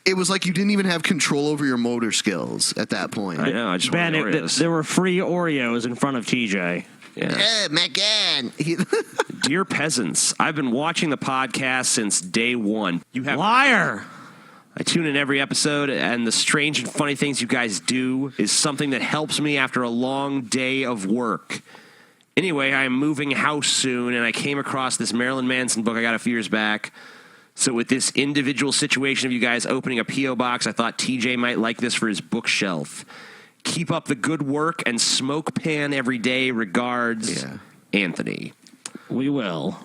it was like you didn't even have control over your motor skills at that point. I know, I just Ben, wanted Oreos. there were free Oreos in front of TJ. Yeah. McGann. Dear peasants, I've been watching the podcast since day one. You have Liar! I tune in every episode, and the strange and funny things you guys do is something that helps me after a long day of work. Anyway, I'm moving house soon, and I came across this Marilyn Manson book I got a few years back. So with this individual situation of you guys opening a P.O. box, I thought TJ might like this for his bookshelf. Keep up the good work and smoke pan every day. Regards, Anthony. We will.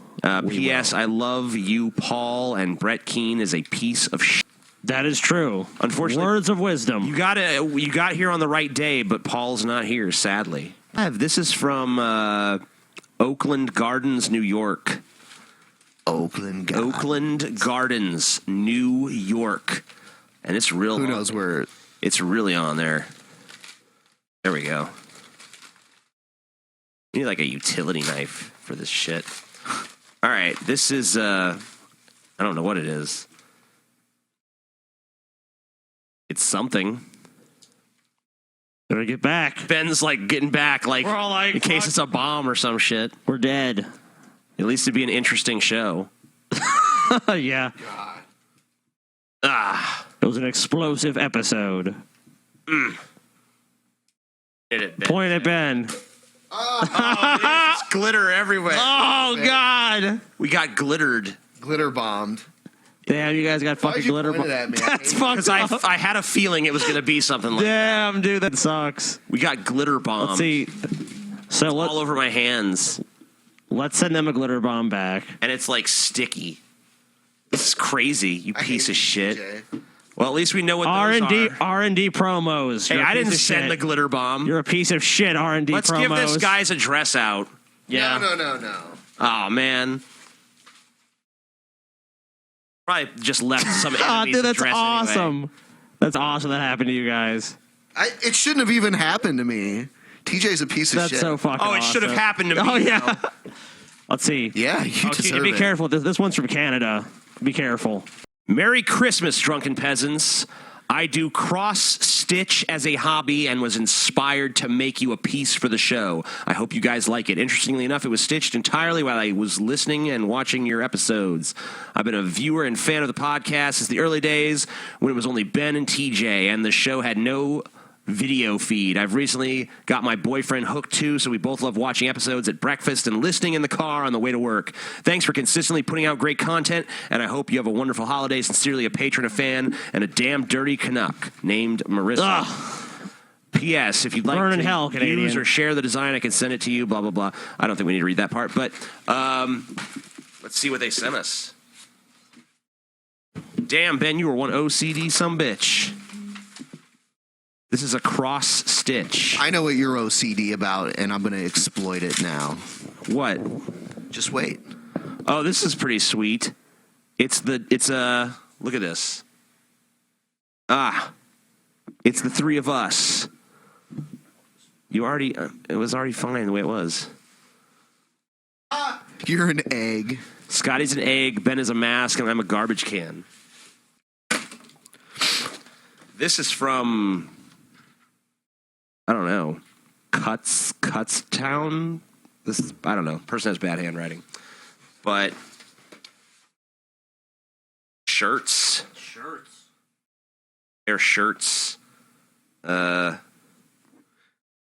P.S. I love you, Paul, and Brett Keane is a piece of shit. That is true. Unfortunately, words of wisdom. You got here on the right day, but Paul's not here, sadly. This is from Oakland Gardens, New York. Oakland Gardens, New York. And it's real. Who knows where? It's really on there. There we go. You need like a utility knife for this shit. All right, this is, I don't know what it is. It's something. Gotta get back. Ben's getting back, We're all in case it's a bomb or some shit. We're dead. At least it'd be an interesting show. Yeah. It was an explosive episode. Hit it, Ben. Point at Ben. There's glitter everywhere. Oh, God. We got glittered. Glitter bombed. Damn, you guys got fucking glitter bombed. That's fucked up. I had a feeling it was going to be something like that. Damn, dude, that sucks. We got glitter bombed. Let's see. So all over my hands. Let's send them a glitter bomb back. And it's sticky. This is crazy, you piece of shit. TJ. Well, at least we know what those are. R&D promos. Hey, I didn't send the glitter bomb. You're a piece of shit, R&D promos. Let's give this guy's address out. Yeah. No. Oh, man. Probably just left some enemy's dude, that's address awesome. Anyway. That's awesome that happened to you guys. It shouldn't have even happened to me. TJ's a piece of shit. That's so fucking Oh, it should have happened to me. Oh, yeah. Let's see. Yeah, you deserve be it. careful. This one's from Canada. Be careful. Merry Christmas, Drunken Peasants. I do cross-stitch as a hobby and was inspired to make you a piece for the show. I hope you guys like it. Interestingly enough, it was stitched entirely while I was listening and watching your episodes. I've been a viewer and fan of the podcast since the early days when it was only Ben and TJ, and the show had no video feed. I've recently got my boyfriend hooked too, so we both love watching episodes at breakfast and listening in the car on the way to work. Thanks for consistently putting out great content, and I hope you have a wonderful holiday. Sincerely, a patron, a fan, and a damn dirty Canuck named Marissa. P.S. If you'd like Burn in to hell, use Canadian. or share the design, I can send it to you, blah, blah, blah. I don't think we need to read that part, but let's see what they sent us. Damn, Ben, you were one OCD sumbitch. This is a cross stitch. I know what you're OCD about, and I'm going to exploit it now. What? Just wait. Oh, this is pretty sweet. It's look at this. It's the three of us. It was already fine the way it was. You're an egg. Scotty's an egg, Ben is a mask, and I'm a garbage can. This is from, I don't know, Cutstown? I don't know. Person has bad handwriting. But shirts. They're shirts.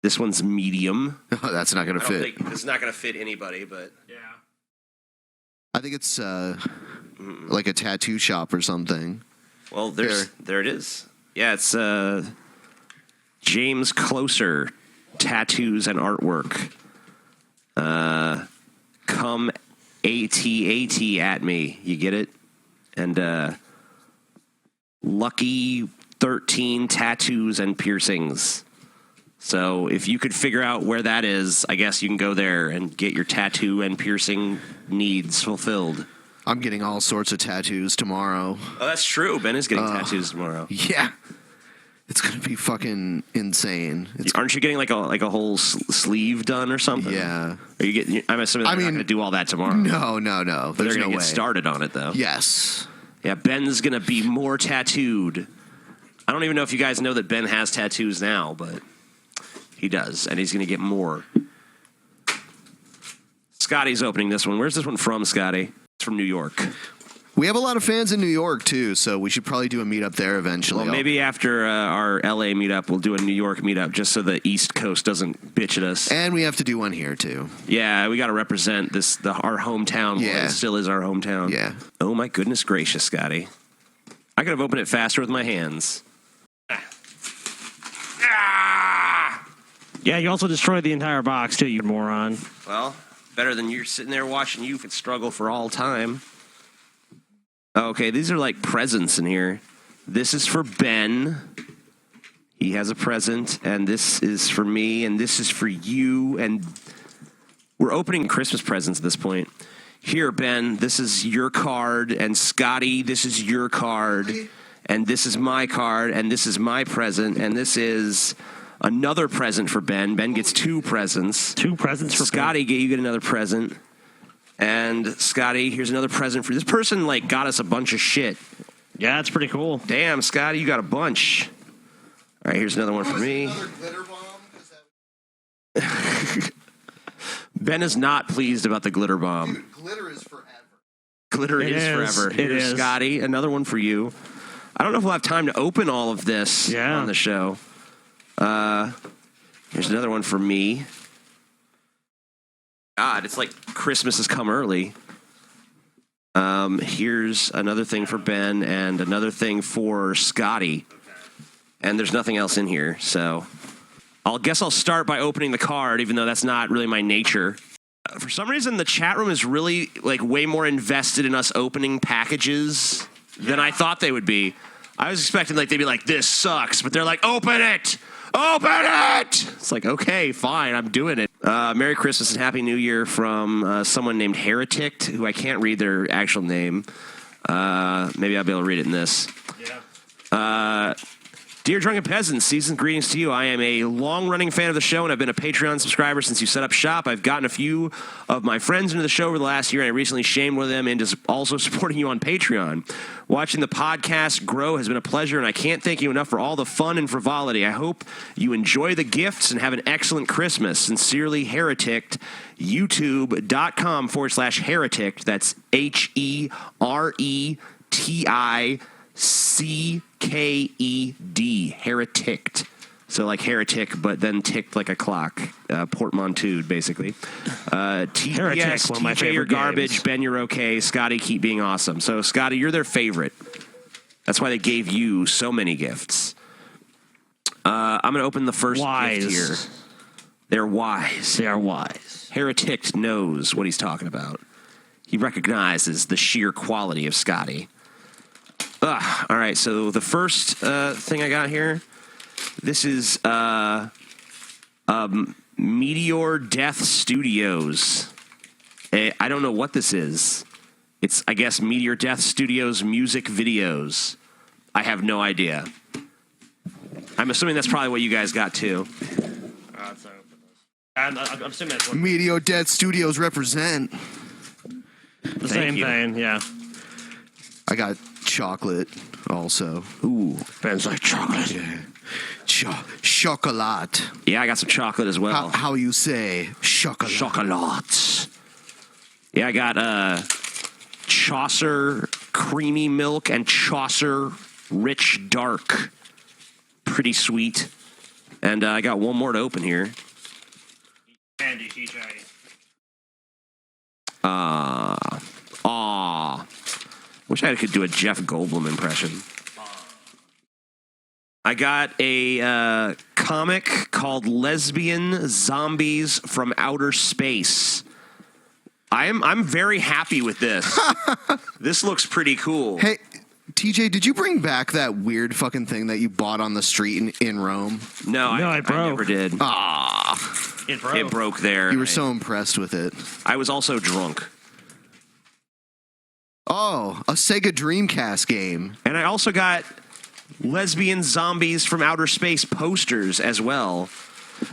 This one's medium. Oh, that's not going to fit. This is not going to fit anybody, but yeah. I think it's like a tattoo shop or something. Well, there it is. Yeah, it's James Closer, tattoos and artwork. Come AT at me. You get it? And Lucky 13 tattoos and piercings. So if you could figure out where that is, I guess you can go there and get your tattoo and piercing needs fulfilled. I'm getting all sorts of tattoos tomorrow. Oh, that's true. Ben is getting tattoos tomorrow. Yeah. It's going to be fucking insane. Aren't you getting like a whole sleeve done or something? Yeah. Are you getting? I'm assuming they're not going to do all that tomorrow. No. But There's they're no going to way. get started on it though. Yes. Yeah, Ben's going to be more tattooed. I don't even know if you guys know that Ben has tattoos now, but he does, and he's going to get more. Scotty's opening this one. Where's this one from, Scotty? It's from New York. We have a lot of fans in New York, too, so we should probably do a meetup there eventually. Well, maybe after our LA meetup, we'll do a New York meetup just so the East Coast doesn't bitch at us. And we have to do one here, too. Yeah, we got to represent our hometown. Yeah. It still is our hometown. Yeah. Oh, my goodness gracious, Scotty. I could have opened it faster with my hands. Yeah, you also destroyed the entire box, too, you moron. Well, better than you're sitting there watching you could struggle for all time. Okay, these are like presents in here. This is for Ben. He has a present, and this is for me, and this is for you, and we're opening Christmas presents at this point. Here, Ben, this is your card, and Scotty, this is your card, and this is my card, and this is my present, and this is another present for Ben. Ben gets two presents. Two presents for Scotty. You get another present. And Scotty, here's another present for you. This person got us a bunch of shit. Yeah, that's pretty cool. Damn, Scotty, you got a bunch. All right, here's another one for me. Ben is not pleased about the glitter bomb. Glitter is forever. Glitter is forever. Here's Scotty, another one for you. I don't know if we'll have time to open all of this on the show. Here's another one for me. God, it's like Christmas has come early. Here's another thing for Ben and another thing for Scotty. And there's nothing else in here, so I'll start by opening the card, even though that's not really my nature. For some reason, the chat room is really way more invested in us opening packages than I thought they would be. I was expecting like they'd be like, this sucks, but they're like, open it! Open it! It's like, okay, fine, I'm doing it. Merry Christmas and Happy New Year from someone named Heretic, who I can't read their actual name. Maybe I'll be able to read it in this. Yeah. Dear Drunken Peasants, season's greetings to you. I am a long-running fan of the show, and I've been a Patreon subscriber since you set up shop. I've gotten a few of my friends into the show over the last year, and I recently shamed one of them into also supporting you on Patreon. Watching the podcast grow has been a pleasure, and I can't thank you enough for all the fun and frivolity. I hope you enjoy the gifts and have an excellent Christmas. Sincerely, Heretic, youtube.com/heretic. That's HERETICKED, Heretic. So like heretic, but then ticked like a clock. Portmanteaued, basically. TPS, one of my TJ, you're favorite garbage. games. Ben, you're okay. Scotty, keep being awesome. So, Scotty, you're their favorite. That's why they gave you so many gifts. I'm going to open the first gift here. They're wise. They are wise. Heretic knows what he's talking about. He recognizes the sheer quality of Scotty. All right, so the first thing I got here, this is Meteor Death Studios. I don't know what this is. It's, I guess, Meteor Death Studios music videos. I have no idea. I'm assuming that's probably what you guys got, too. I'm assuming that's what Meteor Death Studios represent. the same thing, yeah. I got chocolate also. Ooh. Ben's like chocolate. Yeah. Chocolate. Yeah, I got some chocolate as well. How you say chocolate? Chocolate. Yeah, I got Chaucer Creamy Milk and Chaucer Rich Dark. Pretty sweet. And I got one more to open here. Candy, TJ. Wish I could do a Jeff Goldblum impression. I got a comic called Lesbian Zombies from Outer Space. I'm very happy with this. This looks pretty cool. Hey, TJ, did you bring back that weird fucking thing that you bought on the street in Rome? No, I never did. It broke there. You were so impressed with it. I was also drunk. Oh, a Sega Dreamcast game. And I also got Lesbian Zombies from Outer Space posters as well.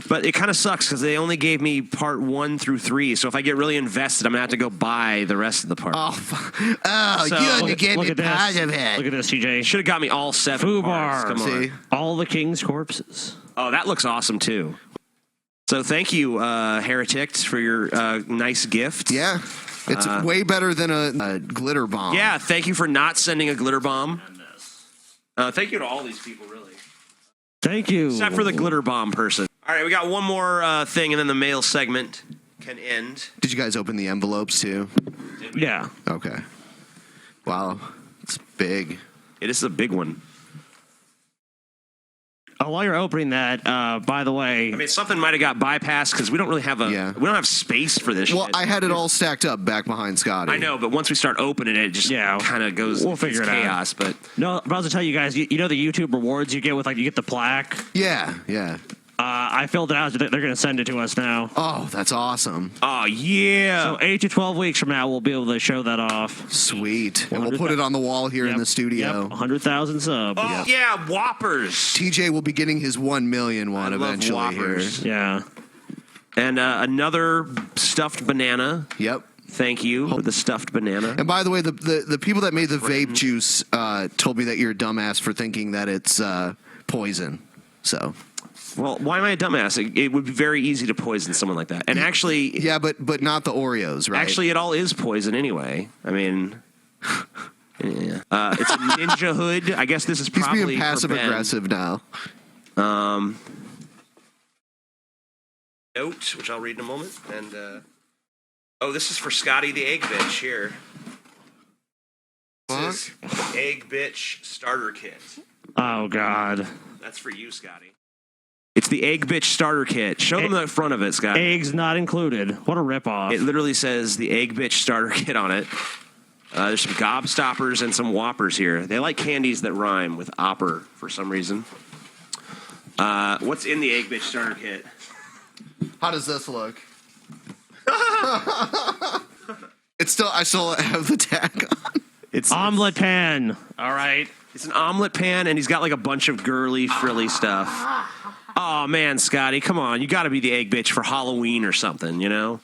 But it kind of sucks because they only gave me part 1 through 3. So if I get really invested, I'm going to have to go buy the rest of the parts. You had to get me part of it. Look at this, TJ. Should have got me all 7 parts. Come on. All the king's corpses. Oh, that looks awesome, too. So thank you, Heretic, for your nice gift. Yeah. It's way better than a glitter bomb. Yeah, thank you for not sending a glitter bomb. Thank you to all these people, really. Thank you. Except for the glitter bomb person. All right, we got one more thing, and then the mail segment can end. Did you guys open the envelopes, too? Yeah. Okay. Wow. It's big. It is a big one. While you're opening that, by the way, I mean, something might have got bypassed because we don't really have we don't have space for this. Well, shit. I had it all stacked up back behind Scotty. I know, but once we start opening it, it just kind of goes. We'll figure it chaos, out. But no, but I was to tell you guys, you know the YouTube rewards you get with you get the plaque. Yeah. I filled it out. They're going to send it to us now. Oh, that's awesome. Oh yeah. So 8 to 12 weeks from now, we'll be able to show that off. Sweet. And we'll put it on the wall here in the studio. 100,000 subs. Oh yeah, Whoppers. TJ will be getting his 1 million one eventually. Whoppers. Here. Yeah. And another stuffed banana. Yep. Thank you for the stuffed banana. And by the way, the people that made the vape juice told me that you're a dumbass for thinking that it's poison. So. Well, why am I a dumbass? It would be very easy to poison someone like that. And actually... Yeah, but not the Oreos, right? Actually, it all is poison anyway. I mean... Yeah. It's a ninja hood. I guess this is probably He's being passive-aggressive now. Note, which I'll read in a moment. And, this is for Scotty the Egg Bitch here. This is Egg Bitch Starter Kit. Oh, God. That's for you, Scotty. It's the Egg Bitch Starter Kit. Show them the front of it, Scott. Eggs not included. What a ripoff. It literally says the Egg Bitch Starter Kit on it. There's some gobstoppers and some whoppers here. They like candies that rhyme with opper for some reason. What's in the Egg Bitch starter kit? How does this look? I still have the tag on. It's omelet pan. All right. It's an omelet pan, and he's got like a bunch of girly, frilly stuff. Oh, man, Scotty, come on. You got to be the Egg Bitch for Halloween or something, you know?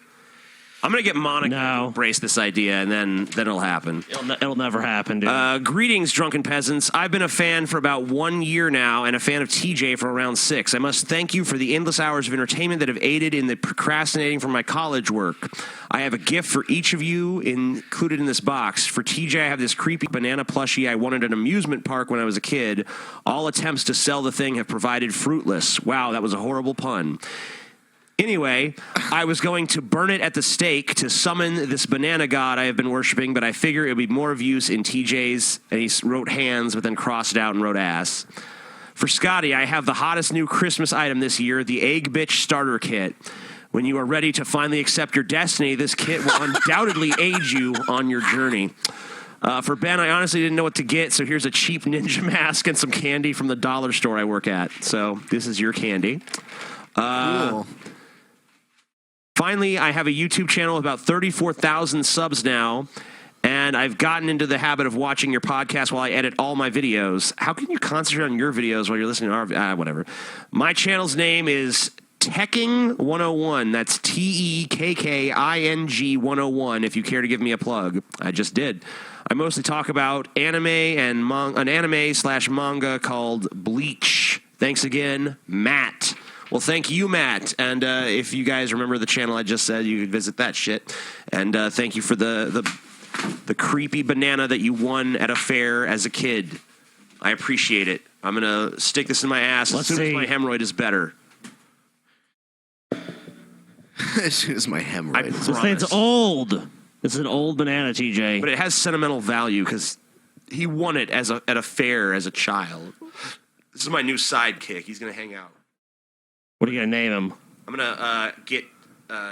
I'm going to get Monica to embrace this idea, and then it'll happen. It'll never happen, dude. Greetings, Drunken Peasants. I've been a fan for about 1 year now and a fan of TJ for around 6. I must thank you for the endless hours of entertainment that have aided in the procrastinating from my college work. I have a gift for each of you included in this box. For TJ, I have this creepy banana plushie I wanted at an amusement park when I was a kid. All attempts to sell the thing have provided fruitless. Wow, that was a horrible pun. Anyway, I was going to burn it at the stake to summon this banana god I have been worshiping, but I figure it would be more of use in TJ's, and he wrote hands, but then crossed it out and wrote ass. For Scotty, I have the hottest new Christmas item this year, the Egg Bitch Starter Kit. When you are ready to finally accept your destiny, this kit will undoubtedly aid you on your journey. For Ben, I honestly didn't know what to get, so here's a cheap ninja mask and some candy from the dollar store I work at. So this is your candy. Cool. Finally, I have a YouTube channel with about 34,000 subs now, and I've gotten into the habit of watching your podcast while I edit all my videos. How can you concentrate on your videos while you're listening to our... whatever. My channel's name is Tekking 101. That's TEKKING 101, if you care to give me a plug. I just did. I mostly talk about anime and an anime/manga called Bleach. Thanks again, Matt. Well, thank you, Matt. And if you guys remember the channel I just said, you could visit that shit. And thank you for the creepy banana that you won at a fair as a kid. I appreciate it. I'm going to stick this in my ass as soon as my hemorrhoid is better. As soon as my hemorrhoid is better. This thing's old. It's an old banana, TJ. But it has sentimental value because he won it at a fair as a child. This is my new sidekick. He's going to hang out. What are you going to name him? I'm going to get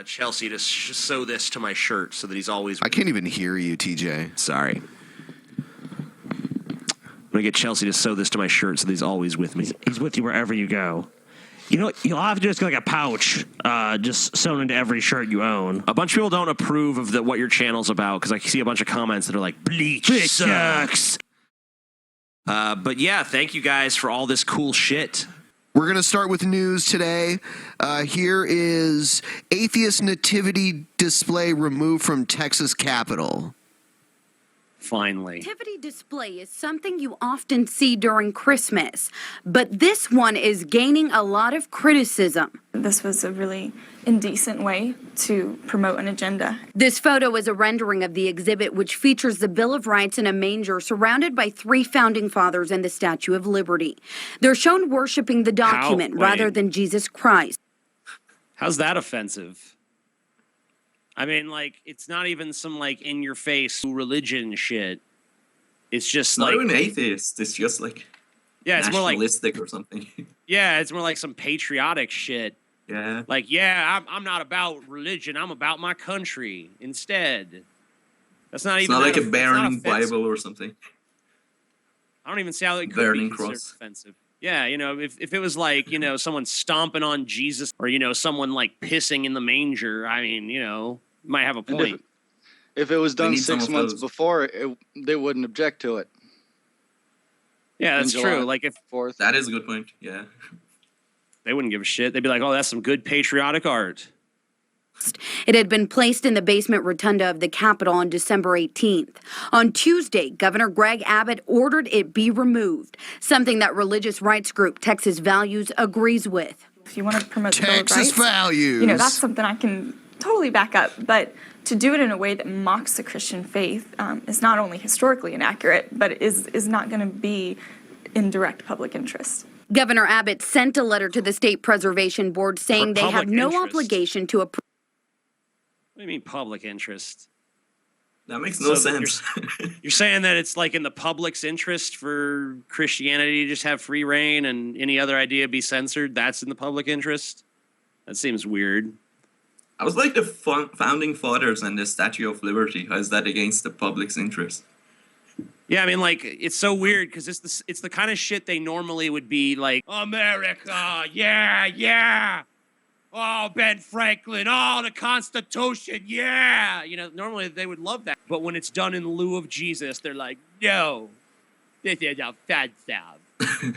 Chelsea to sew this to my shirt so that he's always... I can't even hear you, TJ. Sorry. I'm going to get Chelsea to sew this to my shirt so that he's always with me. He's with you wherever you go. You know, you'll have to just get like a pouch just sewn into every shirt you own. A bunch of people don't approve of what your channel's about because I see a bunch of comments that are like, Bleach sucks. But yeah, thank you guys for all this cool shit. We're going to start with news today. Here is atheist nativity display removed from Texas Capitol. Finally. Nativity display is something you often see during Christmas, but this one is gaining a lot of criticism. This was a really indecent way to promote an agenda. This photo is a rendering of the exhibit, which features the Bill of Rights in a manger surrounded by 3 founding fathers and the Statue of Liberty. They're shown worshiping the document rather than Jesus Christ. How's that offensive? I mean, like, it's not even some, like, in-your-face religion shit. It's just, not like... Not even atheist. It's just, like, it's more like... nationalistic or something. Yeah, it's more like some patriotic shit. Yeah. Like, yeah, I'm not about religion. I'm about my country instead. That's not it's even... It's not like a burning Bible or something. I don't even see how it could burning be cross. Offensive. Yeah, you know, if it was like, you know, someone stomping on Jesus or, you know, someone, like, pissing in the manger, I mean, you know... might have a point. If it was done 6 months before, they wouldn't object to it. Yeah, that's true. Like if that is a good point. Yeah, they wouldn't give a shit. They'd be like, "Oh, that's some good patriotic art." It had been placed in the basement rotunda of the Capitol on December 18th. On Tuesday, Governor Greg Abbott ordered it be removed, something that religious rights group Texas Values agrees with. If you want to promote Texas Values, you know, that's something I can totally back up, but to do it in a way that mocks the Christian faith is not only historically inaccurate, but is not going to be in direct public interest. Governor Abbott sent a letter to the State Preservation Board saying they have no obligation to approve. What do you mean public interest? That makes no sense. You're saying that it's like in the public's interest for Christianity to just have free reign and any other idea be censored? That's in the public interest? That seems weird. I was like the founding fathers and the Statue of Liberty. How is that against the public's interest? Yeah, I mean, like, it's so weird because it's the kind of shit they normally would be like, America, yeah, yeah. Oh, Ben Franklin, oh, the Constitution, yeah. You know, normally they would love that. But when it's done in lieu of Jesus, they're like, no, this is offensive.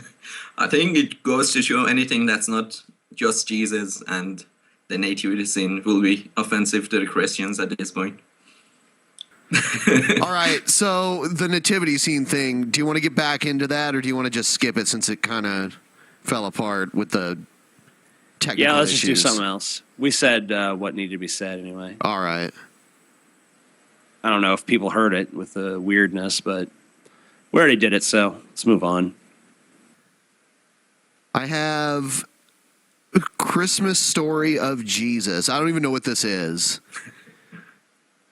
I think it goes to show anything that's not just Jesus and the nativity scene will be offensive to the Christians at this point. All right, so the nativity scene thing, do you want to get back into that, or do you want to just skip it since it kind of fell apart with the technical Yeah, let's issues? just do something else. We said what needed to be said anyway. All right. I don't know if people heard it with the weirdness, but we already did it, so let's move on. I have Christmas Story of Jesus. I don't even know what this is.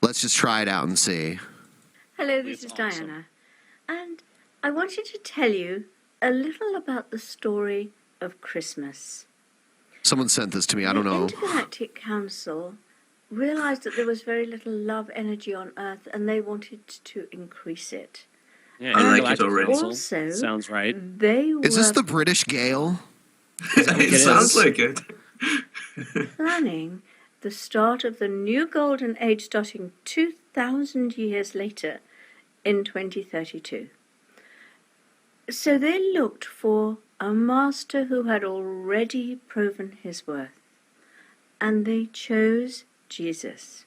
Let's just try it out and see. Hello, this is Diana. And I wanted to tell you a little about the story of Christmas. Someone sent this to me. I don't know. The Intergalactic Council realized that there was very little love energy on Earth, and they wanted to increase it. Yeah, I like it already. Also, sounds right. They were Is this the British Gale? It sounds like it. planning the start of the new golden age starting 2,000 years later in 2032. So they looked for a master who had already proven his worth, and they chose Jesus.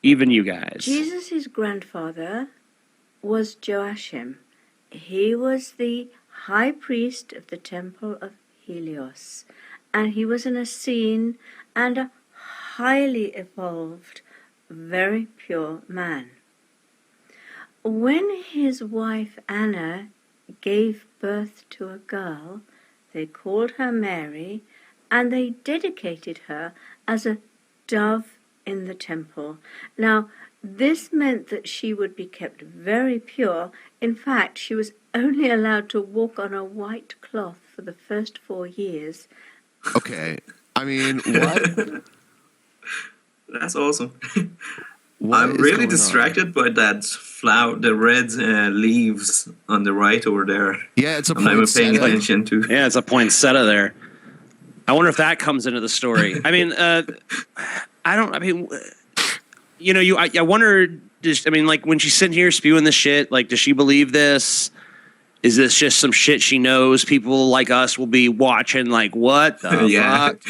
Even you guys. Jesus' grandfather was Joachim. He was the high priest of the temple of Helios, and he was an Essene and a highly evolved, very pure man. When his wife Anna gave birth to a girl, they called her Mary, and they dedicated her as a dove in the temple. Now, this meant that she would be kept very pure. In fact, she was only allowed to walk on a white cloth for the first 4 years. Okay. I mean, what? That's awesome. What I'm is really going distracted by that flower, the red leaves on the right over there. Yeah, it's a I'm not even paying poinsettia. attention to. Yeah, it's a poinsettia there. I wonder if that comes into the story. I mean, you know, I wonder, like, when she's sitting here spewing this shit, like, does she believe this? Is this just some shit she knows people like us will be watching, like, what the fuck?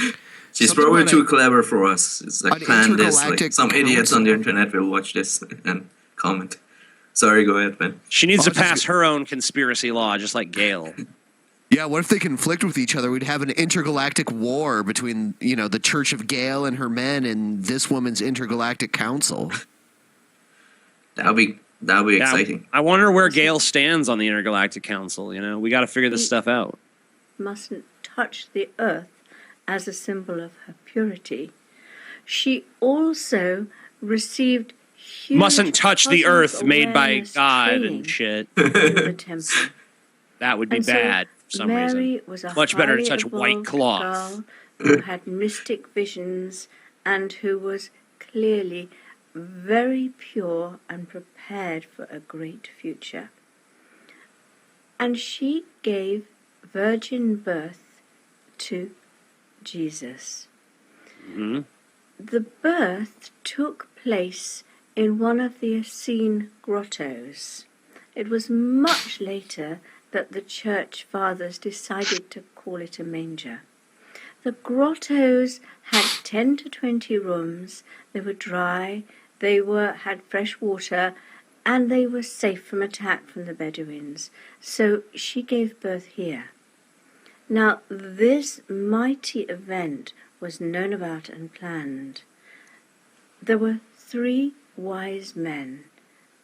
She's probably too clever for us. It's like planned this. Like, some idiots on the internet will watch this and comment. Sorry, go ahead, Ben. She needs to pass her own conspiracy law, just like Gail. Yeah, what if they conflict with each other? We'd have an intergalactic war between, you know, the Church of Gail and her men and this woman's intergalactic council. That'll be exciting. I wonder where Gail stands on the Intergalactic Council. You know, we got to figure this stuff out. Mustn't touch the earth as a symbol of her purity. She also received huge Mustn't touch the cosmic earth made by awareness God training and shit. in the temple. That would be And so bad for some Mary reason. was a Much better to highly touch white evolved cloth. girl who had mystic visions and who was clearly very pure and prepared for a great future. And she gave virgin birth to Jesus. Mm-hmm. The birth took place in one of the Essene grottos. It was much later that the church fathers decided to call it a manger. The grottos had 10 to 20 rooms. They were dry, they had fresh water, and they were safe from attack from the Bedouins. So she gave birth here. Now, this mighty event was known about and planned. There were 3 wise men,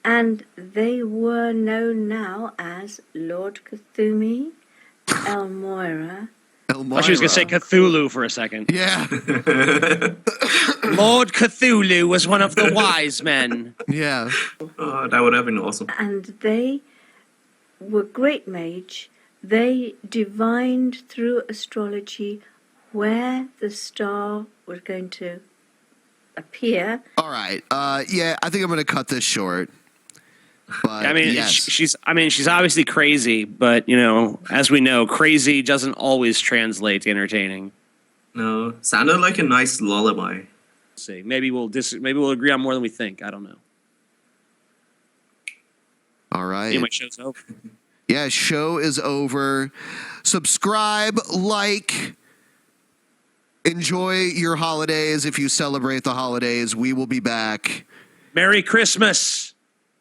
and they were known now as Lord Cthulhu, Elmoira. I thought she was going to say Cthulhu for a second. Yeah. Lord Cthulhu was one of the wise men. Yeah. Oh, that would have been awesome. And they were great mage. They divined through astrology where the star was going to appear. All right. Yeah, I think I'm going to cut this short. But I mean, yes. she's obviously crazy, but as we know, crazy doesn't always translate to entertaining. No, sounded like a nice lullaby. See, maybe we'll agree on more than we think. I don't know. All right. Anyway, show's over. Yeah, show is over. Subscribe, like, enjoy your holidays if you celebrate the holidays. We will be back. Merry Christmas.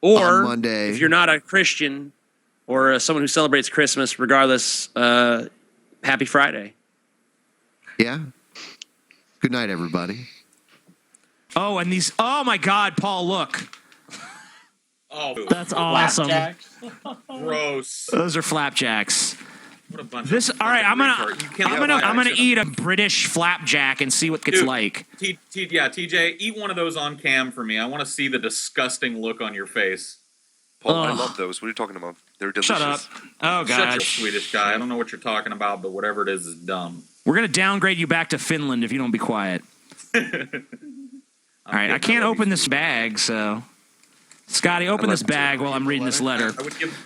Or on Monday. If you're not a Christian or someone who celebrates Christmas, regardless, Happy Friday. Yeah. Good night, everybody. Oh, and these. Oh my God, Paul! Look. Oh, that's awesome. Gross. Those are flapjacks. What a bunch This. of All right, I'm retard. gonna eat a British flapjack and see what it's Dude, like. TJ, eat one of those on cam for me. I want to see the disgusting look on your face. Paul, I love those. What are you talking about? They're delicious. Shut up. Oh, Shut God. your Swedish guy. I don't know what you're talking about, but whatever it is dumb. We're gonna downgrade you back to Finland if you don't be quiet. All right, I can't open this bag, so Scotty, open this bag while I'm reading this letter.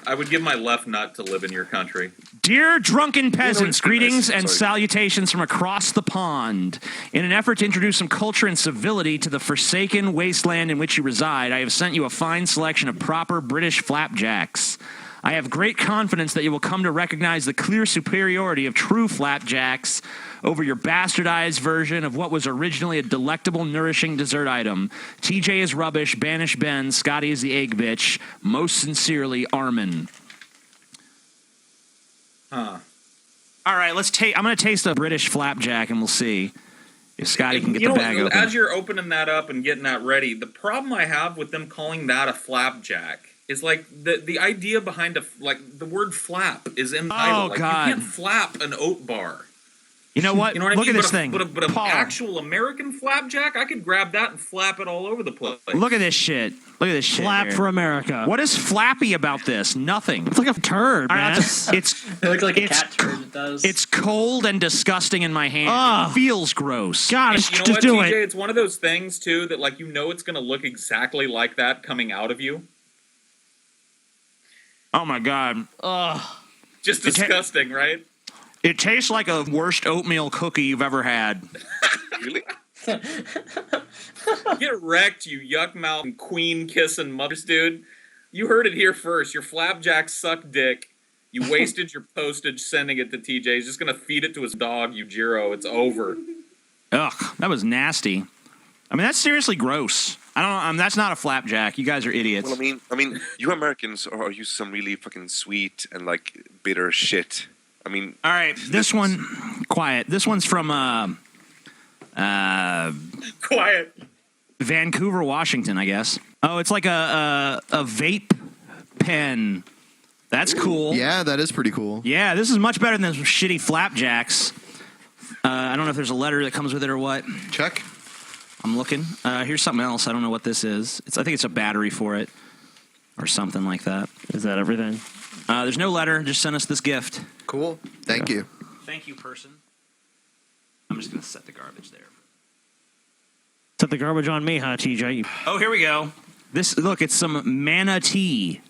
I would give my left nut to live in your country. Dear Drunken Peasants, greetings and salutations from across the pond. In an effort to introduce some culture and civility to the forsaken wasteland in which you reside, I have sent you a fine selection of proper British flapjacks. I have great confidence that you will come to recognize the clear superiority of true flapjacks over your bastardized version of what was originally a delectable, nourishing dessert item. TJ is rubbish, Banish Ben, Scotty is the egg bitch. Most sincerely, Armin. Huh. All right, I'm going to taste a British flapjack, and we'll see if Scotty can get the bag open. As you're opening that up and getting that ready, the problem I have with them calling that a flapjack is like the idea behind the word flap is in the title. Like, God. You can't flap an oat bar. You know what? You know what I Look mean? at this thing. But an actual American flapjack, I could grab that and flap it all over the place. Look at this shit. Look at this shit. Flap here. for America. What is flappy about this? Nothing. It's like a turd, man. It looks like a cat turd. It does. It's cold and disgusting in my hand. Ugh. It feels gross. God, You know just what, do TJ? it. It's one of those things too that it's going to look exactly like that coming out of you. Oh my God. Ugh. Just disgusting, right? It tastes like a worst oatmeal cookie you've ever had. Really? Get wrecked, you yuck mouth and queen kissing mothers, dude. You heard it here first. Your flapjack sucked dick. You wasted your postage sending it to TJ. He's just gonna feed it to his dog, you Jiro. It's over. Ugh, that was nasty. I mean, that's seriously gross. I don't know. That's not a flapjack. You guys are idiots. Well, I mean, you Americans are used to some really fucking sweet and bitter shit. I mean, all right, this one, quiet. This one's from quiet. Vancouver, Washington, I guess. Oh, it's like a vape pen. That's cool. Yeah, that is pretty cool. Yeah, this is much better than those shitty flapjacks. I don't know if there's a letter that comes with it or what. Check. I'm looking. Here's something else. I don't know what this is. I think it's a battery for it or something like that. Is that everything? There's no letter. Just send us this gift. Cool. Thank you. Thank you, person. I'm just going to set the garbage there. Set the garbage on me, huh, TJ? Oh, here we go. Look, it's some manna tea.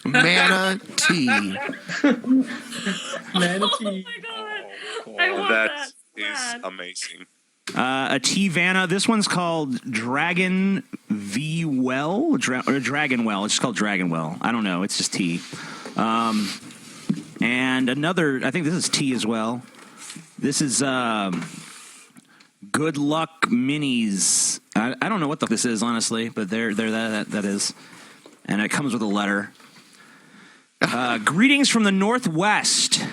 Manna tea. Manna tea. That is amazing. A tea Vanna. This one's called Dragon V Well or Dragon Well. It's just called Dragon Well. I don't know. It's just tea. And another. I think this is tea as well. This is Good Luck Minis. I don't know what this is honestly, but that is, and it comes with a letter. Greetings from the Northwest.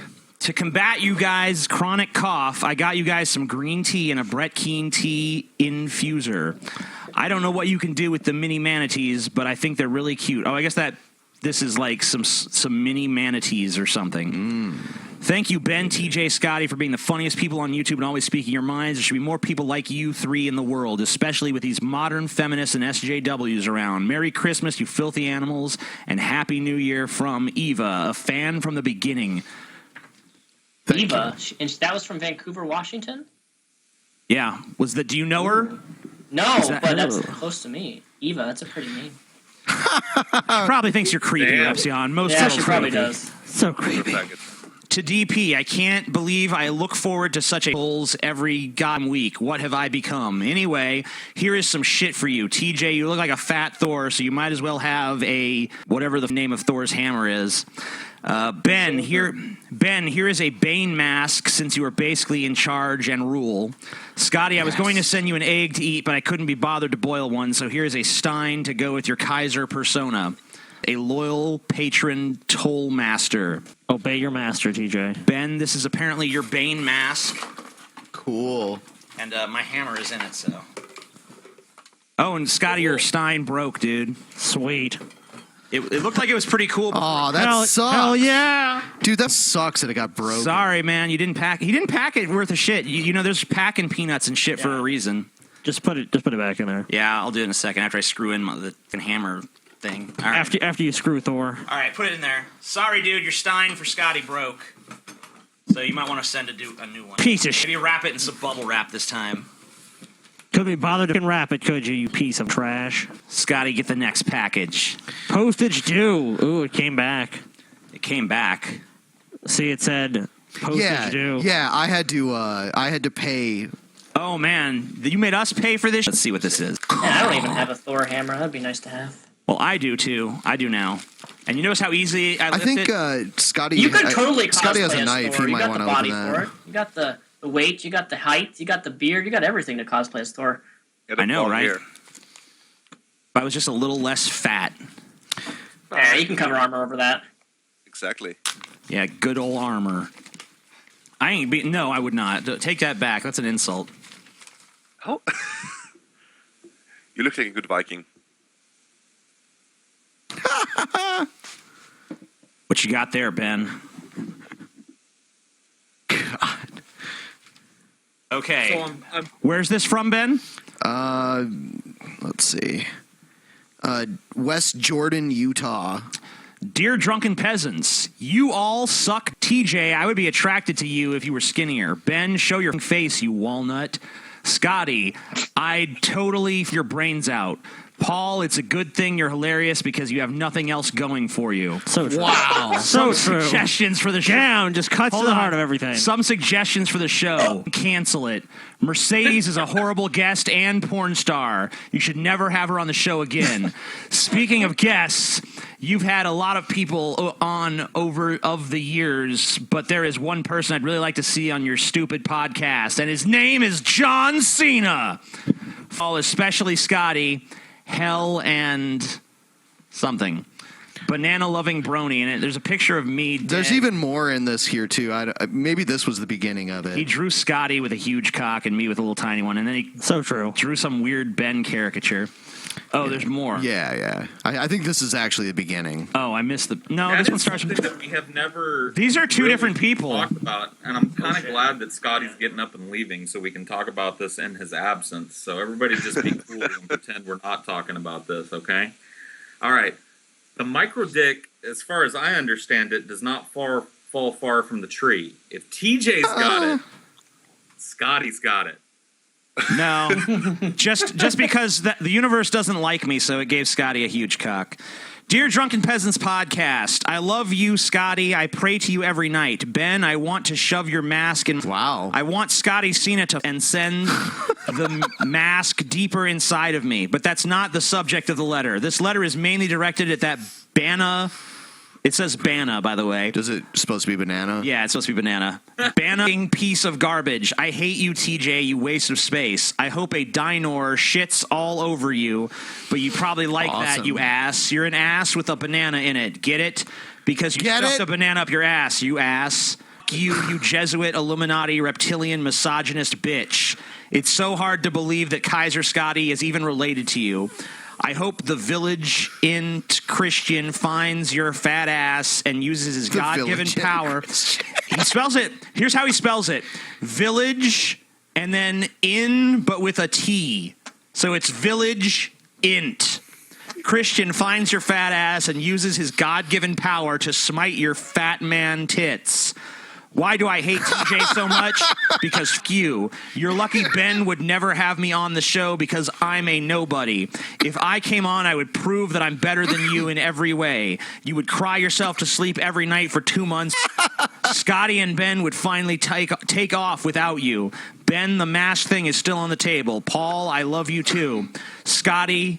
To combat you guys' chronic cough, I got you guys some green tea and a Brett Keane tea infuser. I don't know what you can do with the mini manatees, but I think they're really cute. Oh, I guess this is like some mini manatees or something. Thank you, Ben, TJ, Scotty, for being the funniest people on YouTube and always speaking your minds. There should be more people like you three in the world, especially with these modern feminists and SJWs around. Merry Christmas, you filthy animals, and Happy New Year from Eva, a fan from the beginning. Eva, and that was from Vancouver, Washington. Yeah. Do you know her? No, but that's close to me. Eva, that's a pretty name. Probably thinks you're creepy, Epsilon. Most yeah, girls she probably creepy. does. So creepy. To DP, I can't believe I look forward to such a polls every goddamn week. What have I become? Anyway, here is some shit for you. TJ, you look like a fat Thor, so you might as well have a whatever the name of Thor's hammer is. Ben, here is a Bane mask since you are basically in charge and rule. Scotty, I was going to send you an egg to eat, but I couldn't be bothered to boil one, so here's a Stein to go with your Kaiser persona. A loyal patron toll master. Obey your master, TJ. Ben, this is apparently your Bane mask. Cool. And my hammer is in it, so. Oh, and Scotty, your Stein broke, dude. Sweet. It looked like it was pretty cool. Oh, that sucks. Hell yeah. Dude, that sucks that it got broken. Sorry, man. You didn't pack. He didn't pack it worth of shit. You know, there's packing peanuts and shit for a reason. Just put it back in there. Yeah, I'll do it in a second after I screw in the hammer thing. All right. After you screw Thor. All right, put it in there. Sorry, dude. Your Stein for Scotty broke. So you might want to send a new one. Piece of shit. Maybe wrap it in some bubble wrap this time. Couldn't be bothered to wrap it, could you, you piece of trash? Scotty, get the next package. Postage due. Ooh, it came back. It came back. See, it said postage due. Yeah, I had to pay. Oh, man. You made us pay for this? Let's see what this is. Man, I don't even have a Thor hammer. That'd be nice to have. Well, I do, too. I do now. And you notice how easy I lift think Scotty... You could totally Scotty has cosplay a as knife. Thor. He You might got want the to body open for that. it. You got the weight. You got the height. You got the beard. You got everything to cosplay as Thor. I know, right? If I was just a little less fat. Yeah, you can cover armor over that. Exactly. Yeah, good old armor. No, I would not. Take that back. That's an insult. Oh. You look like a good Viking. What you got there, Ben? God. Okay. So I'm Where's this from, Ben? Let's see. West Jordan, Utah. Dear Drunken Peasants, you all suck. TJ, I would be attracted to you if you were skinnier. Ben, show your face, you walnut. Scotty, I'd totally your brains out. Paul, it's a good thing you're hilarious because you have nothing else going for you. So true. Wow. So Some true. suggestions for the show. Down just cuts Hold to the on. heart of everything. Some suggestions for the show. Cancel it. Mercedes is a horrible guest and porn star. You should never have her on the show again. Speaking of guests, you've had a lot of people on over of the years, but there is one person I'd really like to see on your stupid podcast, and his name is John Cena. Especially Scotty, Hell and something. Banana-loving brony in it. There's a picture of me dead. There's even more in this here, too. Maybe this was the beginning of it. He drew Scotty with a huge cock and me with a little tiny one, and then he drew some weird Ben caricature. Oh, there's more. Yeah. I think this is actually the beginning. Oh, I missed the... No, That this is one starts... something that we have never. These are two really different people. Talked about, and I'm kind of glad that Scotty's getting up and leaving, so we can talk about this in his absence. So everybody, just be cool and pretend we're not talking about this, okay? All right. The micro dick, as far as I understand it, does not fall far from the tree. If TJ's got it, Scotty's got it. No, just because the universe doesn't like me, so it gave Scotty a huge cock. Dear Drunken Peasants podcast, I love you, Scotty. I pray to you every night. Ben, I want to shove your mask in. Wow. I want Scotty Cena to and send the mask deeper inside of me, but that's not the subject of the letter. This letter is mainly directed at that Bana. It says Bana, by the way. Does it supposed to be banana? Yeah, it's supposed to be banana. Bana piece of garbage. I hate you, TJ, you waste of space. I hope a dinosaur shits all over you, but you probably like that, you ass. You're an ass with a banana in it. Get it? Because you stuffed a banana up your ass, you ass. You Jesuit, Illuminati, reptilian, misogynist bitch. It's so hard to believe that Kaiser Scotty is even related to you. I hope the village int Christian finds your fat ass and uses his God-given power. He spells it. Here's how he spells it. Village and then in, but with a T. So it's village int. Christian finds your fat ass and uses his God-given power to smite your fat man tits. Why do I hate TJ so much? Because f you. You're lucky Ben would never have me on the show because I'm a nobody. If I came on, I would prove that I'm better than you in every way. You would cry yourself to sleep every night for 2 months. Scotty and Ben would finally take off without you. Ben, the mask thing is still on the table. Paul, I love you too. Scotty's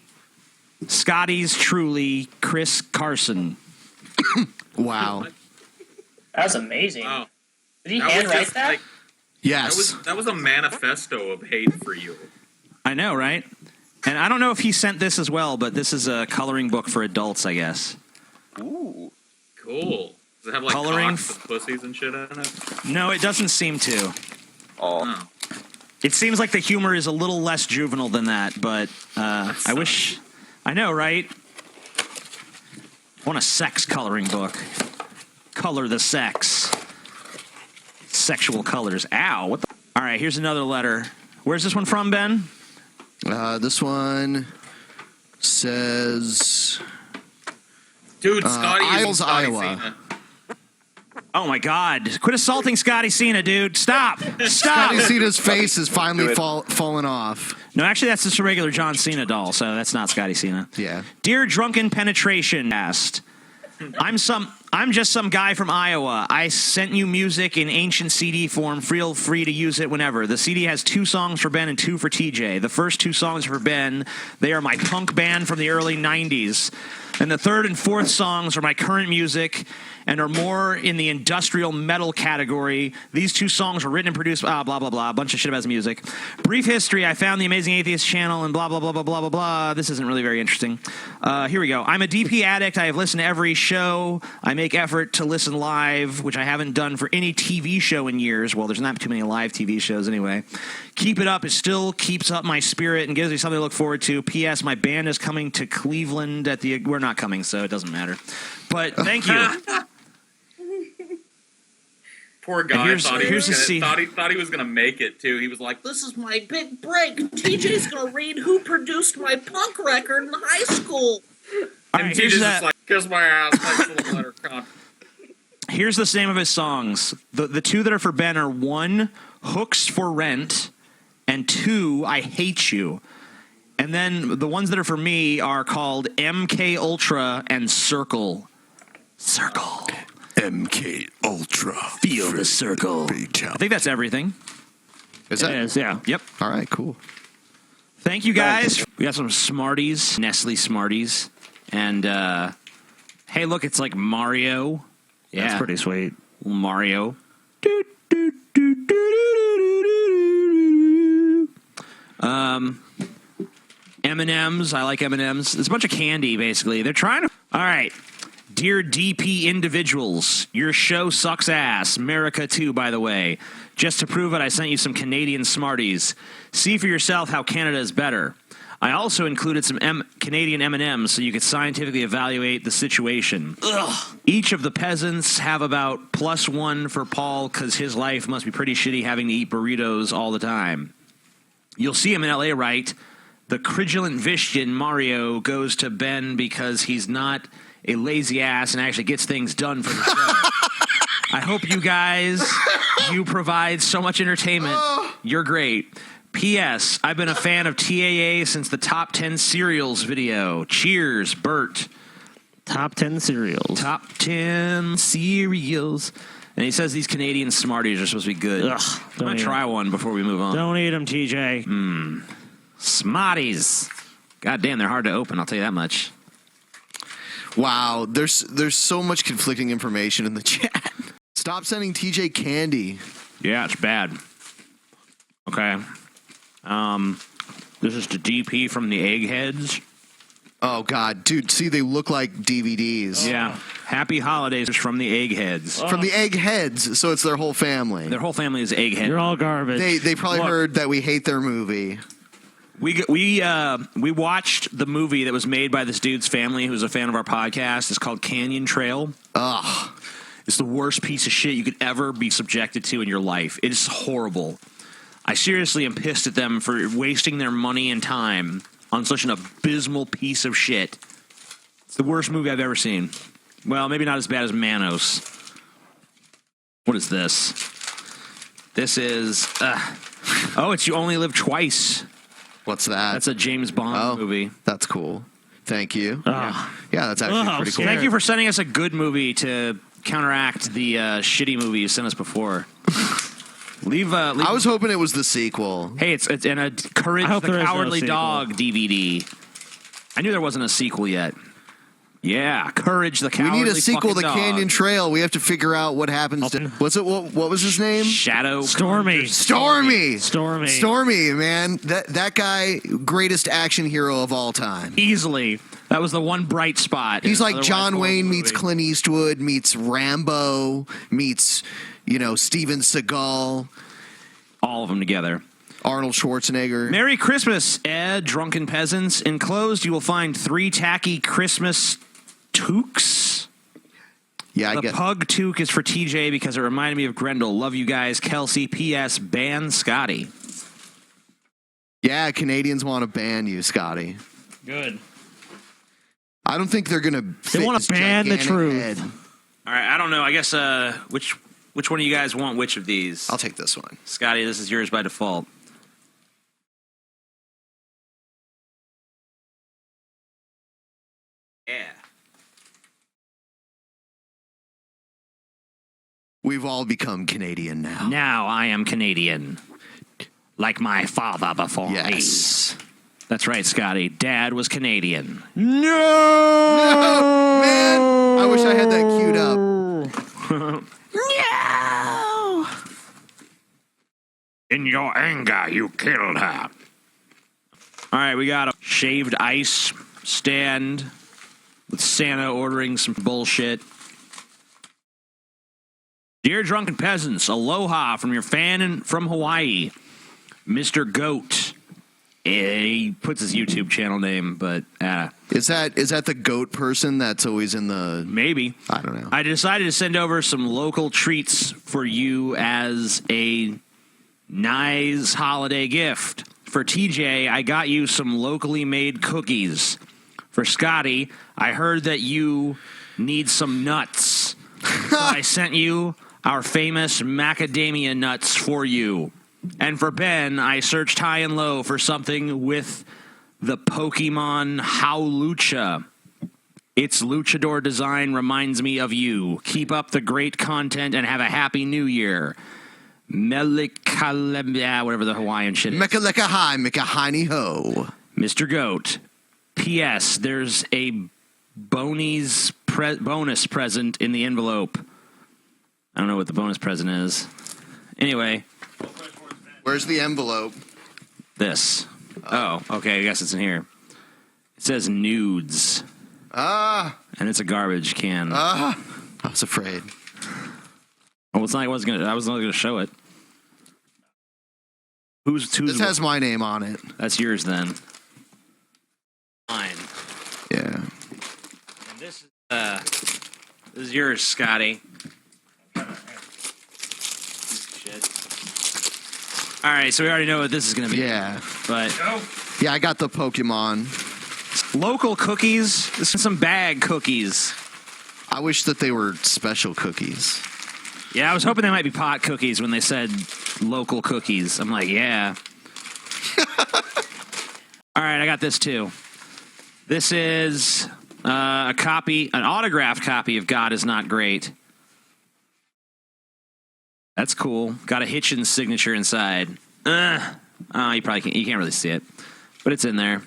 truly Chris Carson. Wow. That was amazing. Wow. Did he That was handwrite just, that? like, Yes. That was a manifesto of hate for you. I know, right? And I don't know if he sent this as well, but this is a coloring book for adults, I guess. Ooh. Cool. Does it have like Coloring cocks and pussies and shit in it? No, it doesn't seem to. Oh. It seems like the humor is a little less juvenile than that, but I wish... I know, right? I want a sex coloring book. Color the sex. Sexual colors. Ow. What the... All right, here's another letter. Where's this one from, Ben? This one says... Dude, Scotty is Isles, Scotty Iowa. Cena. Oh, my God. Quit assaulting Scotty Cena, dude. Stop. Stop. Scotty Cena's face is finally fallen off. No, actually, that's just a regular John Cena doll, so that's not Scotty Cena. Yeah. Dear Drunken Penetration asked, I'm just some guy from Iowa. I sent you music in ancient CD form. Feel free to use it whenever. The CD has 2 songs for Ben and 2 for TJ. The first 2 songs are for Ben. They are my punk band from the early 90s. And the 3rd and 4th songs are my current music and are more in the industrial metal category. These 2 songs were written and produced, blah, blah, blah, a bunch of shit about his music. Brief history, I found the Amazing Atheist channel and blah, blah, blah, blah, blah, blah, blah. This isn't really very interesting. Here we go. I'm a DP addict. I have listened to every show. I make effort to listen live, which I haven't done for any TV show in years. Well, there's not too many live TV shows anyway. Keep it up. It still keeps up my spirit and gives me something to look forward to. P.S. My band is coming to Cleveland at the... We're not coming, so it doesn't matter. But thank you. Poor guy thought he was gonna make it too. He was like, This is my big break. TJ's gonna read who produced my punk record in high school. and right, TJ's just like, kiss my ass, nice little letter, cunt. Here's the name of his songs. The 2 that are for Ben are 1, Hooks for Rent, and 2, I Hate You. And then the ones that are for me are called MK Ultra and Circle. Circle. MK Ultra. Feel the circle. I think that's everything. Is that? It is, yeah. Yep. All right, cool. Thank you, guys. We got some Smarties, Nestle Smarties. And, hey, look, it's like Mario. Yeah. That's pretty sweet. Mario. M&M's. I like M&M's. It's a bunch of candy, basically. They're trying to... All right. Dear DP individuals, your show sucks ass. America, too, by the way. Just to prove it, I sent you some Canadian Smarties. See for yourself how Canada is better. I also included some Canadian M&Ms so you could scientifically evaluate the situation. Ugh. Each of the peasants have about +1 for Paul because his life must be pretty shitty having to eat burritos all the time. You'll see him in L.A., right? The Cridulant Vishyan Mario goes to Ben because he's not a lazy ass and actually gets things done for the show. I hope you guys, you provide so much entertainment. You're great. P.S. I've been a fan of TAA since the Top 10 Cereals video. Cheers, Bert. Top 10 cereals. Top 10 cereals. And he says these Canadian Smarties are supposed to be good. Ugh, I'm going to try one before we move on. Don't eat them, TJ. Smarties. God damn, they're hard to open, I'll tell you that much. Wow, there's so much conflicting information in the chat. Stop sending TJ candy. Yeah, it's bad. Okay. This is the DP from the Eggheads. Oh, God. Dude, see, they look like DVDs. Yeah. Happy holidays from the Eggheads. From the Eggheads, so it's their whole family. Their whole family is Egghead. You're all garbage. They probably heard that we hate their movie. We watched the movie that was made by this dude's family who's a fan of our podcast. It's called Canyon Trail. Ugh. It's the worst piece of shit you could ever be subjected to in your life. It's horrible. I seriously am pissed at them for wasting their money and time on such an abysmal piece of shit. It's the worst movie I've ever seen. Well, maybe not as bad as Manos. What is this? This is oh, it's You Only Live Twice. What's that? That's a James Bond movie. That's cool. Thank you. Yeah, that's actually pretty cool. Thank you for sending us a good movie to counteract the shitty movie you sent us before. Leave. I was hoping it was the sequel. Hey, it's in a Courage the Cowardly Dog DVD. I knew there wasn't a sequel yet. Yeah, Courage the Cowardly We need a sequel, The Dog. Canyon Trail. We have to figure out what happens to... What was his name? Stormy, man. That guy, greatest action hero of all time. Easily. That was the one bright spot. He's like John Wayne meets Clint Eastwood, meets Rambo, meets, Steven Seagal. All of them together. Arnold Schwarzenegger. Merry Christmas, Drunken Peasants. Enclosed, you will find 3 tacky Christmas toques. Yeah, the pug toque is for TJ because it reminded me of Grendel. Love you guys. Kelsey, P.S. Ban Scotty. Yeah, Canadians want to ban you, Scotty. Good. I don't think they're going to... They want to ban the truth. Head. All right, I don't know. I guess which one of you guys want which of these? I'll take this one. Scotty, this is yours by default. Yeah. We've all become Canadian now. Now I am Canadian. Like my father before me. That's right, Scotty. Dad was Canadian. No, man. I wish I had that queued up. No! In your anger, you killed her. All right, we got a shaved ice stand with Santa ordering some bullshit. Dear Drunken Peasants, aloha from your fan from Hawaii, Mr. Goat. He puts his YouTube channel name, but is that the goat person that's always in the... Maybe. I don't know. I decided to send over some local treats for you as a nice holiday gift. For TJ, I got you some locally made cookies. For Scotty, I heard that you need some nuts. So I sent you our famous macadamia nuts for you. And for Ben, I searched high and low for something with the Pokemon Howlucha. Its luchador design reminds me of you. Keep up the great content and have a happy new year. Melikalem, whatever the Hawaiian shit is. Mekalekahai, Mekahini ho. Mr. Goat. P.S. There's a bonus present in the envelope. I don't know what the bonus present is. Anyway. Where's the envelope? This. Oh, okay. I guess it's in here. It says nudes. And it's a garbage can. I was afraid. Oh, it's not. I was not gonna show it. Who's this has my name on it. That's yours then. Mine. Yeah. And this is yours, Scotty. All right, so we already know what this is going to be. Yeah. But yeah, I got the Pokemon. Local cookies. This is some bag cookies. I wish that they were special cookies. Yeah, I was hoping they might be pot cookies when they said local cookies. I'm like, yeah. All right, I got this too. This is a copy, an autographed copy of God Is Not Great. That's cool. Got a Hitchens signature inside. You probably can't. You can't really see it, but it's in there.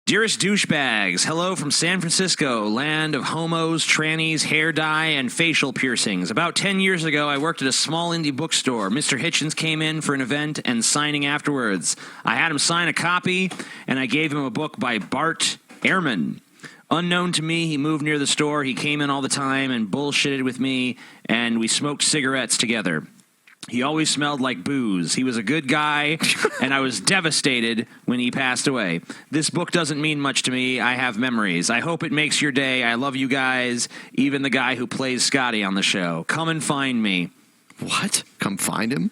Dearest douchebags, hello from San Francisco, land of homos, trannies, hair dye, and facial piercings. About 10 years ago, I worked at a small indie bookstore. Mr. Hitchens came in for an event and signing afterwards. I had him sign a copy, and I gave him a book by Bart Ehrman. Unknown to me, he moved near the store. He came in all the time and bullshitted with me, and we smoked cigarettes together. He always smelled like booze. He was a good guy, and I was devastated when he passed away. This book doesn't mean much to me. I have memories. I hope it makes your day. I love you guys, even the guy who plays Scotty on the show. Come and find me. What? Come find him?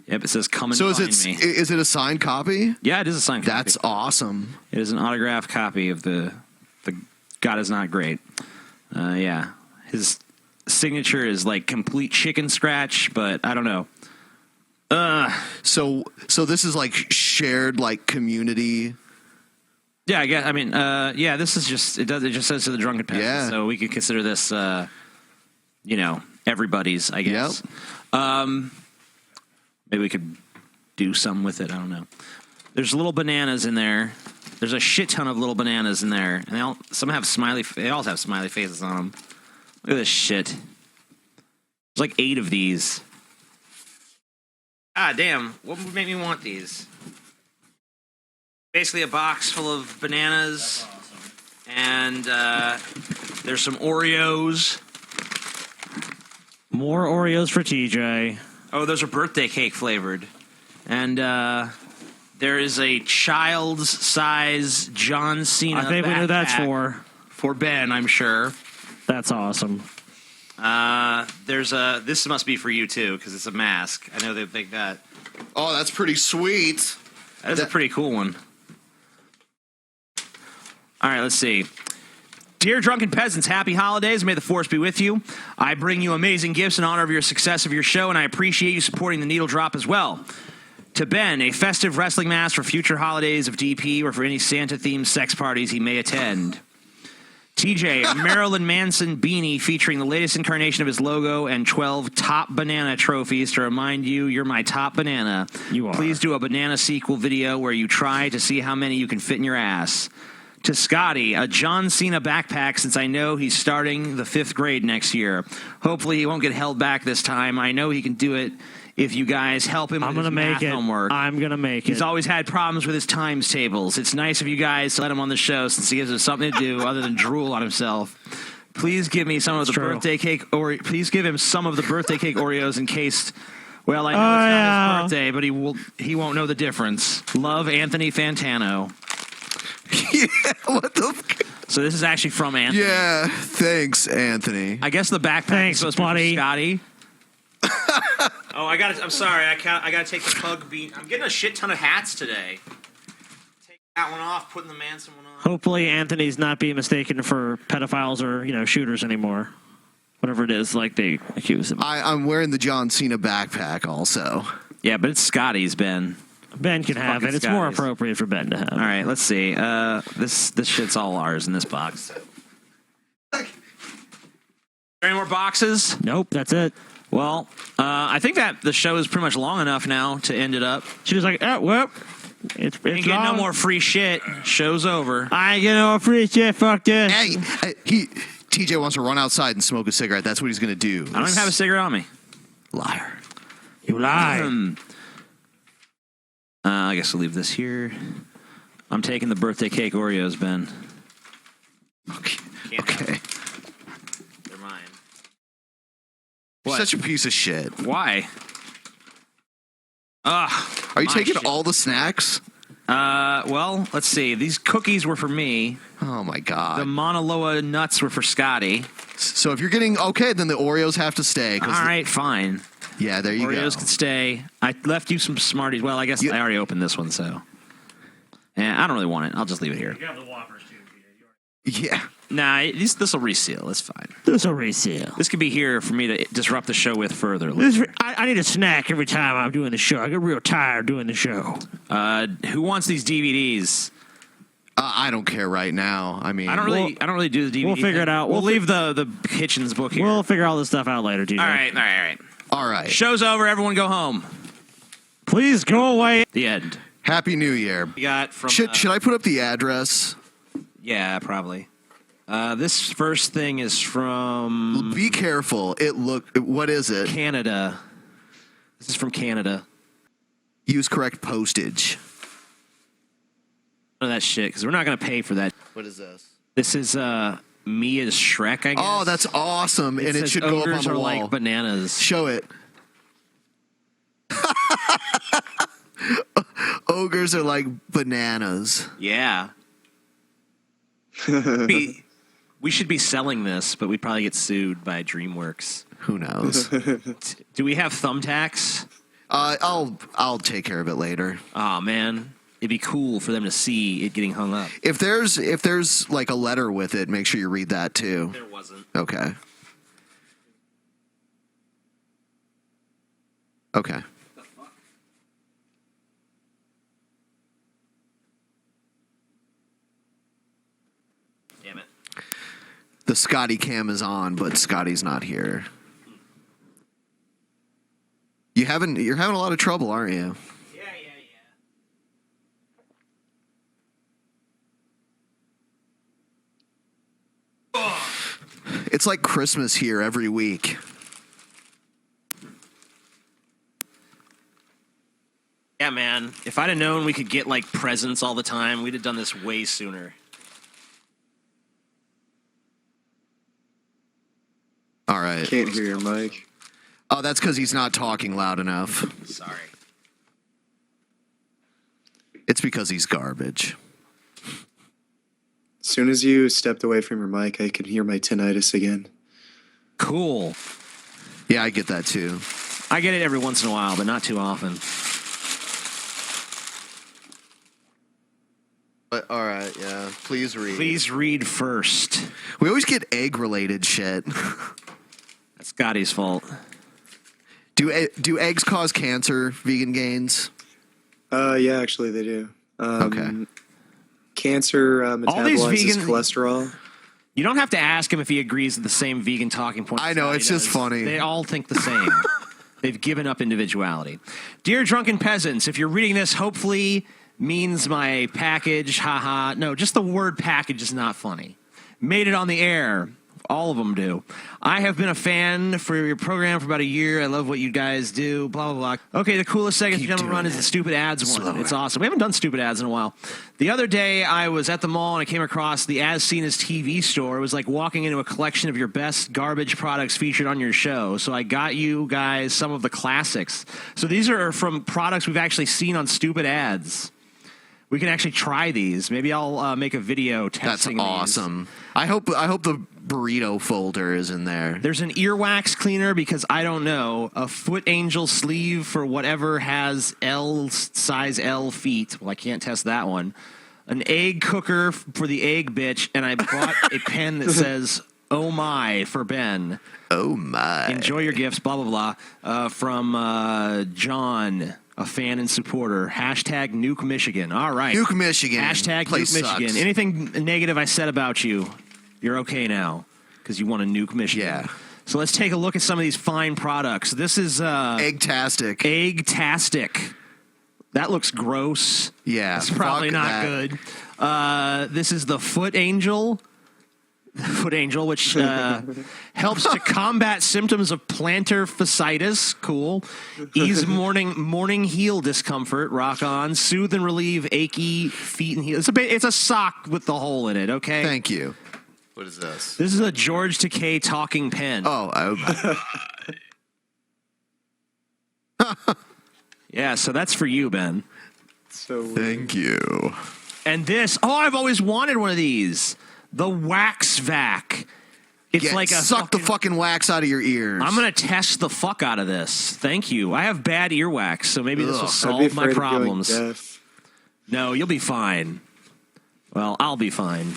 Yep, it says come and find me. So is it a signed copy? Yeah, it is a signed copy. That's awesome. It is an autographed copy of the God Is Not Great. Yeah. His signature is like complete chicken scratch, but I don't know. So this is like shared like community. Yeah, I guess. I mean, yeah. This is just it just says to the Drunken Peasants, Yeah. so we could consider this, everybody's. I guess. Maybe we could do something with it. I don't know. There's little bananas in there. There's a shit ton of little bananas in there, and they all have smiley faces on them. Look at this shit. There's like 8 of these. Ah, damn. What would make me want these? Basically a box full of bananas. And there's some Oreos. More Oreos for TJ. Oh, those are birthday cake flavored. And there is a child's size John Cena I think we know that's backpack for Ben, I'm sure. That's awesome. This must be for you too, because it's a mask. I know they think that. Oh, that's pretty sweet. That's a pretty cool one. All right, let's see. Dear Drunken Peasants, happy holidays. May the force be with you. I bring you amazing gifts in honor of your success of your show, and I appreciate you supporting the Needle Drop as well. To Ben, a festive wrestling mask for future holidays of DP or for any Santa-themed sex parties he may attend. TJ, a Marilyn Manson beanie featuring the latest incarnation of his logo and 12 top banana trophies to remind you you're my top banana. You are. Please do a banana sequel video where you try to see how many you can fit in your ass. To Scotty, a John Cena backpack since I know he's starting the 5th grade next year. Hopefully he won't get held back this time. I know he can do it if you guys help him with his math homework. I'm going to make it. He's always had problems with his times tables. It's nice of you guys to let him on the show since he gives us something to do other than drool on himself. Please give me some of the birthday cake, or please give him some of the birthday cake Oreos in case. Well, I know it's not his birthday, but he won't know the difference. Love, Anthony Fantano. Yeah, what the? So this is actually from Anthony. Yeah, thanks, Anthony. I guess the backpack is supposed to be for Scotty. Oh, I'm sorry. I gotta take the pug beat. I'm getting a shit ton of hats today. Take that one off, putting the Manson one on. Hopefully Anthony's not being mistaken for pedophiles or, shooters anymore. Whatever it is, like they accuse him. I'm wearing the John Cena backpack also. Yeah, but it's Scotty's, Ben. Ben can have it. It's more appropriate for Ben to have. All right, let's see. This shit's all ours in this box. Are there any more boxes? Nope, that's it. Well, I think that the show is pretty much long enough now to end it up. She was like, oh, well, it's ain't getting no more free shit. Show's over. I ain't getting no more free shit. Fuck this. Hey, TJ wants to run outside and smoke a cigarette. That's what he's going to do. I don't even have a cigarette on me. Liar. You lie. I guess we'll leave this here. I'm taking the birthday cake Oreos, Ben. Okay. They're mine. You're such a piece of shit. Why? Are you taking all the snacks? Well, let's see. These cookies were for me. Oh my god. The Mauna Loa nuts were for Scotty. So if you're getting okay, then the Oreos have to stay. All right, fine. Yeah, there you go. Oreos can stay. I left you some Smarties. Well, I guess I already opened this one, so. Yeah, I don't really want it. I'll just leave it here. You have the Whoppers too, Yeah. Nah, this will reseal. It's fine. This will reseal. This could be here for me to disrupt the show with further. I need a snack every time I'm doing the show. I get real tired doing the show. Who wants these DVDs? I don't care right now. I mean, I don't really do the DVD. We'll figure it out. We'll leave the Hitchens book here. We'll figure all this stuff out later, TJ. All right. Show's over. Everyone go home. Please go away. The end. Happy New Year. We got from. Should I put up the address? Yeah, probably. This first thing is from. Be careful. What is it? Canada. This is from Canada. Use correct postage. None of that shit, because we're not going to pay for that. What is this? This is Mia's Shrek, I guess. Oh, that's awesome. And it should go up on the are wall. Like bananas. Show it. Ogres are like bananas. Yeah. We should be selling this, but we'd probably get sued by DreamWorks. Who knows? Do we have thumbtacks? I'll take care of it later. Oh man, it'd be cool for them to see it getting hung up. If there's like a letter with it, make sure you read that too. There wasn't. Okay. Okay. Damn it. The Scotty cam is on, but Scotty's not here. You're having a lot of trouble, aren't you? It's like Christmas here every week. Yeah, man. If I'd have known we could get like presents all the time, we'd have done this way sooner. All right. Can't hear your mic. Oh, that's because he's not talking loud enough. Sorry. It's because he's garbage. As soon as you stepped away from your mic, I can hear my tinnitus again. Cool. Yeah, I get that too. I get it every once in a while, but not too often. But all right, yeah. Please read. Please read first. We always get egg-related shit. That's Scotty's fault. Do eggs cause cancer, Vegan Gains? Yeah, actually they do. Okay. Cancer metabolizes vegan- cholesterol. You don't have to ask him if he agrees with the same vegan talking points. I know, Scotty it's just does. funny. They all think the same. They've given up individuality. Dear Drunken Peasants, if you're reading this, hopefully means my package, haha. No, just the word package is not funny. Made it on the air. All of them do. I have been a fan for your program for about a year. I love what you guys do. Blah, blah, blah. Okay, the coolest segment the gentleman run is the stupid ads one. It's awesome. We haven't done stupid ads in a while. The other day, I was at the mall and I came across the As Seen As TV store. It was like walking into a collection of your best garbage products featured on your show. So I got you guys some of the classics. So these are from products we've actually seen on stupid ads. We can actually try these. Maybe I'll make a video testing That's awesome. I hope the burrito folder is in there. There's an earwax cleaner because I don't know. A foot angel sleeve for whatever has size L feet. Well, I can't test that one. An egg cooker for the egg bitch, and I bought a pen that says "Oh my" for Ben. Oh my! Enjoy your gifts. Blah blah blah. From John. A fan and supporter. Hashtag Nuke Michigan. All right. Nuke Michigan. Hashtag Place Nuke sucks. Michigan. Anything negative I said about you, you're okay now because you want to nuke Michigan. Yeah. So let's take a look at some of these fine products. This is Egg-tastic. Egg-tastic. That looks gross. Yeah. It's probably fuck not that. good. This is the Foot Angel. Foot Angel, which helps to combat symptoms of plantar fasciitis. Cool. Ease morning heel discomfort. Rock on. Soothe and relieve achy feet and heels. It's a sock with the hole in it. Okay. Thank you. What is this? This is a George Takei talking pen. Oh. Yeah. So that's for you, Ben. So thank you. And this. Oh, I've always wanted one of these. The Wax Vac. It's like a suck the fucking wax out of your ears. I'm gonna test the fuck out of this. Thank you. I have bad earwax, so maybe this will solve my problems. No, you'll be fine. Well, I'll be fine.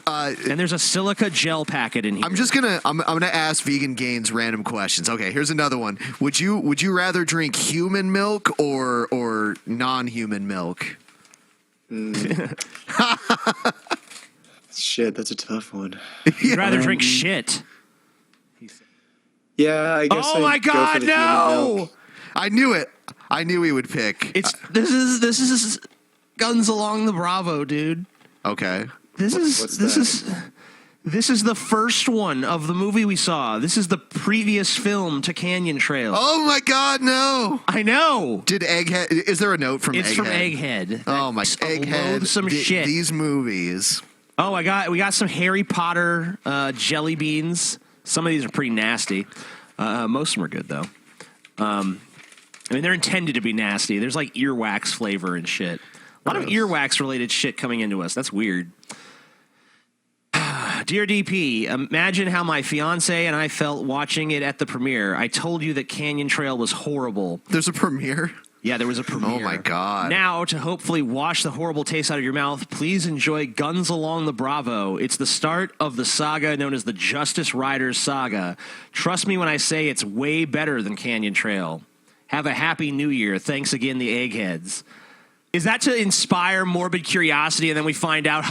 And there's a silica gel packet in here. I'm gonna ask Vegan Gains random questions. Okay, here's another one. Would you rather drink human milk or non-human milk? Shit, that's a tough one. You'd rather drink shit. Yeah, I guess. Oh my God, go for the human milk. I knew it. I knew he would pick. This is Guns Along the Bravo, dude. Okay. This is the first one of the movie we saw. This is the previous film to Canyon Trail. Oh my God, no! I know. Did Egghead? Is there a note from Egghead? It's from Egghead. Oh my Egghead! Some shit. These movies. Oh, we got some Harry Potter jelly beans. Some of these are pretty nasty. Most of them are good though. I mean, they're intended to be nasty. There's like earwax flavor and shit. A lot of earwax related shit coming into us. That's weird. Dear DP, imagine how my fiance and I felt watching it at the premiere. I told you that Canyon Trail was horrible. There's a premiere? Yeah, there was a premiere. Oh my God. Now, to hopefully wash the horrible taste out of your mouth, please enjoy Guns Along the Bravo. It's the start of the saga known as the Justice Riders saga. Trust me when I say it's way better than Canyon Trail. Have a happy new year. Thanks again, the Eggheads. Is that to inspire morbid curiosity, and then we find out,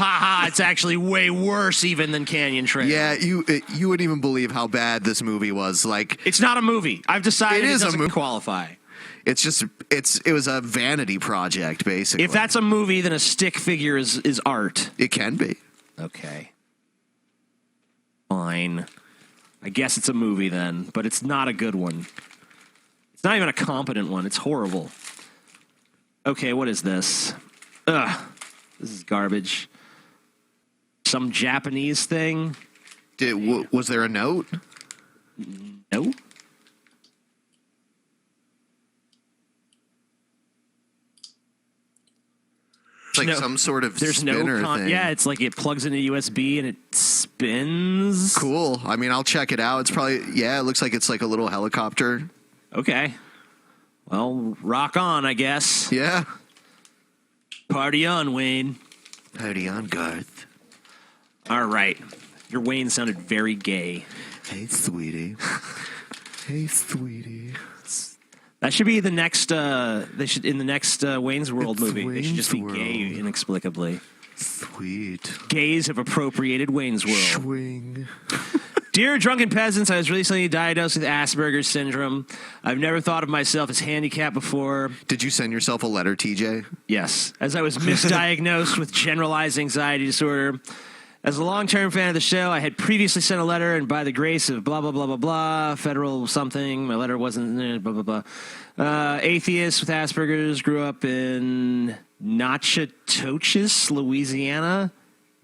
it's actually way worse even than Canyon Trail? Yeah, you wouldn't even believe how bad this movie was. Like, it's not a movie. I've decided it doesn't a movie. Qualify. It was a vanity project, basically. If that's a movie, then a stick figure is art. It can be. Okay. Fine. I guess it's a movie then, but it's not a good one. It's not even a competent one. It's horrible. Okay, what is this? Ugh. This is garbage. Some Japanese thing? Was there a note? No. It's like some sort of spinner thing. Yeah, it's like it plugs into USB and it spins. Cool. I mean, I'll check it out. It's probably, it looks like it's like a little helicopter. Okay. Well, rock on, I guess. Yeah. Party on, Wayne. Party on, Garth. All right. Your Wayne sounded very gay. Hey, sweetie. Hey, sweetie. That should be the next. They should in the next Wayne's World movie. They should just be gay inexplicably. Sweet. Gays have appropriated Wayne's World. Swing. Dear Drunken Peasants, I was recently diagnosed with Asperger's syndrome. I've never thought of myself as handicapped before. Did you send yourself a letter, TJ? Yes, as I was misdiagnosed with generalized anxiety disorder. As a long-term fan of the show, I had previously sent a letter, and by the grace of blah, blah, blah, blah, blah, federal something, my letter wasn't, blah, blah, blah. Atheist with Asperger's, grew up in Natchitoches, Louisiana.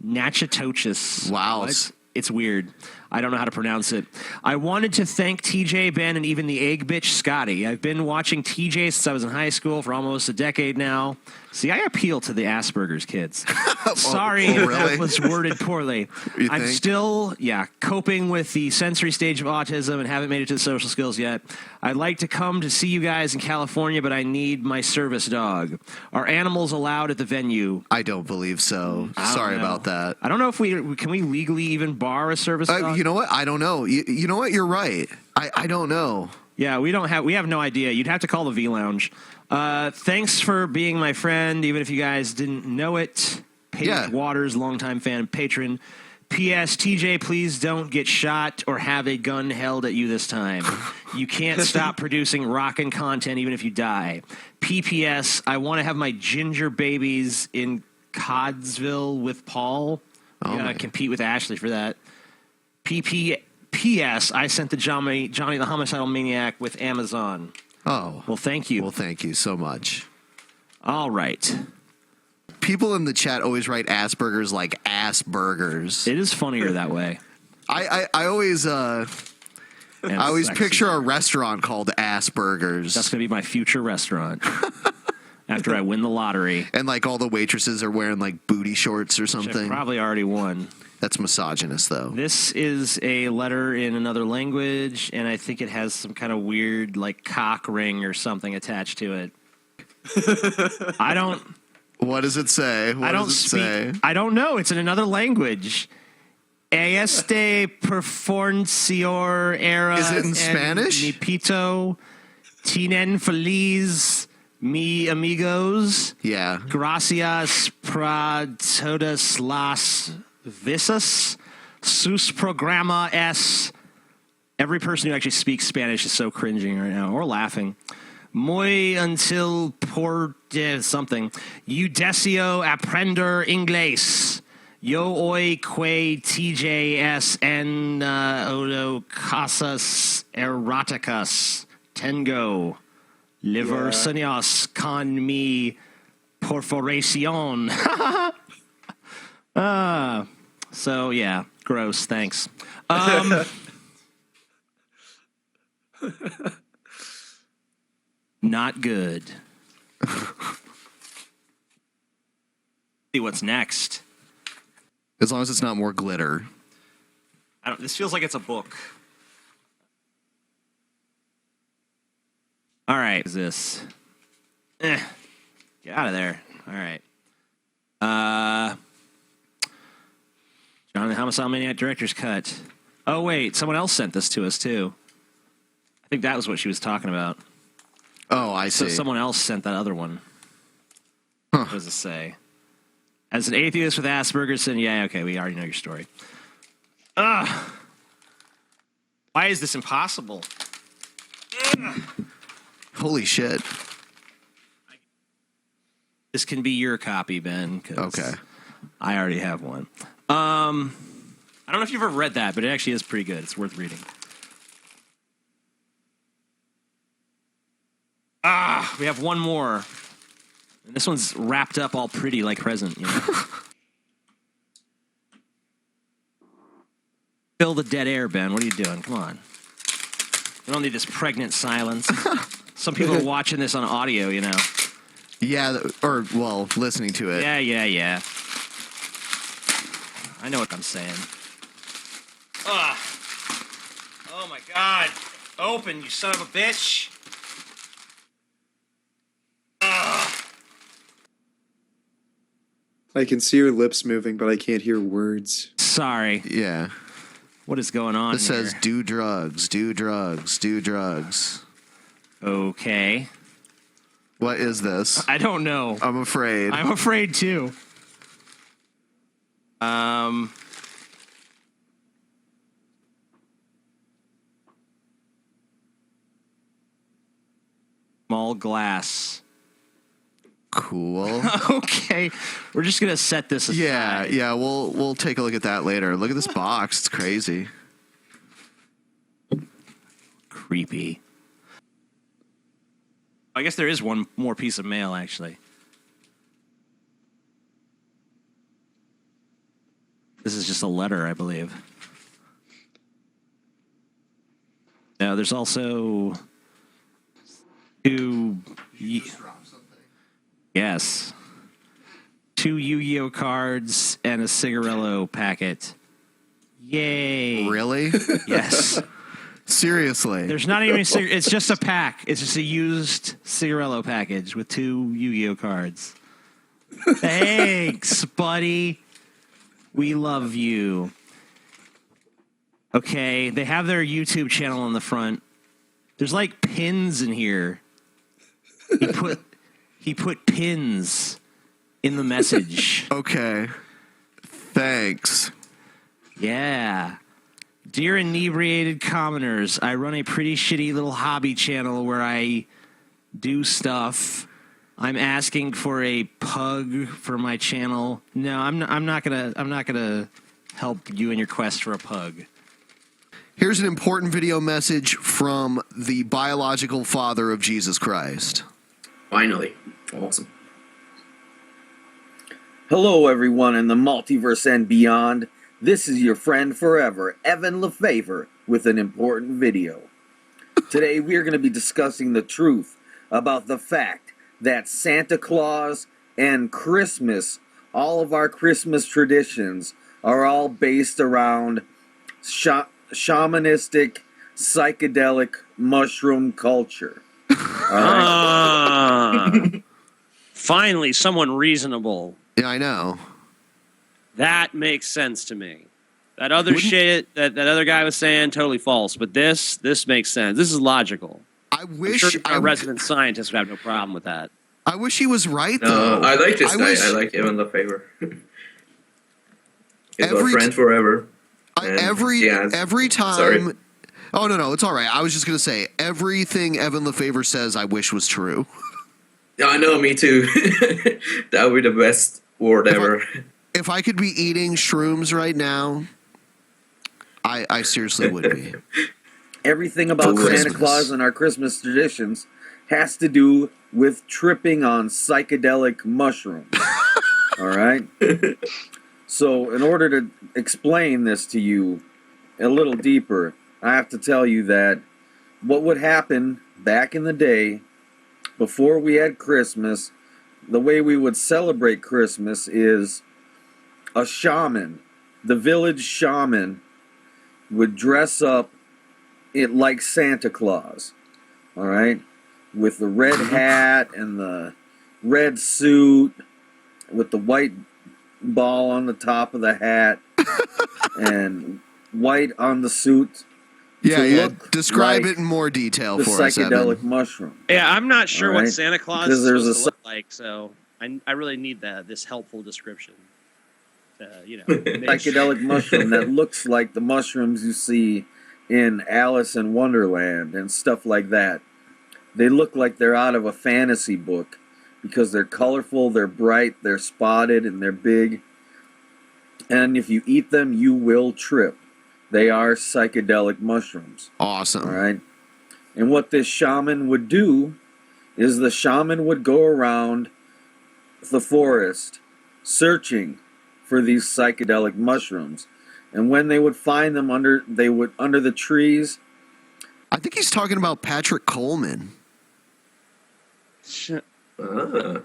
Natchitoches. Wow. It's weird. I don't know how to pronounce it. I wanted to thank TJ, Ben, and even the egg bitch, Scotty. I've been watching TJ since I was in high school for almost a decade now. See, I appeal to the Asperger's kids. Sorry if that was worded poorly. I'm still, coping with the sensory stage of autism and haven't made it to the social skills yet. I'd like to come to see you guys in California, but I need my service dog. Are animals allowed at the venue? I don't believe so. Sorry about that. I don't know if can we legally even bar a service dog? You know what? I don't know. You know what? You're right. I don't know. Yeah, we have no idea. You'd have to call the V Lounge. Thanks for being my friend, even if you guys didn't know it. Paige Waters, longtime fan and patron. P.S. TJ, please don't get shot or have a gun held at you this time. You can't stop producing rockin' content even if you die. P.P.S. I want to have my ginger babies in Codsville with Paul. You gotta compete with Ashley for that. P.S. I sent the Johnny the Homicidal Maniac with Amazon. Oh. Well, thank you. Well, thank you so much. All right. People in the chat always write Asperger's like ass burgers. It is funnier that way. I always picture a restaurant called Asperger's. That's going to be my future restaurant. After I win the lottery. And like all the waitresses are wearing like booty shorts or something. Which I probably already won. That's misogynist, though. This is a letter in another language, and I think it has some kind of weird, like, cock ring or something attached to it. I don't... What does it say? I don't know. It's in another language. Este perforcior era... Is it in Spanish? Mi pito, tienen feliz... Mi amigos. Yeah. Gracias pra todas las visas. Sus programa es. Every person who actually speaks Spanish is so cringing right now, or laughing. Muy until por something. You deseo aprender inglés. Yo hoy que TJS en odo casas eróticas. Tengo. Liversaños con mi perforación. So, yeah. Gross. Thanks. Not good. See what's next. As long as it's not more glitter. This feels like it's a book. All right. What is this? Get out of there. All right. John the Homicide Maniac Director's Cut. Oh, wait. Someone else sent this to us, too. I think that was what she was talking about. Oh, I see. So someone else sent that other one. What does it say? As an atheist with Asperger's, and yeah, okay, we already know your story. Ugh. Why is this impossible? Ugh. Holy shit. This can be your copy, Ben. Okay. I already have one. I don't know if you've ever read that, but it actually is pretty good. It's worth reading. We have one more. And this one's wrapped up all pretty like present, you know? Fill the dead air, Ben. What are you doing? Come on. We don't need this pregnant silence. Some people are watching this on audio, you know. Yeah, or, well, listening to it. Yeah. I know what I'm saying. Ugh. Oh, my God. Open, you son of a bitch. Ugh. I can see your lips moving, but I can't hear words. Sorry. Yeah. What is going on It says, here? do drugs, do drugs, do drugs. Okay. What is this? I don't know. I'm afraid. I'm afraid, too. Small glass. Cool. Okay. We're just going to set this aside. Yeah, we'll take a look at that later. Look at this box. It's crazy. Creepy. I guess there is one more piece of mail, actually. This is just a letter, I believe. No, there's also two... Yes. 2 Yu-Gi-Oh cards and a cigarillo packet. Yay. Really? Yes. Seriously. There's not even it's just a pack. It's just a used cigarillo package with 2 Yu-Gi-Oh cards. Thanks, buddy. We love you. Okay, they have their YouTube channel on the front. There's like pins in here. He put pins in the message. Okay. Thanks. Yeah. Dear inebriated commoners, I run a pretty shitty little hobby channel where I do stuff. I'm asking for a pug for my channel. No, I'm not gonna help you in your quest for a pug. Here's an important video message from the biological father of Jesus Christ. Finally. Awesome. Hello, everyone in the multiverse and beyond. This is your friend forever, Evan LeFavor, with an important video. Today, we are going to be discussing the truth about the fact that Santa Claus and Christmas, all of our Christmas traditions, are all based around shamanistic, psychedelic mushroom culture. Finally, someone reasonable. Yeah, I know. That makes sense to me. That other shit that other guy was saying, totally false. But this makes sense. This is logical. I wish I'm sure our resident scientist would have no problem with that. I wish he was right, though. I like this guy. I like Evan LeFavor. He's our friend forever. Every time... Sorry. Oh, no, it's all right. I was just going to say, everything Evan LeFavor says I wish was true. Yeah, I know, me too. That would be the best word ever. If I could be eating shrooms right now, I seriously would be. Everything about Santa Claus and our Christmas traditions has to do with tripping on psychedelic mushrooms. All right? So, in order to explain this to you a little deeper, I have to tell you that what would happen back in the day, before we had Christmas, the way we would celebrate Christmas is a shaman, the village shaman, would dress up like Santa Claus. All right? with the red hat and the red suit with the white ball on the top of the hat and white on the suit. Yeah. Describe it in more detail the for us, Evan. psychedelic mushroom. Yeah, I'm not sure what Alright? Santa Claus Because is there's supposed a to look like, so I really need this helpful description. Make psychedelic mushroom that looks like the mushrooms you see in Alice in Wonderland and stuff like that. They look like they're out of a fantasy book because they're colorful, they're bright, they're spotted, and they're big. And if you eat them, you will trip. They are psychedelic mushrooms. Awesome. All right. And what this shaman would do is the shaman would go around the forest searching for these psychedelic mushrooms. And when they would find them under the trees. I think he's talking about Patrick Coleman. That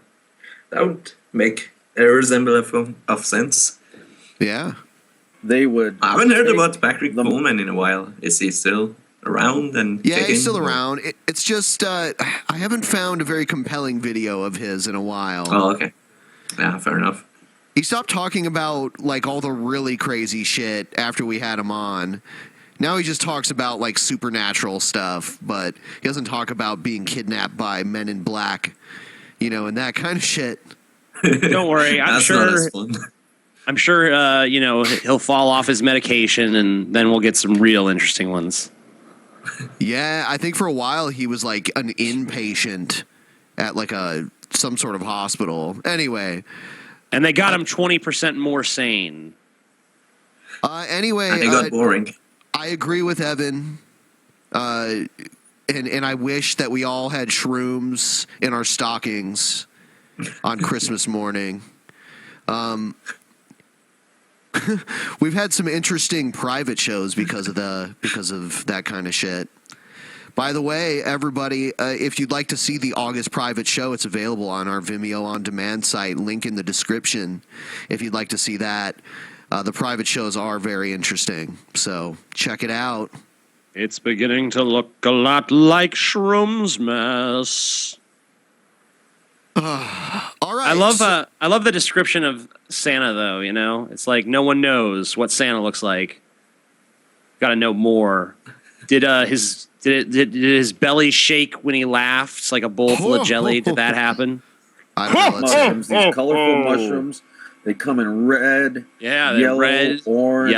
would make a resemblance of sense. Yeah. They would. I haven't heard about Patrick Coleman in a while. Is he still around? Yeah, he's still around. It's just I haven't found a very compelling video of his in a while. Oh, okay. Yeah, fair enough. He stopped talking about like all the really crazy shit after we had him on. Now he just talks about like supernatural stuff, but he doesn't talk about being kidnapped by men in black, and that kind of shit. Don't worry, I'm sure. I'm sure, he'll fall off his medication, and then we'll get some real interesting ones. Yeah, I think for a while he was like an inpatient at like some sort of hospital. Anyway. And they got him 20% more sane. Anyway. And it got boring. I agree with Evan. And I wish that we all had shrooms in our stockings on Christmas morning. We've had some interesting private shows because of that kind of shit. By the way, everybody, if you'd like to see the August private show, it's available on our Vimeo On Demand site. Link in the description if you'd like to see that. The private shows are very interesting, so check it out. It's beginning to look a lot like Shroom's mess. All right. I love the description of Santa, though. It's like no one knows what Santa looks like. Got to know more. Did his belly shake when he laughed? It's like a bowl full of jelly. Did that happen? Mushrooms, these colorful mushrooms. They come in red, yellow, red, orange,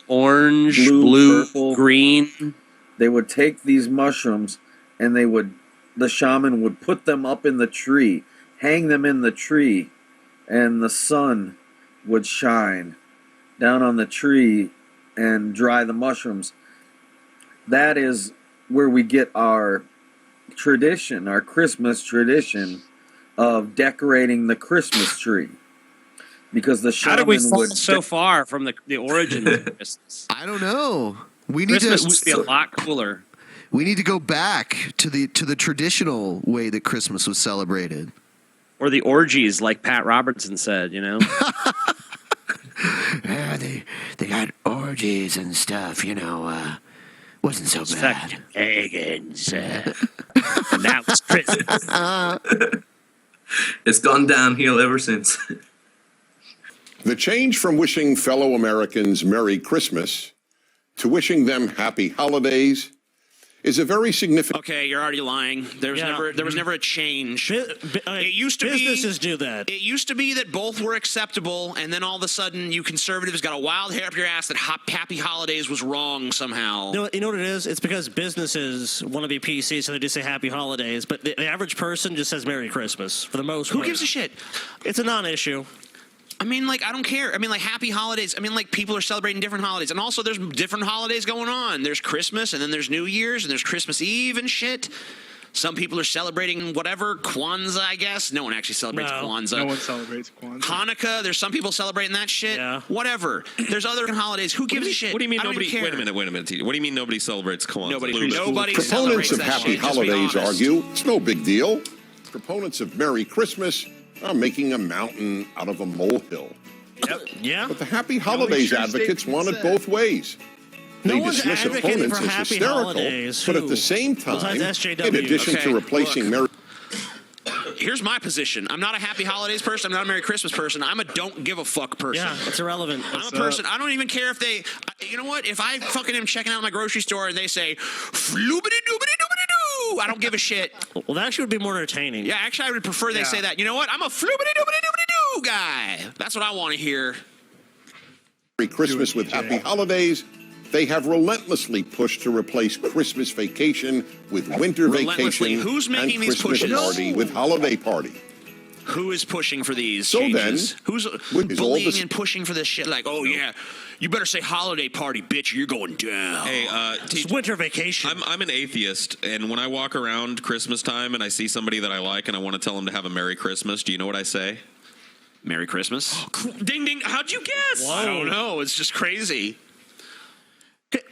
blue, purple, green. They would take these mushrooms and the shaman would put them up in the tree, hang them in the tree, and the sun would shine down on the tree and dry the mushrooms. That is where we get our tradition, our Christmas tradition of decorating the Christmas tree. Because the shaman How did we fall would so far from the origin of Christmas? I don't know. Christmas used to be a lot cooler. We need to go back to the traditional way that Christmas was celebrated. Or the orgies, like Pat Robertson said, Yeah, they got orgies and stuff, wasn't so bad. Pagans. And that was Christmas. It's gone downhill ever since. The change from wishing fellow Americans Merry Christmas to wishing them Happy Holidays is a very significant. Okay, you're already lying. There was never a change. It used to businesses do that. It used to be that both were acceptable, and then all of a sudden, you conservatives got a wild hair up your ass that Happy Holidays was wrong somehow. You know what it is? It's because businesses want to be PC, so they just say Happy Holidays. But the average person just says Merry Christmas for the most part. Who gives a shit? It's a non-issue. I mean, I don't care. I mean, Happy Holidays. I mean, people are celebrating different holidays. And also, there's different holidays going on. There's Christmas, and then there's New Year's, and there's Christmas Eve and shit. Some people are celebrating whatever, Kwanzaa, I guess. No one actually celebrates Kwanzaa. No one celebrates Kwanzaa. Hanukkah, there's some people celebrating that shit. Yeah. Whatever. There's other holidays. Who gives a shit? What do you mean I don't nobody? even care. Wait a minute, TJ. What do you mean nobody celebrates Kwanzaa? Nobody Proponents celebrates of that Happy shit, just be Holidays honest. argue it's no big deal. Proponents of Merry Christmas are making a mountain out of a molehill. Yep. Yeah. But the Happy Holidays advocates want it both ways. No They one's dismiss advocating opponents for as happy hysterical, holidays. but Who? at the same time, Besides SJW. in addition to replacing Merry Here's my position. I'm not a happy holidays person. I'm not a Merry Christmas person. I'm a don't give a fuck person. Yeah, it's irrelevant. I'm a person. I don't even care if they. You know what? If I fucking am checking out my grocery store and they say floobity doobity doobity doo, I don't give a shit. Well, that actually would be more entertaining. Yeah, actually, I would prefer they say that. You know what? I'm a floobity doobity doobity doo guy. That's what I want to hear. Merry Christmas with Happy Holidays, they have relentlessly pushed to replace Christmas vacation with winter Relentlessly. vacation Who's making and these Christmas pushes? party with holiday party. Who is pushing for these So changes? then, Who's is all bullying this- and pushing for this shit? Like, oh yeah, you better say holiday party, bitch. You're going down. Hey, It's winter vacation. I'm an atheist, and when I walk around Christmas time and I see somebody that I like and I want to tell them to have a Merry Christmas, do you know what I say? Merry Christmas. Ding ding! How'd you guess? I don't know. It's just crazy.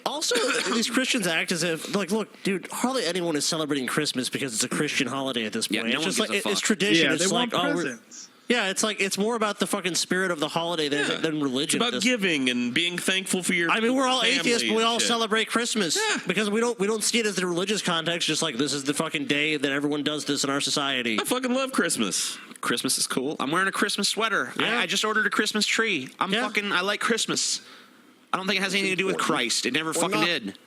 Also, these Christians act as if, like, look, dude, hardly anyone is celebrating Christmas because it's a Christian holiday at this point. Yeah, no it's just one like gives a it's fuck. tradition. Yeah, it's they like, want oh, presents. yeah, it's like it's more about the fucking spirit of the holiday than religion. It's about giving and being thankful for your. I mean, we're all family atheists, but we and all shit. celebrate Christmas because we don't see it as the religious context. Just like this is the fucking day that everyone does this in our society. I fucking love Christmas. Christmas is cool. I'm wearing a Christmas sweater. Yeah. I just ordered a Christmas tree. I like Christmas. I don't think it has anything to do with Christ. It never fucking did.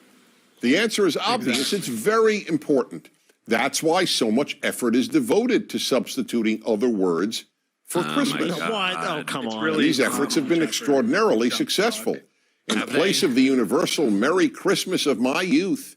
The answer is obvious. It's very important. That's why so much effort is devoted to substituting other words for Christmas. What? Oh, come on. And these efforts have been extraordinarily successful. In place of the universal Merry Christmas of my youth,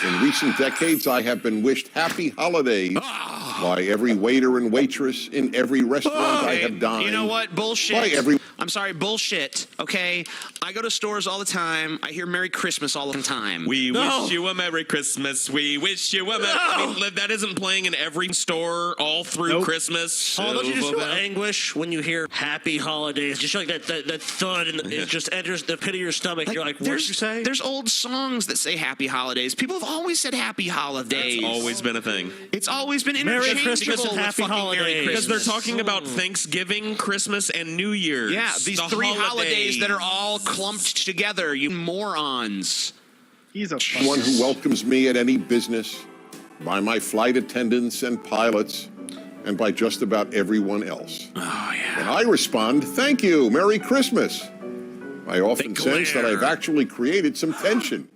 in recent decades I have been wished happy holidays by every waiter and waitress in every restaurant I have dined. You know what? Bullshit. By every I'm sorry, bullshit. Okay, I go to stores all the time. I hear Merry Christmas all the time. We wish you a Merry Christmas. We wish you a Merry. I mean, that isn't playing in every store all through Christmas. Oh, don't you just feel anguish when you hear Happy Holidays? Just like that thud, and it just enters the pit of your stomach. You're like, what did you say? There's old songs that say Happy Holidays. People have always said Happy Holidays. It's always been a thing. It's always been Merry interchangeable Christmas and with Happy fucking Merry Holidays. Because Christmas. they're talking about Thanksgiving, Christmas, and New Year's. Yeah, these The three holidays that are all clumped together, you morons. He's a one who welcomes me at any business, by my flight attendants and pilots, and by just about everyone else. Oh, yeah. And I respond, thank you, Merry Christmas. I often sense that I've actually created some tension.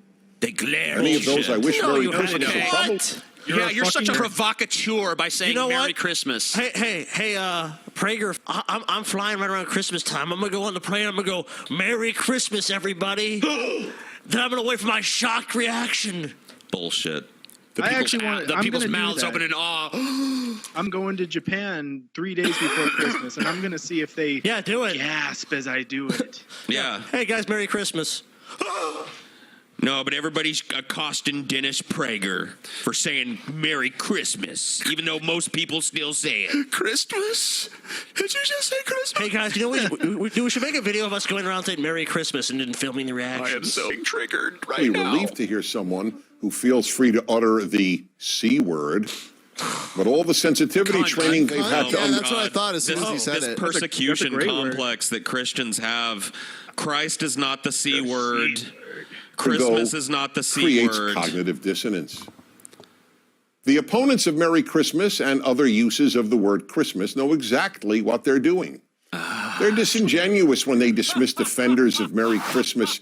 They glare. Many of those I wish No, Merry you Christmas haven't. are probably... You're such a provocateur by saying Merry Christmas. Hey, Prager, I'm flying right around Christmas time. I'm going to go on the plane. I'm going to go, Merry Christmas, everybody. Then I'm going to wait for my shocked reaction. Bullshit. The people's mouths open in awe. I'm going to Japan 3 days before Christmas, and I'm going to see if they do it. Gasp as I do it. Yeah. Hey, guys, Merry Christmas. No, but everybody's accosting Dennis Prager for saying Merry Christmas, even though most people still say it. Christmas? Did you just say Christmas? Hey, guys, you know we should make a video of us going around saying Merry Christmas and then filming the reactions. I am so triggered right Be now. relieved to hear someone who feels free to utter the C word, but all the sensitivity training they've had to that's what I thought as soon as he said This it. persecution That's a great word. complex that Christians have. Christ is not the C word. to Christmas go is not the C creates word. cognitive dissonance. The opponents of Merry Christmas and other uses of the word Christmas know exactly what they're doing. They're disingenuous when they dismiss defenders of Merry Christmas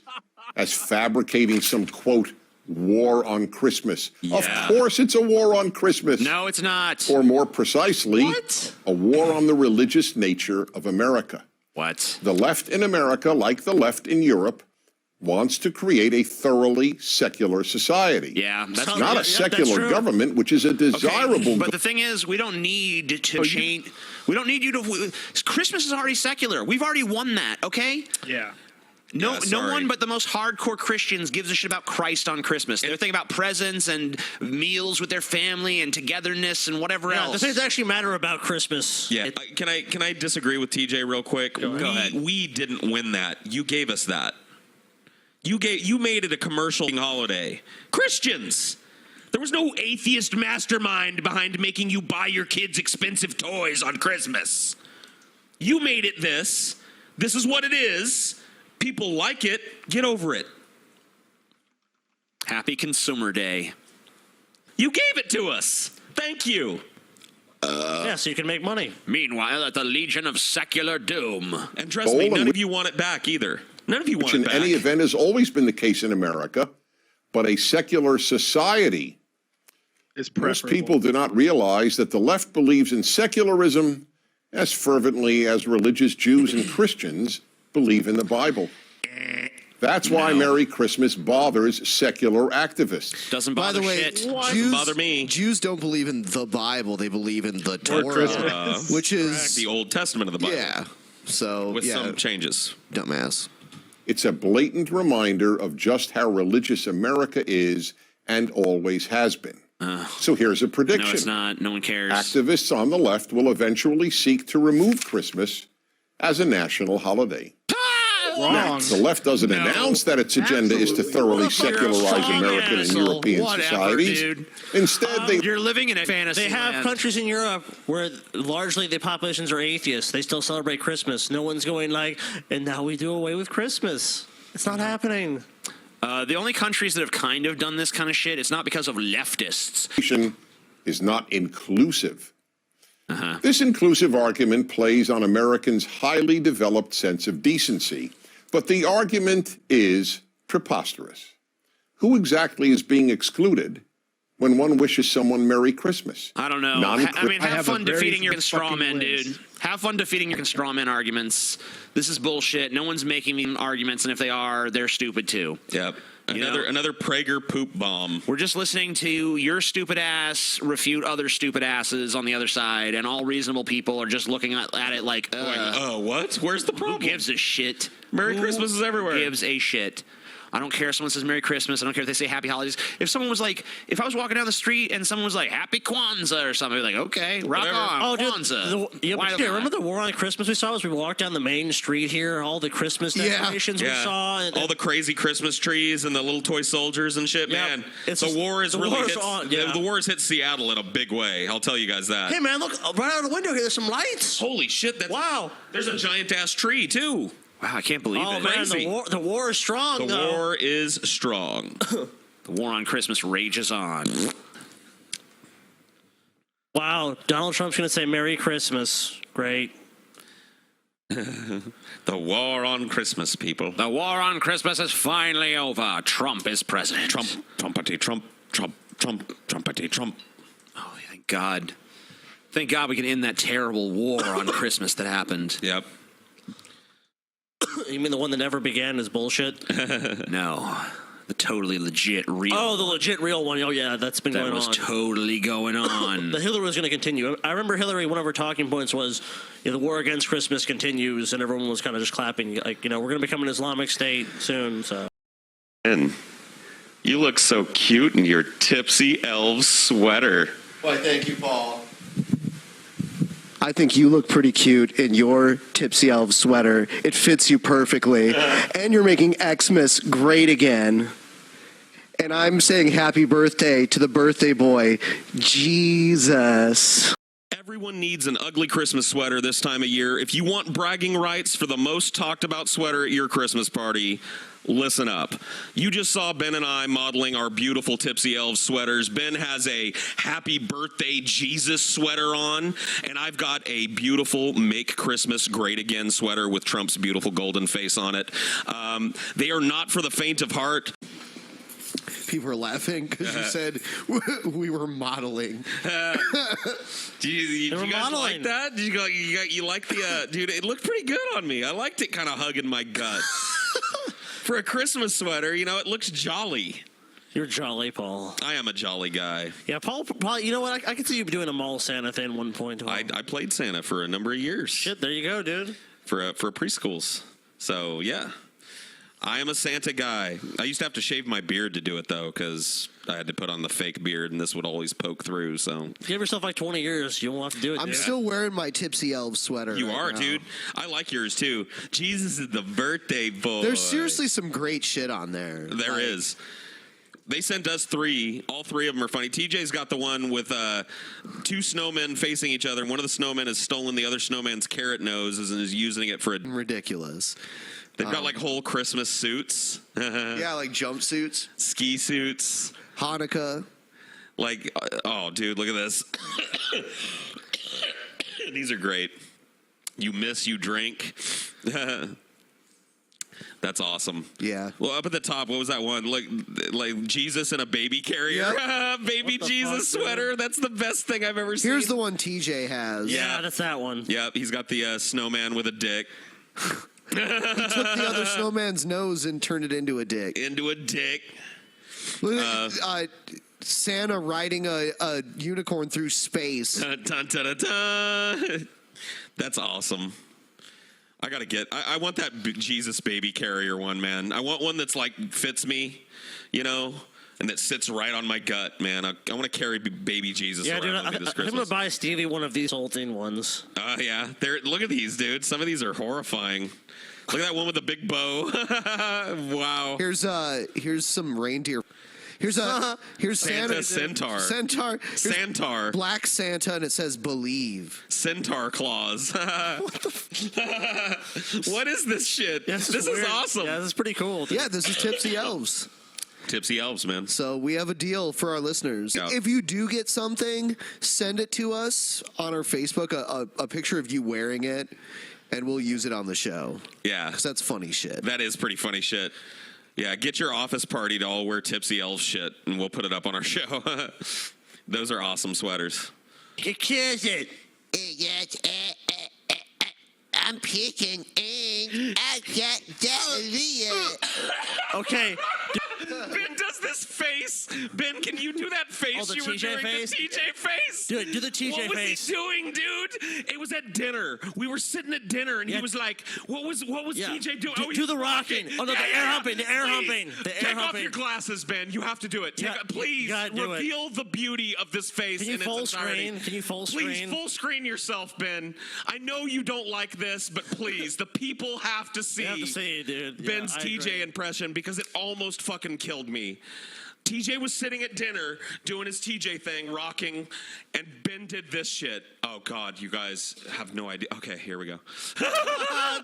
as fabricating some, quote, war on Christmas. Of course it's a war on Christmas. No, it's not. Or more precisely, a war on the religious nature of America. What? The left in America, like the left in Europe, wants to create a thoroughly secular society. Yeah, that's not a secular government, which is a desirable. But the thing is, we don't need to change. We don't need you to. Christmas is already secular. We've already won that. Okay. Yeah. No one but the most hardcore Christians gives a shit about Christ on Christmas. They're thinking about presents and meals with their family and togetherness and whatever else. The things actually matter about Christmas. Yeah. Can I disagree with TJ real quick? Go ahead. We didn't win that. You gave us that. You made it a commercial holiday. Christians. There was no atheist mastermind behind making you buy your kids expensive toys on Christmas. You made it this. This is what it is. People like it. Get over it. Happy Consumer Day. You gave it to us. Thank you. Yeah, so you can make money. Meanwhile, at the Legion of Secular Doom. And trust me, none of you want it back either. None of you want Which it in back. any event has always been the case in America, but a secular society. Most people do not realize that the left believes in secularism as fervently as religious Jews and Christians believe in the Bible. That's why Merry Christmas bothers secular activists. Doesn't By bother the way, shit. Jews, bother me. Jews don't believe in the Bible; they believe in the Torah, which is the Old Testament of the Bible. Yeah. So with some changes. Dumbass. It's a blatant reminder of just how religious America is and always has been. So here's a prediction. No, it's not. No one cares. Activists on the left will eventually seek to remove Christmas as a national holiday. Wrong. The left doesn't announce that its agenda is to thoroughly secularize American and European societies. Dude. Instead, You're living in a fantasy. They have land. countries in Europe where largely the populations are atheists. They still celebrate Christmas. No one's going like, and now we do away with Christmas. It's not happening. The only countries that have kind of done this kind of shit, it's not because of leftists. Is not inclusive. This inclusive argument plays on Americans' highly developed sense of decency, but the argument is preposterous. Who exactly is being excluded when one wishes someone Merry Christmas? I don't know. Have fun defeating your straw men, dude. Have fun defeating your straw men arguments. This is bullshit. No one's making these arguments, and if they are, they're stupid too. Yep. Another Prager poop bomb. We're just listening to your stupid ass refute other stupid asses on the other side, and all reasonable people are just looking at it like, what? Where's the problem? Who gives a shit? Merry Christmas is everywhere. Who gives a shit? I don't care if someone says Merry Christmas. I don't care if they say Happy Holidays. If someone was like, if I was walking down the street and someone was like Happy Kwanzaa or something, I'd be like, okay, rock on, Kwanzaa. Remember the war on Christmas we saw as we walked down the main street here? All the Christmas decorations we saw. And all the crazy Christmas trees and the little toy soldiers and shit, man. The war has hit Seattle in a big way. I'll tell you guys that. Hey, man, look, right out of the window here, there's some lights. Holy shit. Wow. There's a giant-ass tree, too. Wow, I can't believe it. Man, the war is strong, The war is strong. The war on Christmas rages on. Wow, Donald Trump's going to say Merry Christmas. Great. The war on Christmas, people. The war on Christmas is finally over. Trump is president. Trumpity Trump, Trumpity Trump. Oh, thank God. Thank God we can end that terrible war on Christmas that happened. Yep. You mean the one that never began is bullshit? No. The totally legit real. Oh, the legit real one. Oh, yeah, that's been going on. That was totally going on. The Hillary was going to continue. I remember Hillary, one of her talking points was, the war against Christmas continues, and everyone was kind of just clapping. Like, we're going to become an Islamic state soon, so. And you look so cute in your tipsy elf sweater. Why, thank you, Paul. I think you look pretty cute in your Tipsy Elf sweater. It fits you perfectly. And you're making Xmas great again. And I'm saying happy birthday to the birthday boy, Jesus. Everyone needs an ugly Christmas sweater this time of year. If you want bragging rights for the most talked about sweater at your Christmas party, listen up. You just saw Ben and I modeling our beautiful Tipsy Elves sweaters. Ben has a happy birthday Jesus sweater on, and I've got a beautiful Make Christmas Great Again sweater with Trump's beautiful golden face on it. They are not for the faint of heart. People were laughing because you said we were modeling. Do you guys like that? Did you like the dude? It looked pretty good on me. I liked it kind of hugging my gut. For a Christmas sweater, it looks jolly. You're jolly, Paul. I am a jolly guy. Yeah, Paul, you know what? I could see you doing a mall Santa thing at one point. I played Santa for a number of years. Shit, there you go, dude. For preschools. So, yeah. I am a Santa guy. I used to have to shave my beard to do it, though, because I had to put on the fake beard, and this would always poke through, so. If you give yourself like 20 years, you won't have to do it. I'm still wearing my Tipsy Elf sweater. You are, now. dude. I like yours, too. Jesus is the birthday boy. There's seriously some great shit on there. There is. They sent us 3. All 3 of them are funny. TJ's got the one with 2 snowmen facing each other. One of the snowmen has stolen the other snowman's carrot nose and is using it for a... Ridiculous. They've got like whole Christmas suits. Yeah, like jumpsuits, ski suits, Hanukkah. Like, oh, dude, look at this. These are great. You miss, you drink. That's awesome. Yeah. Well, up at the top, what was that one? Like Jesus in a baby carrier. Yep. Baby Jesus sweater. That's the best thing I've ever seen. Here's the one TJ has. Yeah, that's that one. Yep, he's got the snowman with a dick. He took the other snowman's nose and turned it into a dick. Into a dick. Santa riding a unicorn through space. Dun, dun, dun, dun. That's awesome. I want that Jesus baby carrier one, man. I want one that's like fits me, you know, and that sits right on my gut, man. I want to carry baby Jesus around with me this I'm Christmas. gonna buy Stevie one of these salting ones. Yeah. Look at these, dude. Some of these are horrifying. Look at that one with the big bow. Wow. Here's some reindeer. Here's Santa. Centaur. Black Santa, and it says believe. Centaur claws. What is this shit? This is awesome. Yeah, this is pretty cool. Yeah, this is Tipsy Elves. Tipsy Elves, man. So we have a deal for our listeners. Yeah. If you do get something, send it to us on our Facebook, a picture of you wearing it, and we'll use it on the show. Yeah. Because that's funny shit. That is pretty funny shit. Yeah, get your office party to all wear Tipsy Elf shit, and we'll put it up on our show. Those are awesome sweaters. Excuse it. I'm picking and I got diarrhea. Okay. Ben does this face. Ben, can you do that face? Oh, the you were TJ doing face? The TJ face. Do the TJ what was face. he doing, dude? It was at dinner. We were sitting at dinner, and he was like, "What was TJ doing? Do the rocking. Oh no, the air humping. The air humping. The air Take humping. off your glasses, Ben. You have to do it. Please you gotta do reveal the beauty of this face. Can you in full its entirety. screen? Can you full screen? Please full screen yourself, Ben. I know you don't like this, but please, the people have to see. You have to see, dude. Yeah, Ben's I TJ agree. impression because it almost fucking killed me. TJ was sitting at dinner doing his TJ thing, rocking, and Ben did this shit. Oh, God, you guys have no idea. Okay, here we go.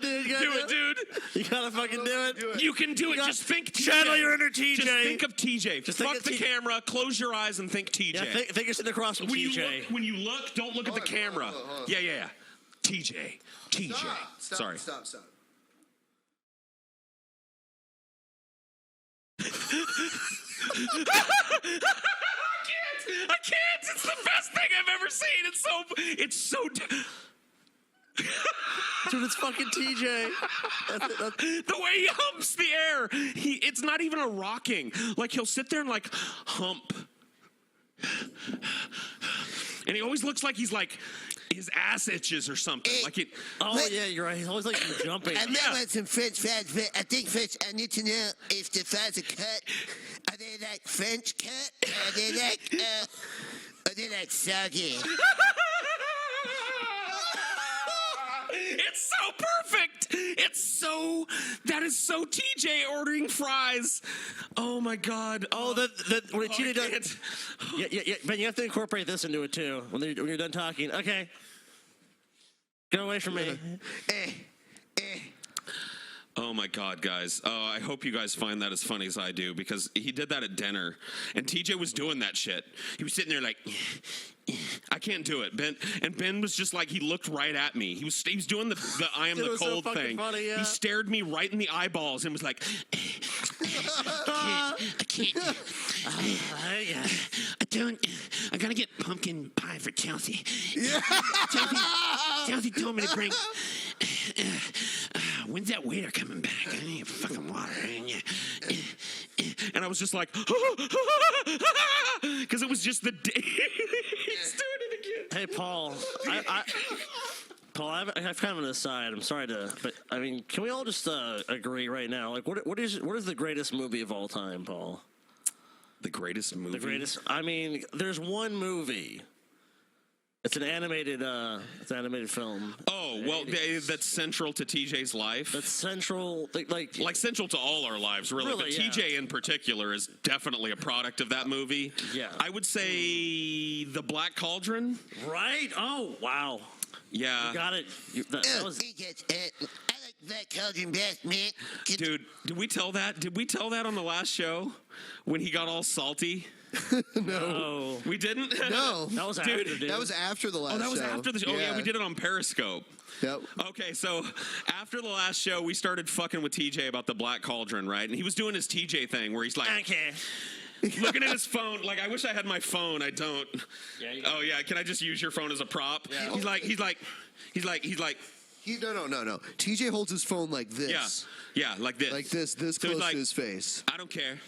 Dude, do it, dude. You gotta fucking do it. You can do it. Just think TJ. Channel your inner TJ. Just think of TJ. Just Fuck think of the camera. Close your eyes and think TJ. Yeah, think you're sitting across from TJ. When you look, don't look at the camera. Yeah. TJ. Sorry. Stop. I can't. It's the best thing I've ever seen. It's so. Dude, it's fucking TJ. The way he humps the air. It's not even a rocking. Like he'll sit there and like hump. And he always looks like he's like his ass itches or something. Like it. Oh yeah, you're right. He's always like jumping. I want some French fries, but I think French. I need to know if the fries are cut. Are they like French cut? Are they like soggy? It's so perfect. That is so TJ ordering fries. Oh my God. When TJ does. Yeah. But you have to incorporate this into it too when you're done talking. Okay. Get away from me. Oh my God, guys. Oh, I hope you guys find that as funny as I do because he did that at dinner and TJ was doing that shit. He was sitting there like, I can't do it. Ben was just like, he looked right at me. He was doing the I am the cold thing. Funny, yeah. He stared me right in the eyeballs and was like, I can't. I gotta get pumpkin pie for Chelsea. Yeah. Chelsea told me to bring. When's that waiter coming back? I need fucking water. And I was just like, because it was just the day. He's doing it again. Hey, Paul. Paul, I have kind of an aside. I'm sorry but I mean, can we all just agree right now? Like, what is the greatest movie of all time, Paul? The greatest movie. The greatest. I mean, there's one movie. It's an animated film. Oh well, that's central to TJ's life. That's central, like central to all our lives, really. But yeah. TJ in particular is definitely a product of that movie. Yeah, I would say The Black Cauldron. Right? Oh wow. Yeah, you got it. That was. I like That cauldron best, man. Dude, did we tell that? Did we tell that on the last show when he got all salty? No. We didn't? No. That was Dude, after, dude. That was after the last show. Oh, that was after the show. Oh, yeah, we did it on Periscope. Yep. Okay, so after the last show, we started fucking with TJ about the Black Cauldron, right? And he was doing his TJ thing where he's like, Okay. looking at his phone. Like, I wish I had my phone. I don't. Oh, yeah. Can I just use your phone as a prop? Yeah. He's like. No. TJ holds his phone like this. Yeah, like this. Like this So close he's like, to his face. I don't care.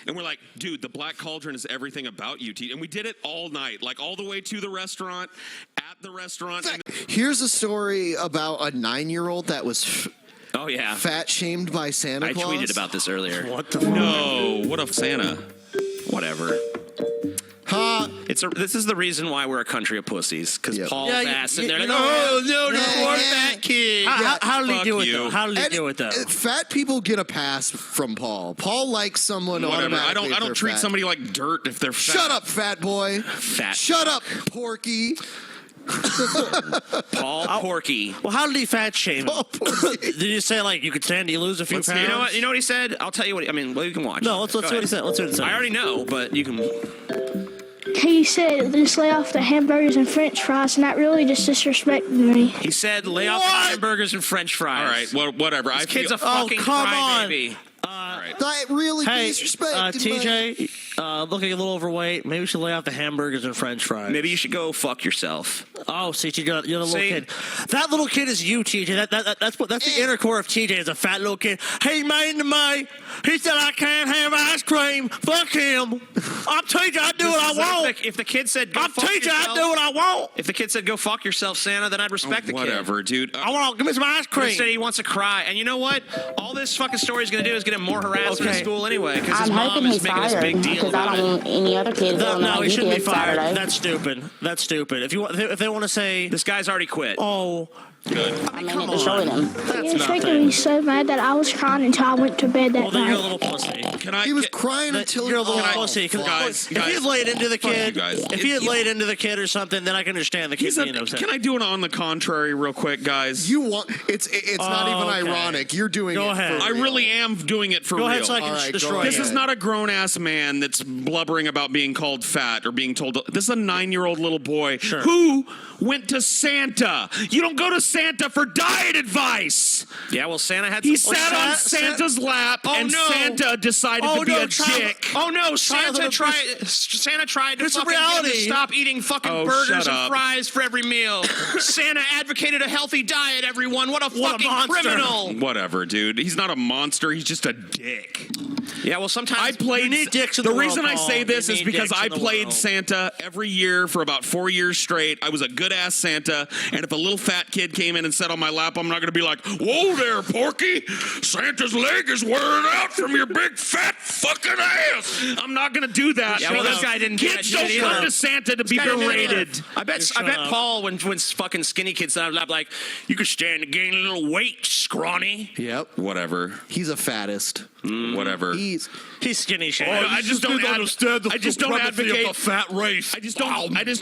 And we're like, dude, the Black Cauldron is everything about you, T. And we did it all night, like all the way to the restaurant, at the restaurant. Here's a story about a 9-year-old that was Oh yeah, fat shamed by Santa Claus. I tweeted about this earlier. What the? No, what a Santa. Whatever. Huh? This is the reason why we're a country of pussies. Because Paul's ass sitting there like, no, oh no, the poor fat kid. How did he Fuck do it you. though? How did he And do it though? Fat people get a pass from Paul. Paul likes someone Whatever. automatically. I if don't they're treat fat. somebody like dirt if they're fat. Shut up, fat boy. Fat. Shut up, Porky. Paul Porky. Well, how did he fat shame him? Did you say like you could stand to lose a few pounds? You know what? You know what he said? I'll tell you what. I mean, well, you can watch. No, let's see what he said. Let's see what he said. I already know, but you can. He said, just lay off the hamburgers and french fries, and that really just disrespected me. He said, lay off the hamburgers and French fries. All right, well, whatever. This kid's a Oh, fucking come on. crybaby. That really Hey, disrespected TJ, looking a little overweight. Maybe we should lay off the hamburgers and French fries. Maybe you should go fuck yourself. Oh, see, you're the little See? kid. That little kid is you, TJ. That's the inner core of TJ. Is a fat little kid. He made to me. He said I can't have ice cream. Fuck him. I'm TJ. I do what I want. If the kid said, go I'm fuck TJ. yourself, I do what I want. If the kid said, go fuck yourself, Santa, then I'd respect the kid. Whatever, dude. I want to give me some ice cream. Instead, he wants to cry. And you know what? All this fucking story is going to do is get him more harassment in Okay. school anyway. Because his I'm mom hoping is he's making this fired big deal because about I don't it. want any other kids doing No, he like shouldn't be did fired. Saturday. That's stupid. That's stupid. If they want to say This guy's already quit. oh. Good. I mean, it destroyed him. That's He was making nothing. me so mad that I was crying until I went to bed that Well, then you're a night. little pussy. He was crying until You're a little oh, pussy. Guys, If he had laid into the fuck you kid, guys. if he had laid into the kid or something, then I can understand the kid He's a, being upset. can I do it on the contrary real quick, guys? You want it's not even Okay. ironic. You're doing Go it. ahead. For I real. really am doing it for Go real. ahead so I can All right, destroy go you. This is not a grown-ass man that's blubbering about being called fat or being told. This is a 9-year-old little boy Sure. who went to Santa. You don't go to Santa for diet advice. Yeah, well, Santa had He some... sat on Santa's lap, and no. Santa decided to be a dick. Oh no! Childhood Santa tried to Here's the fucking get him to reality. stop eating fucking Oh, burgers shut and up. fries for every meal. Santa advocated a healthy diet. Everyone, what a What a fucking monster. criminal! Whatever, dude. He's not a monster. He's just a dick. Yeah, well, sometimes I played. You need dicks in the the reason world, I say Paul. this You is need because dicks I in the played world. Santa every year for about 4 years straight. I was a good ass Santa, and if a little fat kid came in and sat on my lap, I'm not going to be like, "Whoa there, Porky! Santa's leg is wearing out from your big fat fucking ass." I'm not going to do that. Yeah, well, because this guy didn't do Kids that don't shit come either. to Santa to be This guy didn't do berated. that. I bet up. Paul, when fucking skinny kids sat on his lap, like, you could stand to gain a little weight, scrawny. Yep. Whatever. He's a fattest. Whatever. He's skinny shit. I just don't understand the I just don't supremacy advocate of the fat race. I just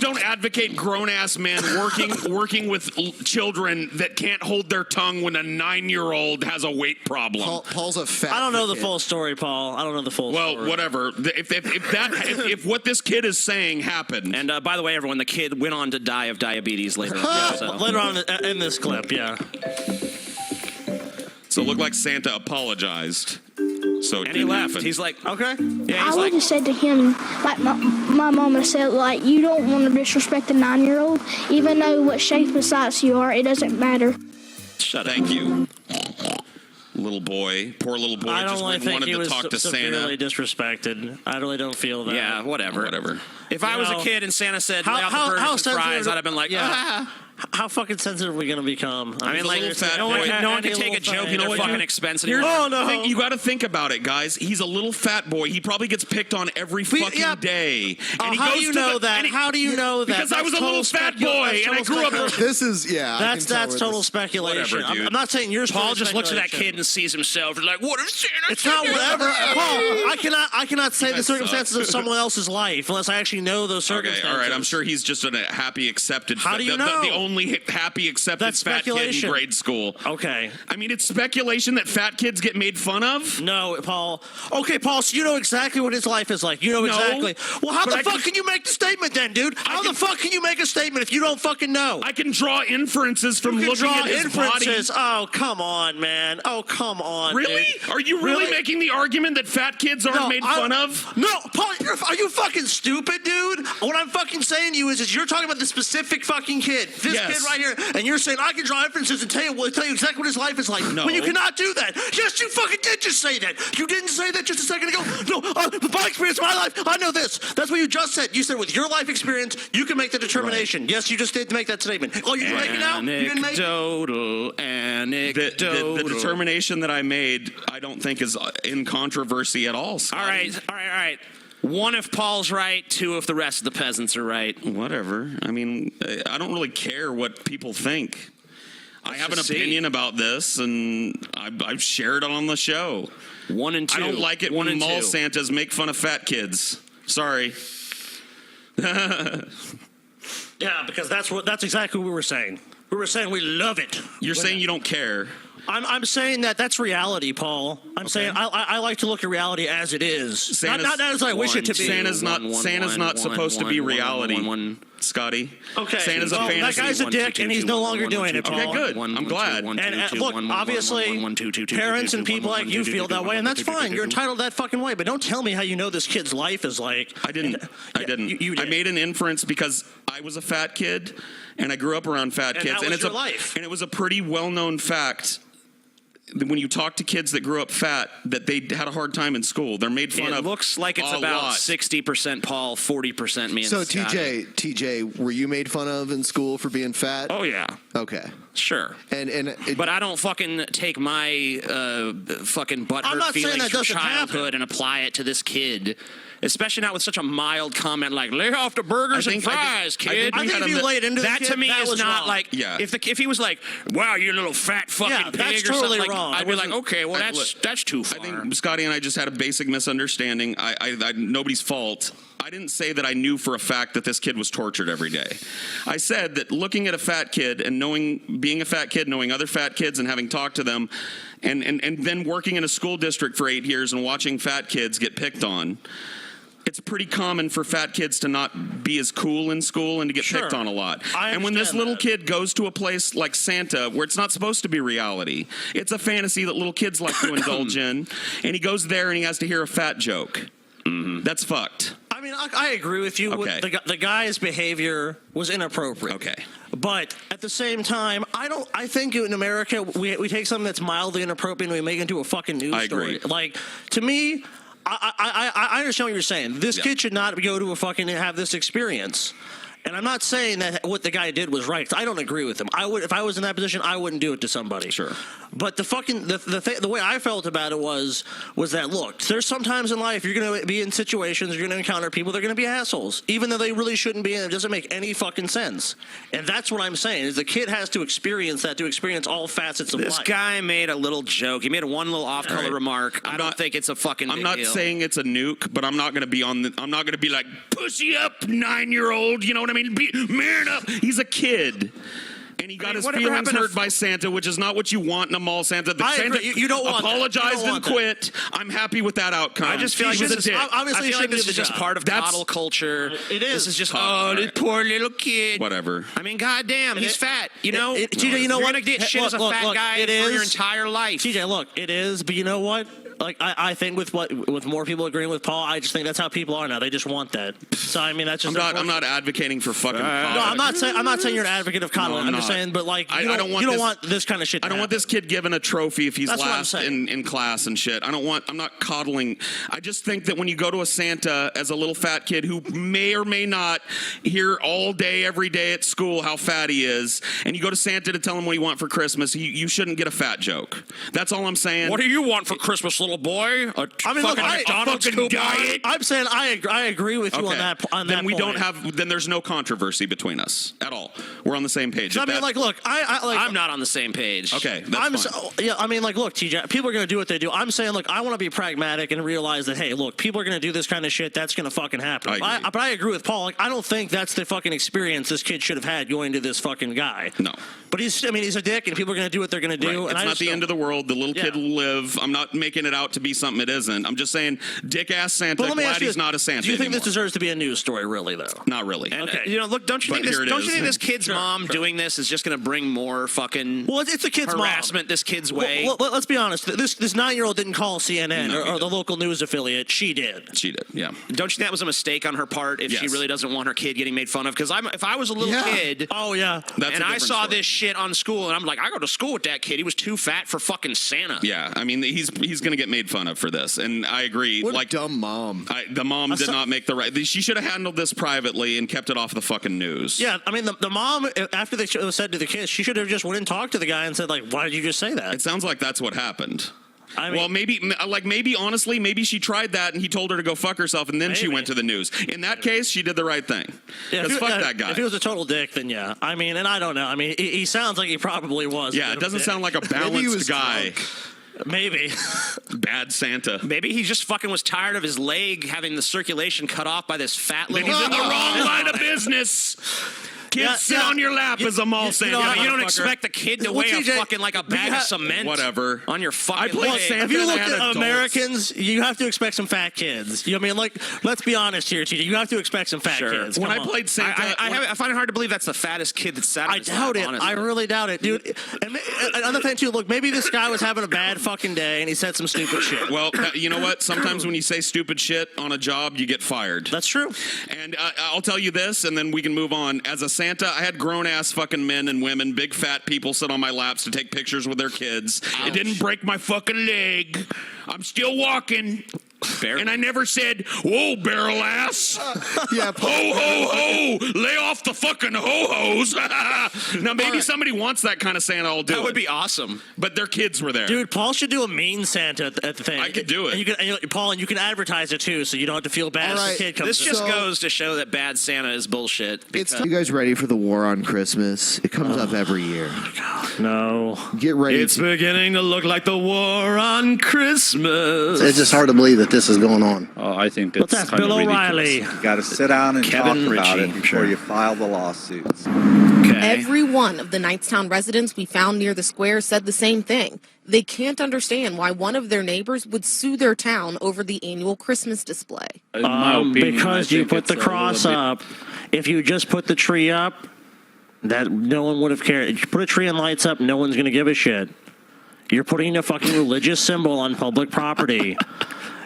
don't advocate grown ass men working with children that can't hold their tongue when a 9-year-old has a weight problem. Paul's a fat. I don't know the kid. full story, Paul. I don't know the full story. Well, whatever. If what this kid is saying happened, And by the way, everyone, the kid went on to die of diabetes later on. So. Later on in this clip, yeah. so it looked like Santa apologized. So it And he didn't left. happen. He's like, okay. Yeah, I he's would like, have said to him, like my mama said, like, you don't want to disrespect a 9-year-old, even though what shape and size you are, it doesn't matter. shut up. Thank you. Little boy, poor little boy, I don't just really went and think wanted he to was talk to severely Santa. disrespected. I really don't feel that. Yeah, whatever. Whatever. If I was a kid and Santa said, lay out the burgers and sensitive- fries, I'd have been like, yeah. How fucking sensitive are we gonna become? I mean, like, little fat no one, boy. no one Any can take a little joke thing. in their what, fucking dude? expense Here's anymore. the thing, you got to think about it, guys. He's a little fat boy. He probably gets picked on every fucking yeah. day. And he How goes do you to know the, that? and he- How do you know that? Because I That's was a little total fat boy, and I grew up. This is I can That's tell where total this- speculation. Whatever, dude. I'm not saying yours. Paul just looks at that kid and sees himself and like, what if Santa? It's not whatever. Paul, I cannot say the guys circumstances suck. of someone else's life unless I actually know those Okay, circumstances. all right. I'm sure he's just a happy, accepted. How do you the know? only happy accepted That's fat kid in speculation. grade school. Okay. I mean, it's speculation that fat kids get made fun of. No, Paul. Okay, Paul, so you know exactly what his life is like. You know No, exactly. Well, how but the I fuck can you make the statement then, dude? How the fuck can you make a statement if you don't fucking know? I can draw inferences from You can looking draw at his inferences. body. Oh, come on, man. Oh, come on. Really? Dude. Are you really making the argument that fat kids aren't made fun of? No, Paul, are you fucking stupid, dude? What I'm fucking saying to you is you're talking about the specific fucking kid, this Yes. kid right here, and you're saying I can draw inferences and tell you exactly what his life is like. No. When you cannot do that. Yes, you fucking did just say that. You didn't say that just a second ago. No, my experience, my life, I know this. That's what you just said. You said with your life experience, you can make the determination. Right. Yes, you just did make that statement. Oh, you didn't make it now? You didn't make it? Anecdotal. The determination that I made, I don't think is in controversy at all, Scotty. All right. One if Paul's right, two if the rest of the peasants are right. Whatever. I mean, I don't really care what people think. I have an opinion about this, and I've shared it on the show. 1 and 2. I don't like it when mall Santas make fun of fat kids. Sorry. Yeah, because that's exactly what we were saying. We were saying we love it. You're saying you don't care. I'm saying that's reality, Paul. I'm saying I like to look at reality as it is, not as I wish it to be. Santa's not supposed to be reality, Scotty. Okay, Santa's a fantasy. That guy's a dick, and he's no longer doing it, Paul. Okay, good. I'm glad. And look, obviously, parents and people like you feel that way, and that's fine. You're entitled that fucking way. But don't tell me how you know this kid's life is like. I didn't. You did. I made an inference because I was a fat kid, and I grew up around fat kids, and it's your life. And it was a pretty well-known fact. When you talk to kids that grew up fat, that they had a hard time in school. They're made fun of. It looks like it's about 60% Paul, 40% me and So Scotty. TJ, were you made fun of in school for being fat? Oh yeah. Okay. Sure. But I don't fucking take my fucking butthurt feelings from childhood and apply it to this kid. Especially not with such a mild comment like "lay off the burgers and fries, kid." I think if you laid into that the to kid, me that is was not wrong. like if he was like, "Wow, you little fat fucking pig," that's or totally something wrong. I'd be like, "Okay, well that's too far." I think Scotty and I just had a basic misunderstanding. I nobody's fault. I didn't say that I knew for a fact that this kid was tortured every day. I said that looking at a fat kid and being a fat kid, knowing other fat kids and having talked to them, and then working in a school district for 8 years and watching fat kids get picked on, it's pretty common for fat kids to not be as cool in school and to get picked on a lot. And when this little kid goes to a place like Santa, where it's not supposed to be reality, it's a fantasy that little kids like to indulge in, and he goes there and he has to hear a fat joke. That's fucked. I mean, I agree with you. Okay. The guy's behavior was inappropriate. Okay. But at the same time, I think in America we take something that's mildly inappropriate and we make it into a fucking news story. Agree. Like, to me, I understand what you're saying. This kid should not go to a fucking have this experience. And I'm not saying that what the guy did was right. I don't agree with him. I would, if I was in that position, I wouldn't do it to somebody. Sure. But the way I felt about it was that, look, there's sometimes in life you're going to be in situations, you're going to encounter people, they're going to be assholes, even though they really shouldn't be, and it doesn't make any fucking sense. And that's what I'm saying, is the kid has to experience that, to experience all facets of life. This guy made a little joke. He made one little off-color remark. I don't think it's a fucking big I'm not deal. saying it's a nuke, but I'm not going to be I'm not going to be like, pussy up, 9-year-old. You know what I mean? Man up. He's a kid. And he got his feelings hurt by Santa, which is not what you want in a mall Santa. The Santa you don't want apologized and quit. I'm happy with that outcome. I just feel like this is just part of That's coddle culture. It is. This is just, this poor little kid. Whatever. I mean, goddamn, he's fat. You know? TJ, you know what? You're going to get shit as a fat guy for your entire life. TJ, look, it is, but you know what? Like, I think with more people agreeing with Paul, I just think that's how people are now. They just want that. So I mean, that's just. I'm not advocating for fucking. No, I'm not saying you're an advocate of coddling. I'm just saying, but like, you don't want this kind of shit. I don't want this kid given a trophy if he's That's last in class and shit. I'm not coddling. I just think that when you go to a Santa as a little fat kid who may or may not hear all day, every day at school how fat he is, and you go to Santa to tell him what you want for Christmas, you shouldn't get a fat joke. That's all I'm saying. What do you want for Christmas, little boy. I mean, look, McDonald's diet. I'm saying I agree with you on that. Then we don't have. Then there's no controversy between us at all. We're on the same page. So, I mean, look, I'm not on the same page. Okay, that's fine. I mean, look, TJ, people are going to do what they do. I'm saying, look, I want to be pragmatic and realize that, hey, look, people are going to do this kind of shit. That's going to fucking happen. But I agree with Paul. Like, I don't think that's the fucking experience this kid should have had going to this fucking guy. No. But he's a dick, and people are going to do what they're going to do. Right. And it's not the end of the world. The little kid will live. I'm not making it out to be something it isn't. I'm just saying, dick-ass Santa, glad he's not a Santa Do you think anymore. this deserves to be a news story, really, though? Not really. And, okay. Look, don't you think this kid's mom doing this is just going to bring more fucking it's the kid's harassment this kid's way? Well, let's be honest. This 9-year-old didn't call CNN or the local news affiliate. She did. She did, yeah. Don't you think that was a mistake on her part if she really doesn't want her kid getting made fun of? Because if I was a little kid and I saw this shit on school and I'm like, I go to school with that kid. He was too fat for fucking Santa. Yeah, I mean, he's going to get made fun of for this. And I agree. What a dumb mom. The mom did not make the right. She should have handled this privately and kept it off the fucking news. Yeah, I mean, the mom, after they said to the kids, she should have just went and talked to the guy and said, like, why did you just say that? It sounds like that's what happened. I mean, well, maybe honestly, maybe she tried that and he told her to go fuck herself and then she went to the news. In that case, she did the right thing. Because fuck that guy. If he was a total dick, then yeah. I mean, and I don't know. I mean, he sounds like he probably was. Yeah, it doesn't sound like a balanced guy. Maybe. Bad Santa. Maybe he just fucking was tired of his leg having the circulation cut off by this fat little... Then he's in the wrong line of business. Kids sit on your lap as a mall Santa. You don't expect a kid to weigh a fucking like a bag of cement. Whatever. On your fucking I played leg. Santa. If you look at Americans, you have to expect some fat kids. I mean, like, let's be honest here, TJ. You have to expect some fat kids. When I played Santa, I find it hard to believe that's the fattest kid that's sat on his doubt lap, it. honestly. I really doubt it, dude. And another thing too. Look, maybe this guy was having a bad fucking day and he said some stupid shit. Well, you know what? Sometimes when you say stupid shit on a job, you get fired. That's true. And I'll tell you this, and then we can move on. As a Santa, I had grown-ass fucking men and women, big fat people sit on my laps to take pictures with their kids. Ouch. It didn't break my fucking leg. I'm still walking. And I never said, whoa, barrel ass. Yeah, ho, ho, ho. Lay off the fucking ho-hos. Now, maybe somebody wants that kind of Santa. I'll do it. That would be awesome. But their kids were there. Dude, Paul should do a mean Santa at the thing. I could do it. Paul, and you can advertise it too, so you don't have to feel bad as the kid comes This just goes to show that bad Santa is bullshit. You guys ready for the war on Christmas? It comes up every year. No. Get ready. It's beginning to look like the war on Christmas. It's just hard to believe that this is going on. Oh, I think Let's that's ask Bill O'Reilly. You got to sit down and talk about it before you file the lawsuits. Every one of the Knightstown residents we found near the square said the same thing. They can't understand why one of their neighbors would sue their town over the annual Christmas display. Because you put the cross up. If you just put the tree up, that no one would have cared. If you put a tree and lights up, no one's going to give a shit. You're putting a fucking religious symbol on public property.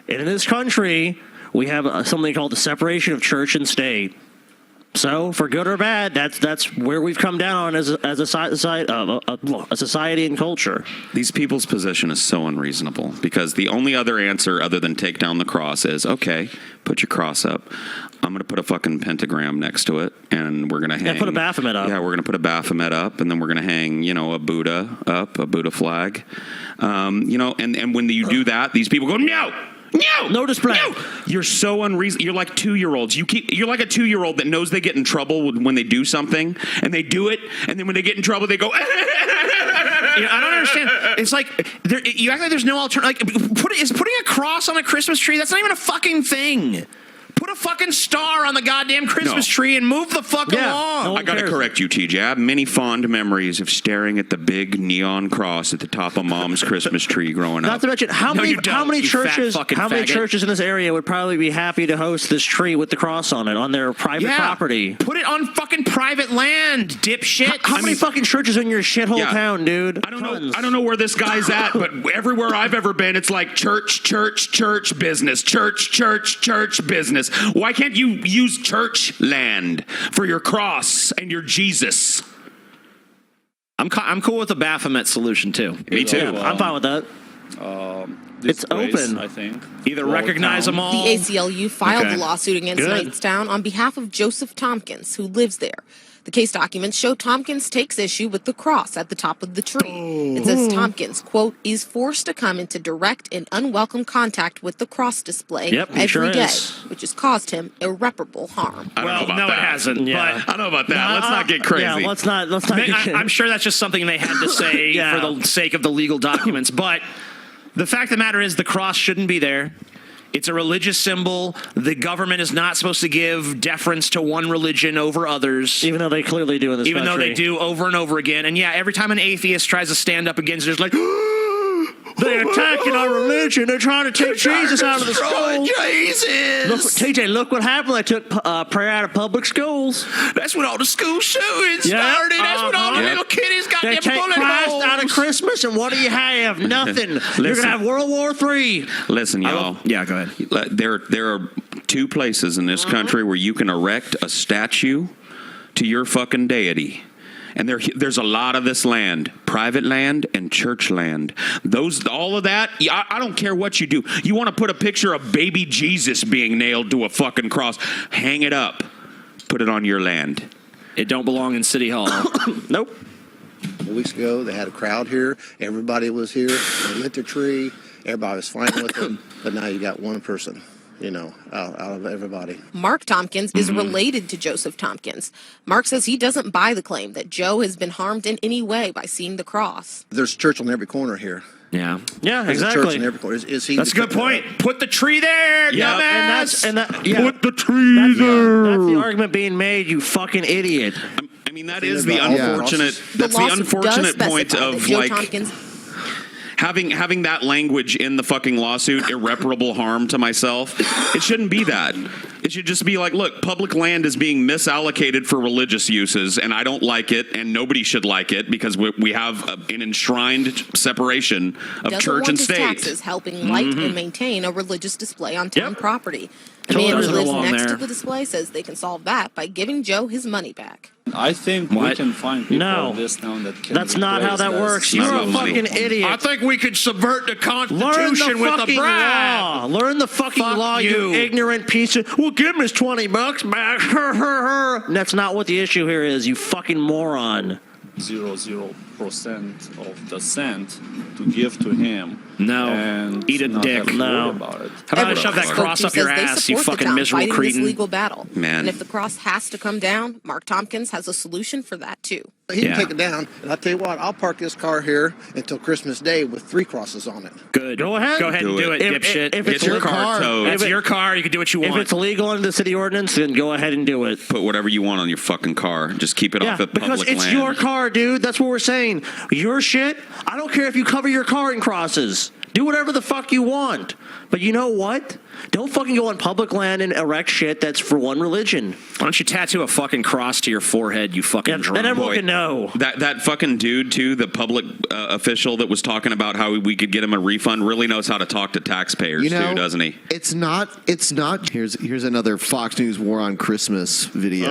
And in this country, we have something called the separation of church and state. So, for good or bad, that's where we've come down as a society and culture. These people's position is so unreasonable because the only other answer other than take down the cross is, okay, put your cross up. I'm going to put a fucking pentagram next to it, and we're going to hang... Yeah, put a Baphomet up. Yeah, we're going to put a Baphomet up, and then we're going to hang, a Buddha up, a Buddha flag. And when you do that, these people go, no! No display. No. You're so unreasonable. You're like 2-year-olds. You're like a 2-year-old that knows they get in trouble when they do something, and they do it, and then when they get in trouble, they go. I don't understand. It's like you act like there's no alternative. Like, is putting a cross on a Christmas tree? That's not even a fucking thing. Put a fucking star on the goddamn Christmas tree and move the fuck along. I got to correct you, TJ. I have many fond memories of staring at the big neon cross at the top of Mom's Christmas tree growing up. Not to mention how many churches in this area would probably be happy to host this tree with the cross on it on their private property. Put it on fucking private land, dipshit. How many fucking churches are in your shithole town, dude? I don't know where this guy's at, but everywhere I've ever been, it's like church, business, church, business. Why can't you use church land for your cross and your Jesus? I'm cool with the Baphomet solution too. Me too. Yeah, I'm fine with that. It's open. I think. Either recognize them all. The ACLU filed Okay. the lawsuit against Good. Knightstown on behalf of Joseph Tompkins, who lives there. The case documents show Tompkins takes issue with the cross at the top of the tree. It says Tompkins, quote, is forced to come into direct and unwelcome contact with the cross display Yep, he every sure day, is. which has caused him irreparable harm. I don't know about that. It hasn't. Yeah. But I don't know about that. Let's not get crazy. Yeah, let's not. I'm sure that's just something they had to say Yeah. for the sake of the legal documents. But the fact of the matter is, the cross shouldn't be there. It's a religious symbol. The government is not supposed to give deference to one religion over others. Even though they clearly do in this Even though country. they do over and over again. And yeah, every time an atheist tries to stand up against it, it's like, they're attacking our religion. They're trying to take Jesus out of the school. Jesus! Look, TJ, look what happened. They took prayer out of public schools. That's when all the school shootings started. That's when all the little kiddies got They their take bullet Christ holes. out of Christmas, and what do you have? Nothing. You're going to have World War III. Listen, y'all. Yeah, go ahead. There are two places in this country where you can erect a statue to your fucking deity. And there's a lot of this land, private land and church land. All of that, I don't care what you do. You want to put a picture of baby Jesus being nailed to a fucking cross, hang it up, put it on your land. It don't belong in City Hall. Nope. A couple weeks ago, they had a crowd here. Everybody was here. They lit their tree. Everybody was fine with it. But now you got one person, out of everybody. Mark Tompkins is related to Joseph Tompkins. Mark says he doesn't buy the claim that Joe has been harmed in any way by seeing the cross. There's a church on every corner here. Yeah. Yeah, There's exactly. a church on every corner. Is he? That's a good point. Put the tree there, Yeah, dumbass. Put the tree there. That's the argument being made, you fucking idiot. I mean, that is the unfortunate. That's the unfortunate point of Joe like. Tompkins Having that language in the fucking lawsuit, irreparable harm to myself, it shouldn't be that. It should just be like, look, public land is being misallocated for religious uses, and I don't like it, and nobody should like it, because we have an enshrined separation of doesn't church want and his state. taxes helping light and maintain a religious display on town property. A Totally man who doesn't lives belong next there. to the display says they can solve that by giving Joe his money back. I think we can find people No. in this town that can That's not how that works. You're a fucking idiot. I think we could subvert the Learn Constitution the with a fucking bribe. law. Learn the fucking Fuck law, you ignorant piece of... Well, give him his $20 back. That's not what the issue here is, you fucking moron. 0.00% of the cent to give to him. No. And Eat a not dick. have to No. worry about it. How about I shove that cross up your Says they ass, you support the fucking town miserable fighting cretin? this legal battle. Man. And if the cross has to come down, Mark Tompkins has a solution for that too. He can take it down, and I'll tell you what, I'll park this car here until Christmas Day with 3 crosses on it. Good. Go ahead. Go ahead and do it, dipshit. If It's it's your legal- car. Toad. It's your car. You can do what you If want. it's legal under the city ordinance, then go ahead and do it. Put whatever you want on your fucking car. Just keep it off Yeah, of public because it's land. your car, dude. That's what we're saying. Your shit, I don't care if you cover your car in crosses. Do whatever the fuck you want. But you know what? Don't fucking go on public land and erect shit that's for one religion. Why don't you tattoo a fucking cross to your forehead, you fucking drunk Then everyone Boy, can know. That fucking dude too, the public official that was talking about how we could get him a refund, really knows how to talk to taxpayers too, doesn't he? It's not. Here's another Fox News War on Christmas video.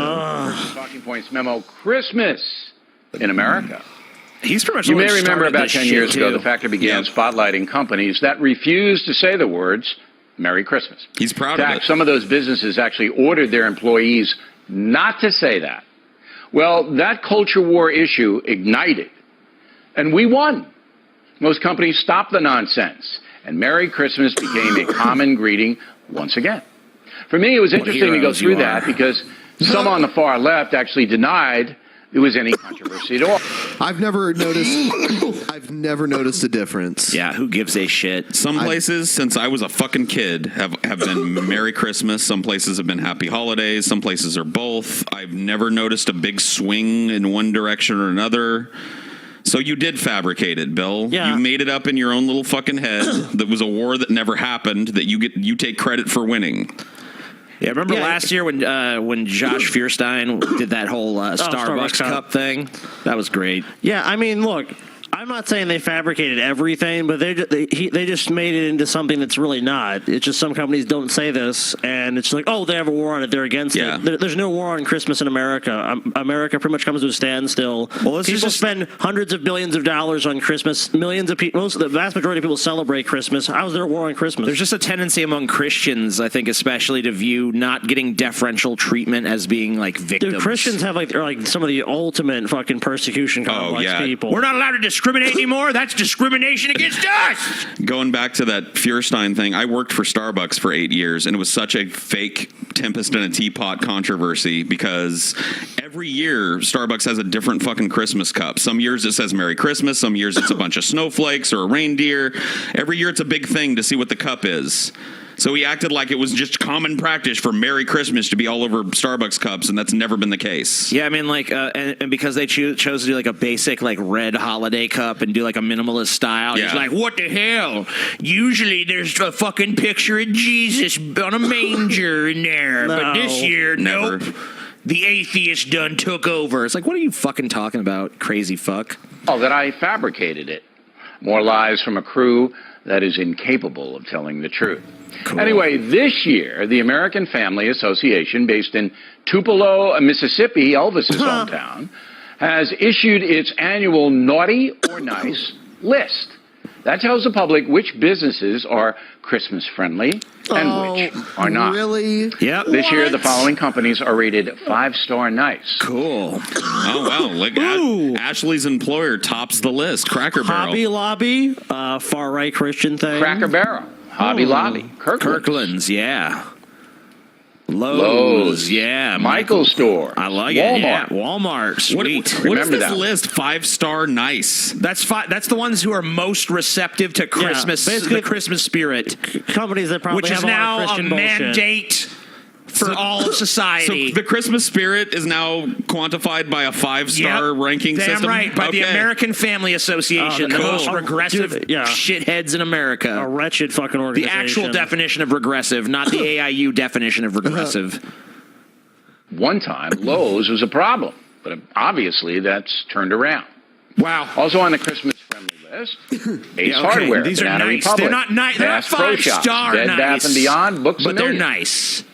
Talking Points memo: Christmas in America. He's pretty much You the one may who remember started about this 10 shit, years ago, too. the factor began spotlighting companies that refused to say the words Merry Christmas. He's proud In of fact, it. some of those businesses actually ordered their employees not to say that. Well, that culture war issue ignited, and we won. Most companies stopped the nonsense, and Merry Christmas became a common greeting once again. For me, it was interesting to go heroes through you that are. because some on the far left actually denied there was any controversy at all. I've never noticed a difference. Yeah, who gives a shit? Some places, since I was a fucking kid, have been Merry Christmas. Some places have been Happy Holidays. Some places are both. I've never noticed a big swing in one direction or another. So you did fabricate it, Bill. Yeah. You made it up in your own little fucking head. That was a war that never happened. That you take credit for winning. Yeah, remember last year when Josh Fierstein did that whole Starbucks Starbucks cup thing? That was great. Yeah, I mean, look, I'm not saying they fabricated everything, but they just made it into something that's really not. It's just some companies don't say this, and it's like, oh, they have a war on it, they're against it. There's no war on Christmas in America. America pretty much comes to a standstill. Well, people spend hundreds of billions of dollars on Christmas. Millions of people, the vast majority of people celebrate Christmas. How is there a war on Christmas? There's just a tendency among Christians, I think, especially to view not getting deferential treatment as being like victims. Dude, Christians have like some of the ultimate fucking persecution complex people. We're not allowed to discriminate anymore. That's discrimination against us. Going back to that Feuerstein thing, I worked for Starbucks for 8 years, and it was such a fake Tempest in a Teapot controversy because every year Starbucks has a different fucking Christmas cup. Some years it says Merry Christmas, some years it's a bunch of snowflakes or a reindeer. Every year it's a big thing to see what the cup is. So he acted like it was just common practice for Merry Christmas to be all over Starbucks cups, and that's never been the case. Yeah, I mean, like, and because they chose to do like a basic like red holiday cup and do like a minimalist style, it's like, what the hell? Usually there's a fucking picture of Jesus on a manger in there, but this year, nope. The atheist done took over. It's like, what are you fucking talking about, crazy fuck? Oh, that I fabricated it. More lies from a crew that is incapable of telling the truth. Cool. Anyway, this year, the American Family Association, based in Tupelo, Mississippi, Elvis's hometown, has issued its annual Naughty or Nice list. That tells the public which businesses are Christmas-friendly and which are not. Really? Yep. This year, the following companies are rated 5-star nice. Cool. Oh, wow. Look, Ashley's employer tops the list. Cracker Barrel. Hobby Lobby, far-right Christian thing. Cracker Barrel. Hobby Lobby. Kirkland's, yeah. Lowe's, yeah. Michael's store. I like Walmart. it. Yeah. Walmart, sweet. What is this list? 5-star nice. That's the ones who are most receptive to Christmas, the Christmas spirit. Companies that probably which have is now a Christian mandate for all of society. So the Christmas spirit is now quantified by a 5-star ranking Damn system? right, by the American Family Association, the most regressive shitheads in America. A wretched fucking organization. The actual definition of regressive, not the AIU definition of regressive. One time, Lowe's was a problem, but obviously that's turned around. Wow. Also on the Christmas-friendly list, Ace Hardware, These are Banana nice. Republic, They're not nice. They're not Bass Pro Shops, 5-star Bed nice. Bath & Beyond, Books but A they're Million. nice.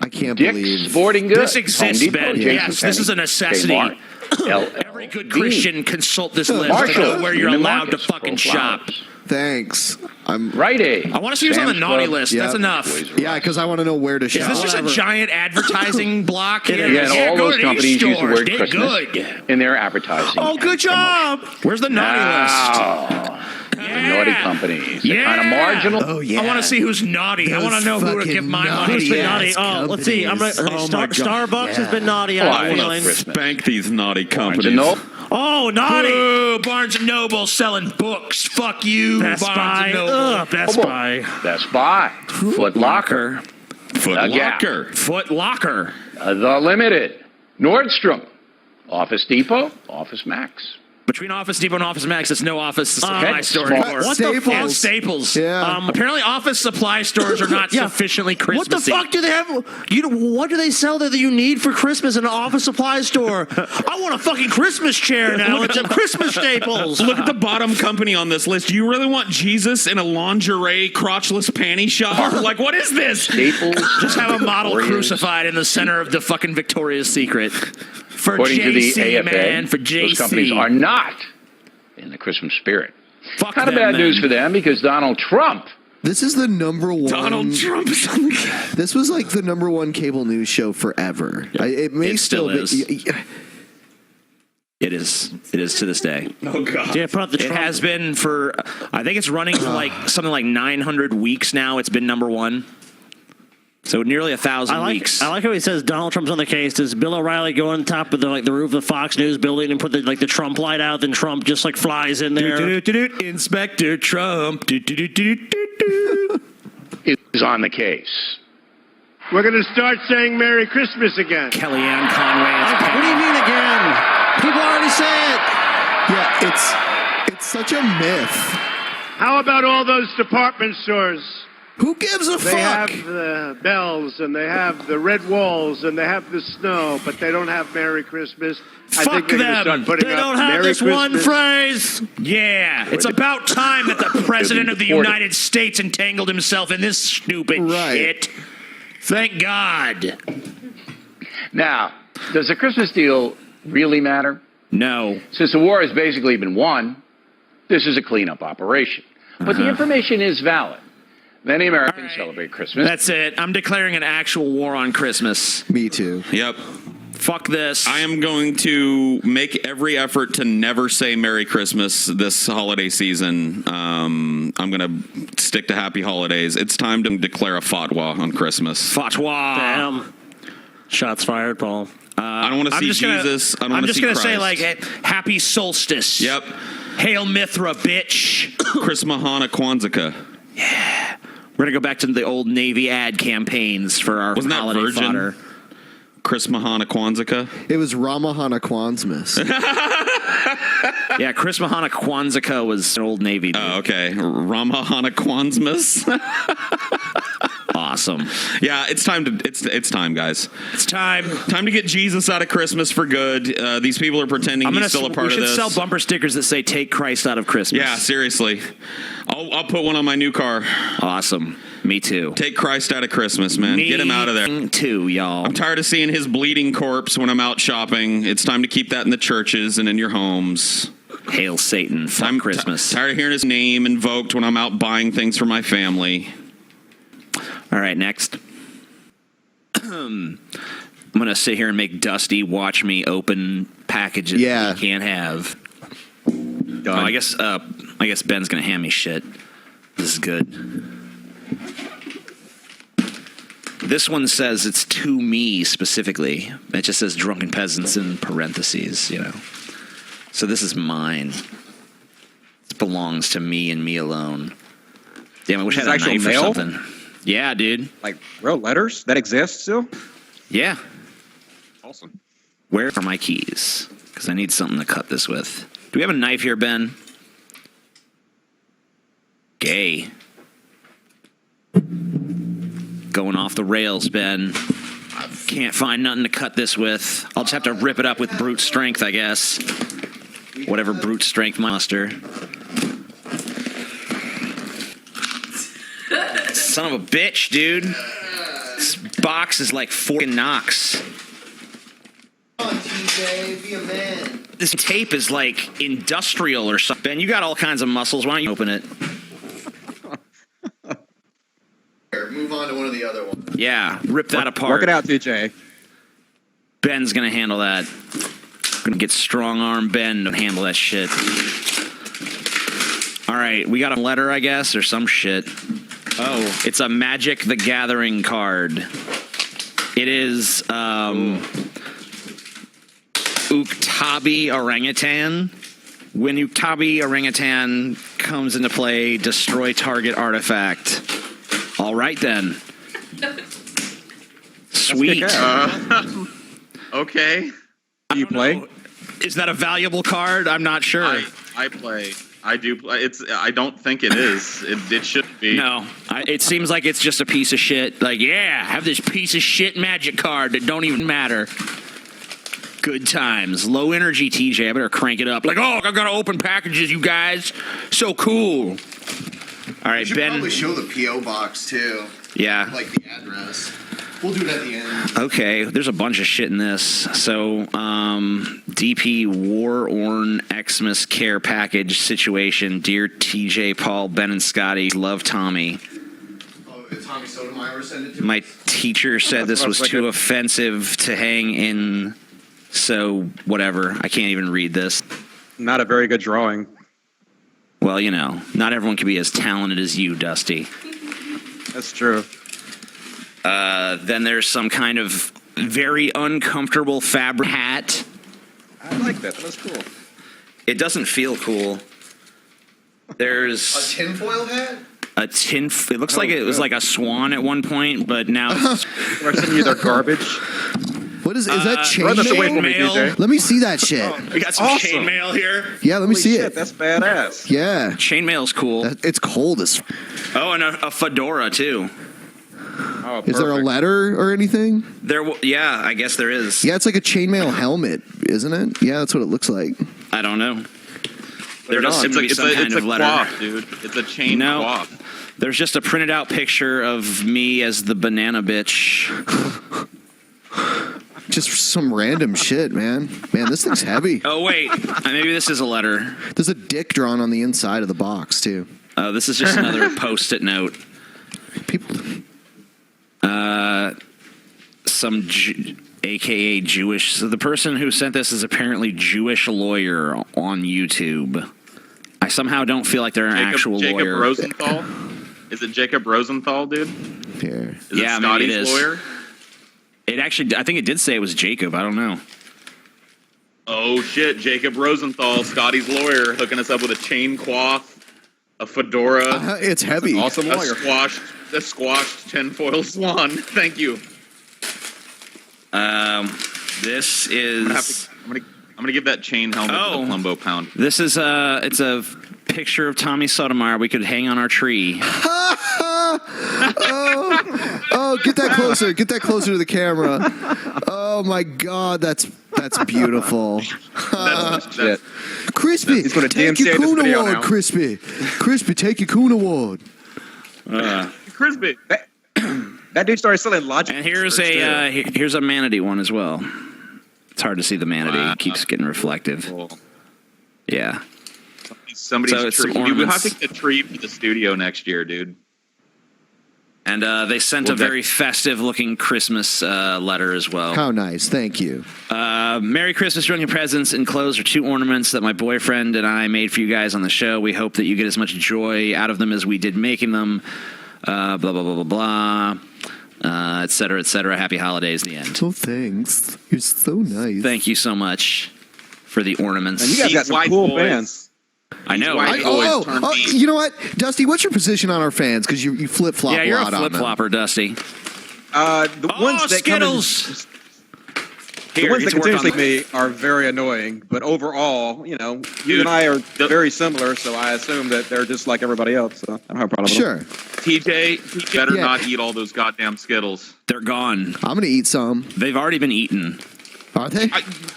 I can't Dick's believe Sporting Goods. This exists, Home Depot, Ben. Jason Yes, this is a Penney, necessity. Kmart, Every good Christian consult this list to Marshall, know where you're Neiman allowed to Marcus, fucking Pro shop. Flowers. Thanks. I'm Rite Aid. I want to see who's on the Sam's naughty Club. list. That's enough. Yeah, because I want to know where to shop. Is this just a giant advertising block here? Yeah, and all go those to companies these use the stores. word They're Christmas good. in their advertising. Oh, good job. Where's the naughty list? The naughty companies. The kind of marginal. Oh, yeah. I want to see who's naughty. I want to know who to give my money Who's to. been naughty? Oh, let's see. I'm gonna, Starbucks has been naughty. I I'm want to feeling. spank these naughty companies. Oh, naughty! Ooh, Barnes & Noble selling books. Fuck you, Best Barnes Buy. & Noble. Best Buy. Best Buy. Foot Locker. Foot Locker. Foot Locker. The Limited. Nordstrom. Office Depot. Office Max. Between Office Depot and Office Max, it's no office supply Pet store Smart. anymore. What the fuck? And Staples. Yeah. Apparently, office supply stores are not sufficiently What the Christmassy. fuck do they have? What do they sell there that you need for Christmas in an office supply store? I want a fucking Christmas chair now. It's a Christmas Staples. Look at the bottom company on this list. Do you really want Jesus in a lingerie crotchless panty shop? Like, what is this? Staples. Just have a model crucified in the center of the fucking Victoria's Secret. For According JC, to the AFA, man, for JC. those companies are not in the Christmas spirit. Fuck kind of them, bad news then. for them because Donald Trump. This is the number one. Donald Trump is on the... This was like the number one cable news show forever. It may It still be. is. It is. It is to this day. Oh, God. Yeah, put up the It Trump. has been for, I think it's running for like something like 900 weeks now. It's been number one. So nearly 1,000 weeks. I like how he says Donald Trump's on the case. Does Bill O'Reilly go on top of the roof of the Fox News building and put the Trump light out? Then Trump just flies in there. Inspector Trump. Is on the case. We're going to start saying Merry Christmas again. Kellyanne Conway. What do you mean again? People already say it. Yeah, it's such a myth. How about all those department stores Who gives a They fuck? have the bells and they have the red walls and they have the snow, but they don't have Merry Christmas. I think Fuck they're gonna them. start putting They up don't have Merry this one Christmas. phrase. Yeah, it's about time that the President of the United States entangled himself in this stupid shit. Thank God. Now, does the Christmas deal really matter? No. Since the war has basically been won, this is a cleanup operation. But the information is valid. Many Americans celebrate Christmas. That's it. I'm declaring an actual war on Christmas. Me too. Yep. Fuck this. I am going to make every effort to never say Merry Christmas this holiday season. I'm going to stick to Happy Holidays. It's time to declare a fatwa on Christmas. Fatwa. Damn. Shots fired, Paul. I don't want to see Jesus. I don't I'm want to just see gonna Christ. say like Happy Solstice. Yep. Hail Mithra, bitch. Chris Mahana Kwanzaa. Yeah. We're gonna go back to the old Navy ad campaigns for our Wasn't that holiday Virgin? fodder. Chris Mahana Kwanzaa. It was Ramahana Kwanzmas. Yeah, Chris Mahana Kwanzaa was an old Navy dude. Oh, okay. Ramahana Kwanzmas. Awesome. Yeah, it's time to it's time, guys. It's time. Time to get Jesus out of Christmas for good. These people are pretending he's still a part we of should this. sell bumper stickers that say "Take Christ out of Christmas." Yeah, seriously. I'll put one on my new car. Awesome. Me too. Take Christ out of Christmas, man. Get him out of there. Me too, y'all. I'm tired of seeing his bleeding corpse when I'm out shopping. It's time to keep that in the churches and in your homes. Hail Satan. Fuck Christmas. Tired of hearing his name invoked when I'm out buying things for my family. All right, next. I'm going to sit here and make Dusty watch me open packages he can't have. Oh, I guess Ben's going to hand me shit. This is good. This one says it's to me specifically. It just says Drunken Peasants in parentheses, you know. So this is mine. This belongs to me and me alone. Damn, I wish I had a knife or something. Yeah, dude. Like real letters that exist still? Yeah. Awesome. Where are my keys? Because I need something to cut this with. Do we have a knife here, Ben? Gay. Going off the rails, Ben. Can't find nothing to cut this with. I'll just have to rip it up with brute strength, I guess. Whatever brute strength muster. Son of a bitch, dude. This box is like fucking Knox. Come on, TJ, be a man. This tape is like industrial or something. Ben, you got all kinds of muscles. Why don't you open it? Here, move on to one of the other ones. Yeah, rip that apart. Work it out, TJ. Ben's gonna handle that. Gonna get strong arm Ben to handle that shit. All right, we got a letter, I guess, or some shit. Oh, it's a Magic the Gathering card. It is Uktabi Orangutan. When Uktabi Orangutan comes into play, destroy target artifact. All right then. Sweet. Okay. Do you play? Is that a valuable card? I'm not sure. I play. I do play. I don't think it is. It shouldn't be. No, it seems like it's just a piece of shit. Like, yeah, have this piece of shit magic card that don't even matter. Good times. Low energy, TJ. I better crank it up. Like, oh, I gotta open packages, you guys. So cool. All right, You should Ben. probably show the P.O. box, too. Yeah. Like the address. We'll do it at the end. Okay, there's a bunch of shit in this. So, DP War Orn Xmas Care Package Situation. Dear TJ, Paul, Ben, and Scotty, love Tommy. Oh, Tommy Sotomayor sent it to My teacher said this was too offensive to hang in, so whatever. I can't even read this. Not a very good drawing. Well, you know, not everyone can be as talented as you, Dusty. That's true. Then there's some kind of very uncomfortable fabric hat. I like that. That's cool. It doesn't feel cool. There's A tinfoil hat? it looks like it was like a swan at one point, but now it's We're sending you their garbage. What is that chainmail? Let me see that shit. We got some chainmail here. Yeah, let me see it. That's badass. Yeah. Chainmail's cool. It's cold as. Oh, and a fedora too. Oh, Is there a letter or anything? Yeah, I guess there is. Yeah, it's like a chainmail helmet, isn't it? Yeah, that's what it looks like. I don't know. There does seem to be some kind of letter. Cloth, dude. It's a chain cloth. There's just a printed out picture of me as the banana bitch. Just some random shit, man. Man, this thing's heavy. Oh, wait. Maybe this is a letter. There's a dick drawn on the inside of the box, too. Oh, this is just another Post-it note. Some AKA Jewish. So the person who sent this is apparently Jewish lawyer on YouTube. I somehow don't feel like they're an actual Jacob lawyer. Rosenthal? Is it Jacob Rosenthal, dude? Here. Is it Maybe Scotty's it is. lawyer? It actually, I think it did say it was Jacob. I don't know. Oh shit, Jacob Rosenthal, Scotty's lawyer, hooking us up with a chain cloth, a fedora. It's heavy. Awesome lawyer. A squashed tinfoil swan. Thank you. This is. I'm gonna give that chain helmet to the Plumbo pound. This is it's a picture of Tommy Sotomayor we could hang on our tree. Oh, get that closer. Get that closer to the camera. Oh my God, that's beautiful. Crispy, He's gonna take DMCA your this Coon video Award, now. Crispy. Crispy, take your Coon Award. Crispy. That dude started selling logic. And here's a manatee one as well. It's hard to see the manatee. It keeps getting reflective. Yeah. Somebody's So it's tree. some Dude, we'll have to ornaments. get a tree for the studio next year, dude. And they sent a very festive-looking Christmas letter as well. How nice. Thank you. Merry Christmas, Drunken Peasants. Enclosed are 2 ornaments that my boyfriend and I made for you guys on the show. We hope that you get as much joy out of them as we did making them. Blah, blah, blah, blah, blah. Et cetera, et cetera. Happy holidays, the end. Oh, thanks. You're so nice. Thank you so much for the ornaments. And you guys got some cool bands. I know. You know what, Dusty? What's your position on our fans? Because you flip flop. Yeah, you're a lot on them. flip flopper, Dusty. The ones that Skittles. The ones that continuously me are very annoying, but overall, you know, you and I are very similar, so I assume that they're just like everybody else. So I don't have a problem with them. TJ, better not eat all those goddamn Skittles. They're gone. I'm gonna eat some. They've already been eaten. Are they?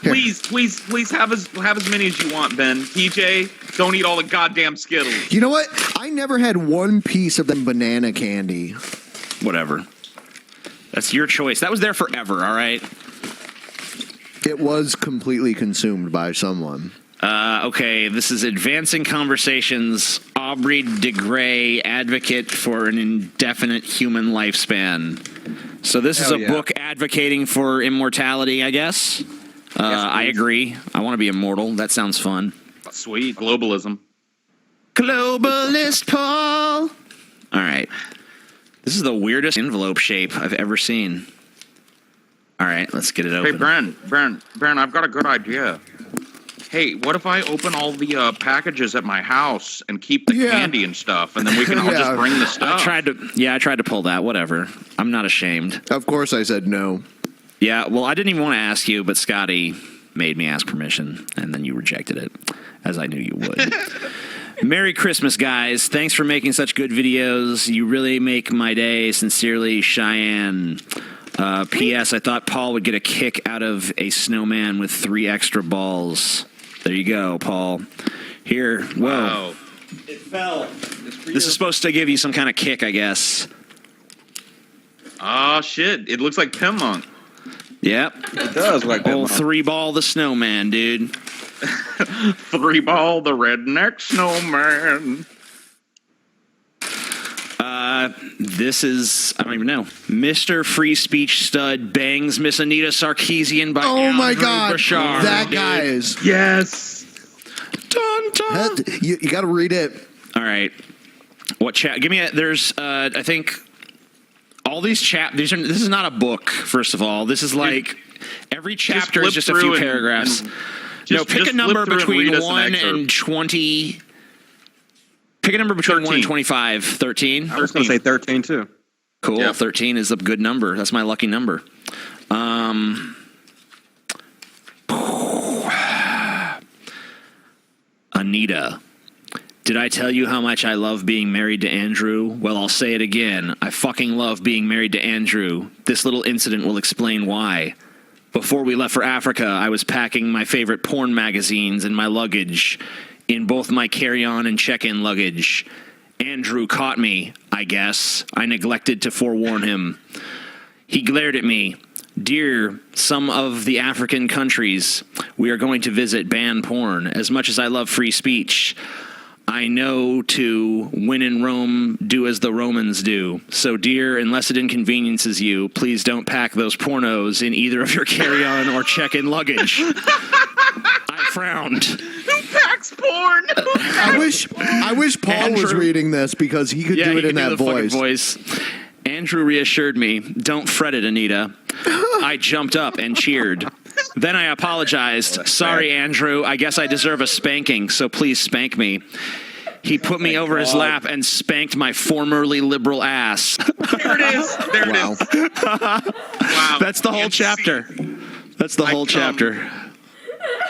Please have as many as you want, Ben. TJ, don't eat all the goddamn Skittles. You know what? I never had one piece of them banana candy. Whatever. That's your choice. That was there forever, all right? It was completely consumed by someone. Okay, this is Advancing Conversations, Aubrey de Grey, advocate for an indefinite human lifespan. So this is a book advocating for immortality, I guess. I agree. I want to be immortal. That sounds fun. Sweet. Globalism. Globalist Paul. All right. This is the weirdest envelope shape I've ever seen. All right, let's get it open. Hey, Brent, I've got a good idea. Hey, what if I open all the packages at my house and keep the candy and stuff, and then we can all just bring the stuff? I tried to pull that. Whatever. I'm not ashamed. Of course I said no. Yeah, well, I didn't even want to ask you, but Scotty made me ask permission, and then you rejected it, as I knew you would. Merry Christmas, guys. Thanks for making such good videos. You really make my day. Sincerely, Cheyenne. P.S. I thought Paul would get a kick out of a snowman with 3 extra balls. There you go, Paul. Here. Whoa. Wow. It fell. This is supposed to give you some kind of kick, I guess. Oh, shit. It looks like Pim Monk. Yep. It does like Old 3-ball the snowman, dude. 3-ball the redneck snowman. This is, I don't even know. Mr. Free Speech Stud bangs Miss Anita Sarkeesian by Oh my Andrew God, Bashar, that dude. guy is. Yes. Dun, dun. You got to read it. All right. What chat? Give me a. There's. I think. All these this is not a book. First of all, this is like every chapter is just a few paragraphs. Pick a number between 1 and 20. Pick a number between 1 and 25. 13. I was going to say 13 too. Cool. Yeah. 13 is a good number. That's my lucky number. Anita. Did I tell you how much I love being married to Andrew? Well, I'll say it again. I fucking love being married to Andrew. This little incident will explain why. Before we left for Africa, I was packing my favorite porn magazines in my luggage, in both my carry-on and check-in luggage. Andrew caught me, I guess. I neglected to forewarn him. He glared at me. Dear some of the African countries we are going to visit ban porn. As much as I love free speech, I know to when in Rome, do as the Romans do. So, dear, unless it inconveniences you, please don't pack those pornos in either of your carry-on or check-in luggage. I frowned. Who packs porn? I wish Paul was reading this because he could do it in that voice. Andrew reassured me, don't fret it, Anita. I jumped up and cheered. Then I apologized. Sorry, Andrew. I guess I deserve a spanking, so please spank me. He put me over his lap and spanked my formerly liberal ass. There it is. There it is. Wow. That's the whole chapter. That's the whole chapter.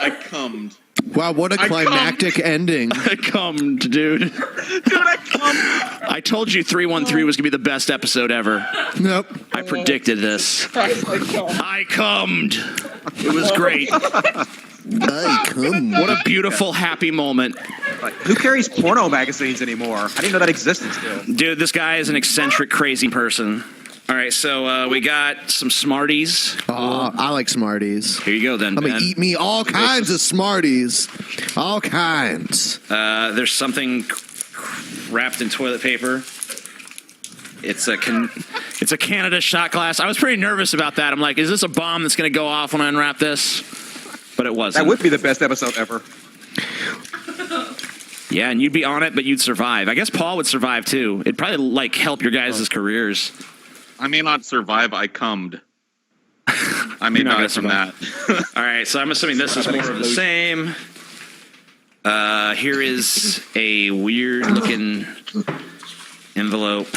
I cummed. Wow, what a climactic ending. I cummed, dude. Dude, I cummed. I told you 313 was going to be the best episode ever. Nope. I predicted this. I cummed. It was great. I cummed. What a beautiful, happy moment. Who carries porno magazines anymore? I didn't know that existed still. Dude, this guy is an eccentric, crazy person. All right, so we got some Smarties. Oh, I like Smarties. Here you go, then, I'm Ben. going to eat me all kinds of Smarties. All kinds. There's something wrapped in toilet paper. It's a Canada shot glass. I was pretty nervous about that. I'm like, is this a bomb that's going to go off when I unwrap this? But it wasn't. That would be the best episode ever. Yeah, and you'd be on it, but you'd survive. I guess Paul would survive, too. It'd probably, help your guys' careers. I may not survive. I cummed. I may die from that. All right, so I'm assuming this is more of the same. Here is a weird-looking envelope.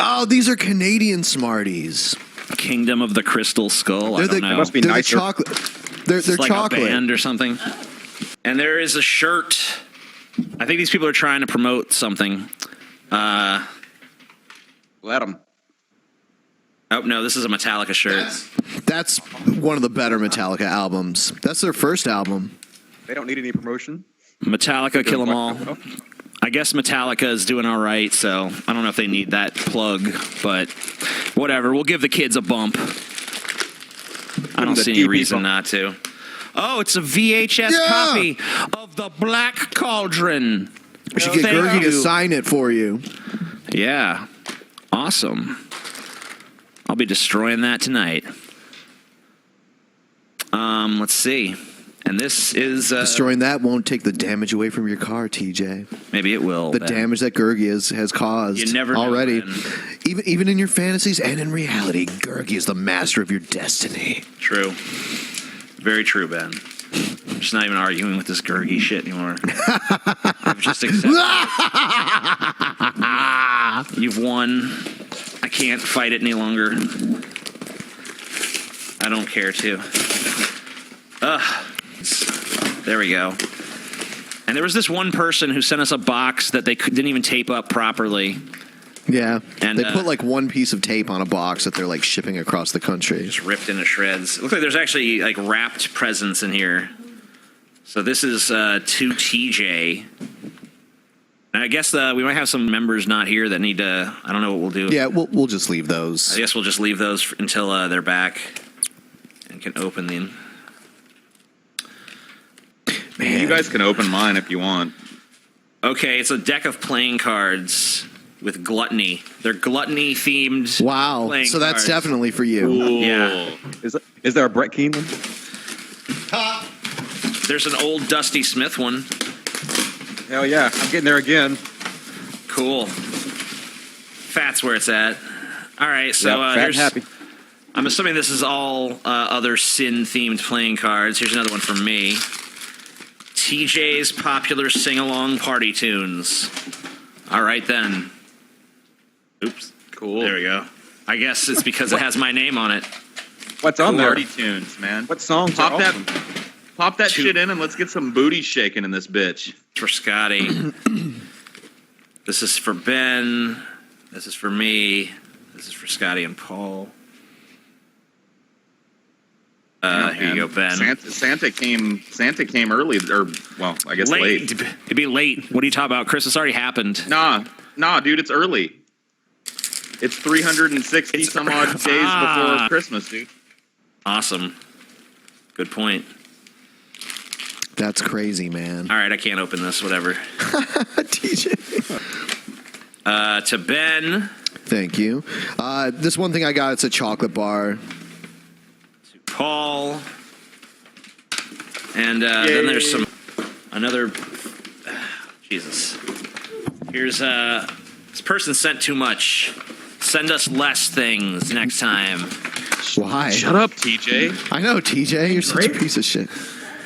Oh, these are Canadian Smarties. Kingdom of the Crystal Skull. I don't know. Must be They're nicer. the chocolate. They're like chocolate. a band or something. And there is a shirt. I think these people are trying to promote something. Let them. Oh, no, this is a Metallica shirt. That's one of the better Metallica albums. That's their first album. They don't need any promotion. Metallica, Kill 'Em All. I guess Metallica is doing all right, so I don't know if they need that plug, but whatever. We'll give the kids a bump. I don't see any reason not to. Oh, it's a VHS copy of The Black Cauldron. We should get Gergie to sign it for you. Yeah. Awesome. I'll be destroying that tonight. Let's see. And this is... Destroying that won't take the damage away from your car, TJ. Maybe it will. The damage that Gergie has caused You never know, already. Ben. Even in your fantasies and in reality, Gergie is the master of your destiny. True. Very true, Ben. I'm just not even arguing with this Gergie shit anymore. I've just accepted it. You've won. I can't fight it any longer. I don't care to. There we go. And there was this one person who sent us a box that they didn't even tape up properly. Yeah. And they put like one piece of tape on a box that they're like shipping across the country. Just ripped into shreds. It looks like there's actually like wrapped presents in here. So this is to TJ. And I guess we might have some members not here that need to. I don't know what we'll do. Yeah, we'll just leave those. I guess we'll just leave those until they're back and can open them. Man. You guys can open mine if you want. Okay, it's a deck of playing cards with gluttony. They're gluttony themed. Wow. Playing So that's cards. definitely for you. Yeah. Is there a Brett Keeneland? There's an old Dusty Smith one. Hell yeah. I'm getting there again. Cool. Fat's where it's at. All right, so Fat and here's. happy. I'm assuming this is all other sin-themed playing cards. Here's another one from me. TJ's popular sing-along party tunes. All right, then. Oops. Cool. There we go. I guess it's because it has my name on it. What's on there? Party tunes, man. What songs? Pop are that. awesome? Pop that shit in and let's get some booty shaking in this bitch. For Scotty. This is for Ben. This is for me. This is for Scotty and Paul. Here you go, Ben. Santa came early, or well, I guess late. It'd be late. What are you talking about? Christmas already happened. Nah, dude, it's early. It's 360 some odd days before Christmas, dude. Awesome. Good point. That's crazy, man. All right, I can't open this. Whatever. TJ. To Ben. Thank you. This one thing I got, it's a chocolate bar. Paul. And then there's another. Jesus. Here's this person sent too much. Send us less things next time. Why? Shut up, TJ. I know, TJ. You're such a piece of shit.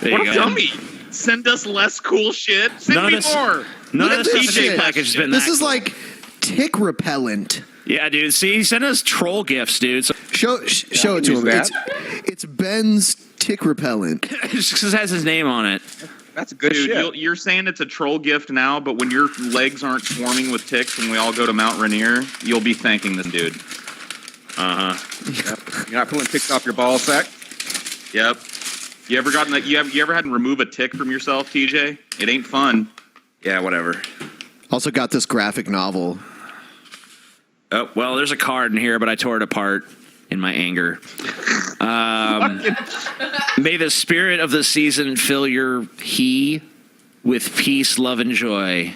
What a dummy. Send us less cool shit. Send me more. None of this TJ package has been This that is like tick repellent. Yeah, dude. See, he sent us troll gifts, dude. So Show it to him. It's Ben's tick repellent. It just has his name on it. That's good shit. You're saying it's a troll gift now, but when your legs aren't swarming with ticks when we all go to Mount Rainier, you'll be thanking this dude. Yep. You're not pulling ticks off your ball sack? Yep. You ever gotten that? You ever had to remove a tick from yourself, TJ? It ain't fun. Yeah, whatever. Also got this graphic novel. Oh, well, there's a card in here, but I tore it apart in my anger. May the spirit of the season fill your he with peace, love, and joy.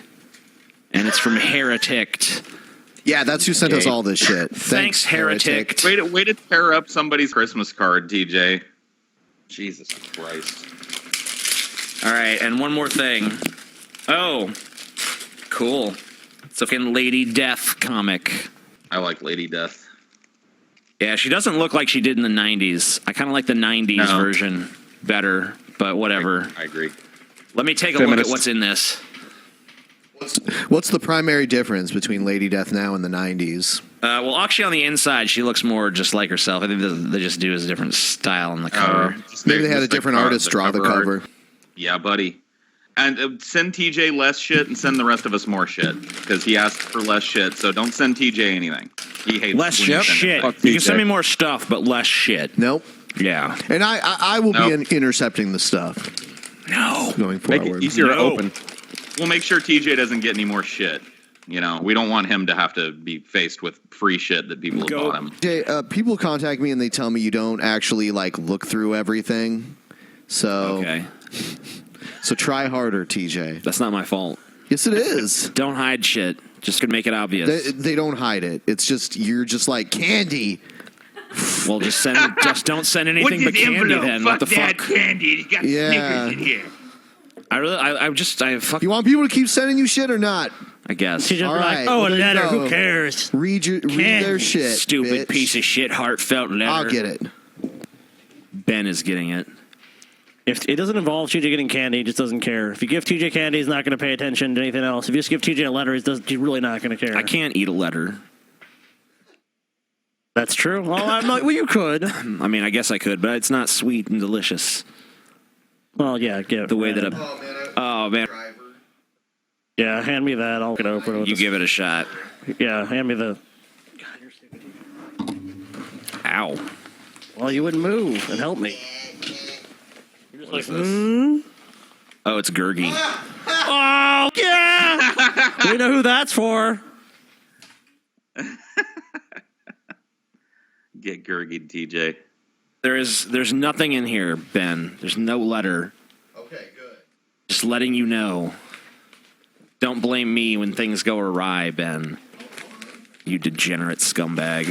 And it's from Heretic. Yeah, that's who sent us all this shit. Thanks, Heretic. Way to tear up somebody's Christmas card, TJ. Jesus Christ. All right, and one more thing. Oh, cool. It's a fucking Lady Death comic. I like Lady Death. Yeah, she doesn't look like she did in the 90s. I kind of like the 90s version better, but whatever. I agree. Let me take a look at what's in this. What's the primary difference between Lady Death now and the 90s? Well, actually, on the inside, she looks more just like herself. I think they just do a different style on the cover. Maybe they had a different artist draw the cover. Yeah, buddy. And send TJ less shit and send the rest of us more shit. Because he asked for less shit, so don't send TJ anything. He hates less when you shit. send it. You can send me more stuff, but less shit. Nope. Yeah. And I will be intercepting the stuff. No. Going Make forward. it easier to open. We'll make sure TJ doesn't get any more shit. You know, we don't want him to have to be faced with free shit that people have bought him. Jay, people contact me and they tell me you don't actually look through everything. So okay. So try harder, TJ. That's not my fault. Yes, it is. Don't hide shit. Just gonna make it obvious. They don't hide it. It's just you're just like candy. Well, just don't send anything but candy then. What the fuck? Candy. It's got Snickers in here. You want people to keep sending you shit or not? I guess. She's just like, oh, a letter. Who cares? Read their shit. Stupid bitch. piece of shit. Heartfelt letter. I'll get it. Ben is getting it. If it doesn't involve TJ getting candy, he just doesn't care. If you give TJ candy, he's not going to pay attention to anything else. If you just give TJ a letter, he's really not going to care. I can't eat a letter. That's true. Well, I'm not. Well, you could. I mean, I guess I could, but it's not sweet and delicious. Well, yeah, the way that oh man. Yeah, hand me that. I'll get open it. You give it a shot. Yeah, hand me the. Ow. Well, you wouldn't move and help me. You're just What is this? Oh, it's Gurgi. Oh, yeah! We know who that's for. Get Gurgi, TJ. There's nothing in here, Ben. There's no letter. Okay, good. Just letting you know. Don't blame me when things go awry, Ben. You degenerate scumbag.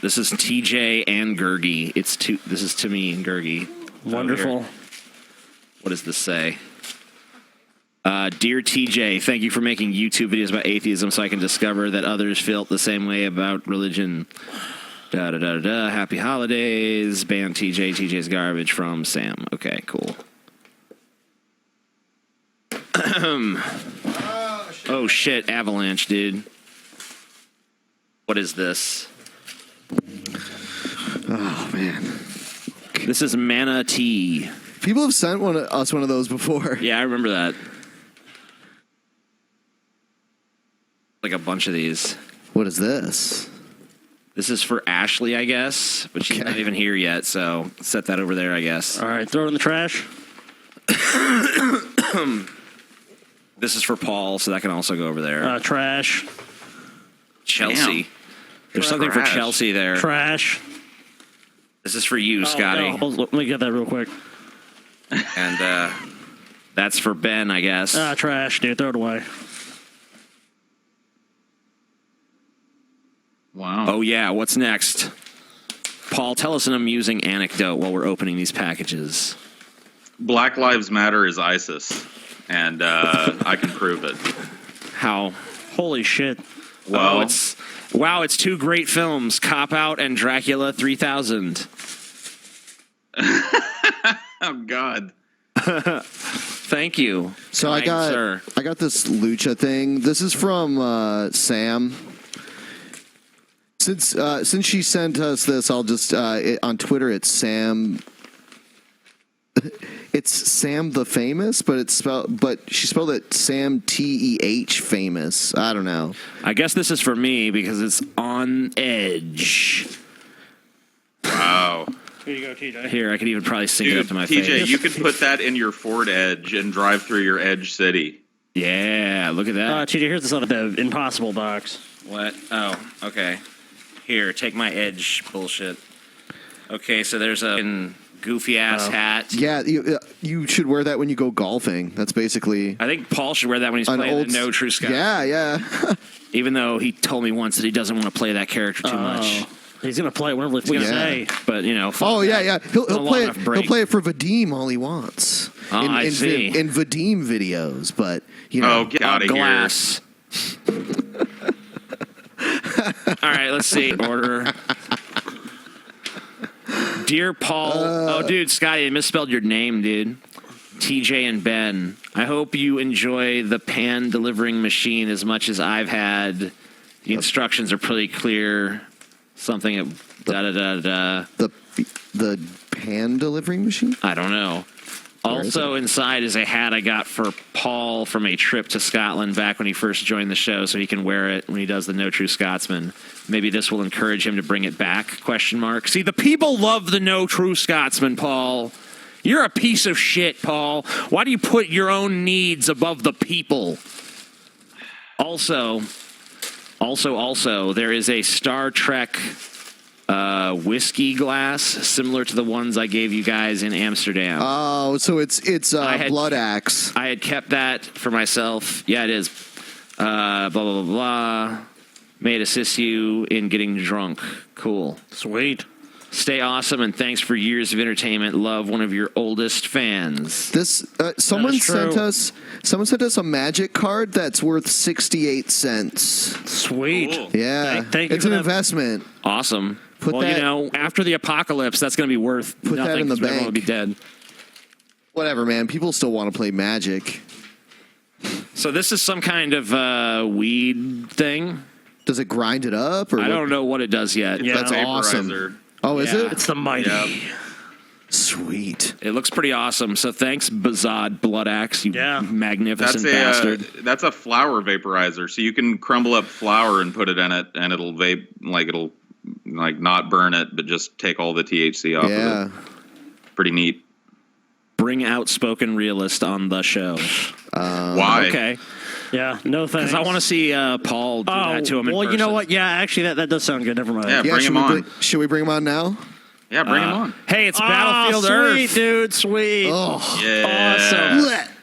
This is TJ and Gurgi. This is to me and Gurgi. Wonderful. What does this say? Dear TJ, thank you for making YouTube videos about atheism so I can discover that others felt the same way about religion. Da da da da. Happy holidays. Ban TJ. TJ's garbage from Sam. Okay, cool. Oh shit, Avalanche, dude. What is this? Oh man, This is Mana Tea. people have sent us one of those before. Yeah, I remember that. Like a bunch of these. What is this? This is for Ashley, I guess, but she's not even here yet, so set that over there, I guess. All right, throw it in the trash. This is for Paul, so that can also go over there. Trash. Chelsea. Damn. There's something for Trash. Chelsea there. Trash. This is for you, Scotty. No, let me get that real quick. And that's for Ben, I guess. Trash, dude. Throw it away. Wow. Oh, yeah. What's next? Paul, tell us an amusing anecdote while we're opening these packages. Black Lives Matter is ISIS, and I can prove it. How? Holy shit. Well, it's two great films, Cop Out and Dracula 3000. Oh, God. Thank you. So I got this lucha thing. This is from Sam. Since she sent us this, I'll just on Twitter it's Sam. It's Sam the Famous, but she spelled it Sam Teh famous. I don't know. I guess this is for me because it's on Edge. Wow. Here you go, TJ. Here, I could even probably sync it up to my TJ, face. you could put that in your Ford Edge and drive through your Edge City. Yeah, look at that. TJ, here's this out of the Impossible box. What? Oh, okay. Here, take my Edge bullshit. Okay, so there's a goofy ass hat. Yeah, you should wear that when you go golfing. That's basically. I think Paul should wear that when he's An playing old the No True Scotsman. Yeah. Even though he told me once that he doesn't want to play that character too much. He's gonna play it whenever it's gonna say. But you know. Oh yeah. He'll play it. break. He'll play it for Vadim all he wants. Oh, I see. In Vadim videos, but you know. Oh, get out of Glass. All right, let's see. Order. Dear Paul. Oh, dude, Scotty, I misspelled your name, dude. TJ and Ben. I hope you enjoy the pan delivering machine as much as I've had. The instructions are pretty clear. Something at da-da-da-da. The pan delivering machine? I don't know. Also inside is a hat I got for Paul from a trip to Scotland back when he first joined the show, so he can wear it when he does the No True Scotsman. Maybe this will encourage him to bring it back, ? See, the people love the No True Scotsman, Paul. You're a piece of shit, Paul. Why do you put your own needs above the people? Also, there is a Star Trek whiskey glass similar to the ones I gave you guys in Amsterdam. Oh, so it's Blood Axe. I had kept that for myself. Yeah, it is. Blah, blah, blah, blah. May it assist you in getting drunk. Cool. Sweet. Stay awesome, and thanks for years of entertainment. Love, one of your oldest fans. This someone sent us a magic card that's worth 68 cents. Sweet. Cool. Yeah. Thank you it's for an that. investment. Awesome. Put well, that- you know, after the apocalypse, that's going to be worth Put that nothing in the 'cause everyone will be bank. dead. Whatever, man. People still want to play Magic. So this is some kind of weed thing. Does it grind it up? Or I don't know what it does yet. That's awesome. Oh, is it? It's the mighty. Sweet. It looks pretty awesome. So thanks, Bazad Blood Axe, you magnificent That's bastard. that's a flour vaporizer. So you can crumble up flour and put it in it, and it'll it'll not burn it, but just take all the THC off of it. Pretty neat. Bring Outspoken Realist on the show. Why? Okay. Yeah, no thanks. Because I want to see Paul do that to him in well, person. you know what? Yeah, actually, that does sound good. Never mind. Yeah, bring him on. Should we bring him on now? Yeah, bring him on. Hey, it's Battlefield Earth. Sweet, dude. Sweet. Oh, Yeah.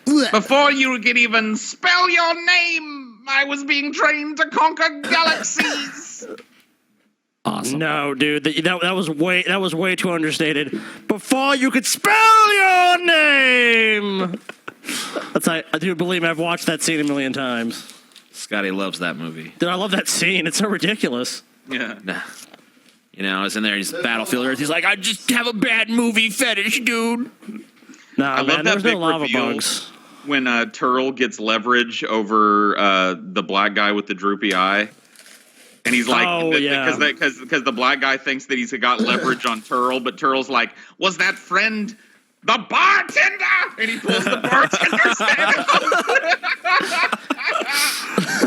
Awesome. Before you could even spell your name, I was being trained to conquer galaxies. Awesome. No, dude, that was way too understated. Before you could spell your name. I do believe me, I've watched that scene a million times. Scotty loves that movie. Dude, I love that scene. It's so ridiculous. Yeah. You know, I was in there, he's Battlefield Earth. He's like, I just have a bad movie fetish, dude. Nah, I man, love that there's big no lava reveal bugs. when Turl gets leverage over the black guy with the droopy eye. And he's like, Oh, yeah. because the black guy thinks that he's got leverage on Turl, but Turl's like, was that friend the bartender? And he pulls the bartender's head.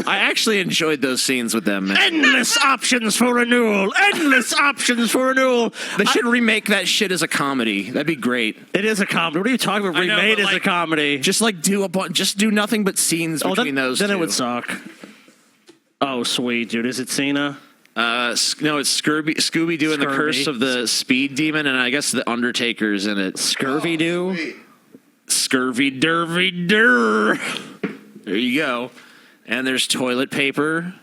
I actually enjoyed those scenes with them. Endless options for renewal. Endless options for renewal. They should remake that shit as a comedy. That'd be great. It is a comedy. What are you talking about? I know, Remade but, as a comedy. Just like do nothing but scenes between those then two. it would suck. Oh, sweet, dude. Is it Cena? No, it's Scooby Doo and the Curse of the Speed Demon, and I guess the Undertaker's in it. Scurvy Doo? Scurvy Dervy Dur. There you go. And there's toilet paper,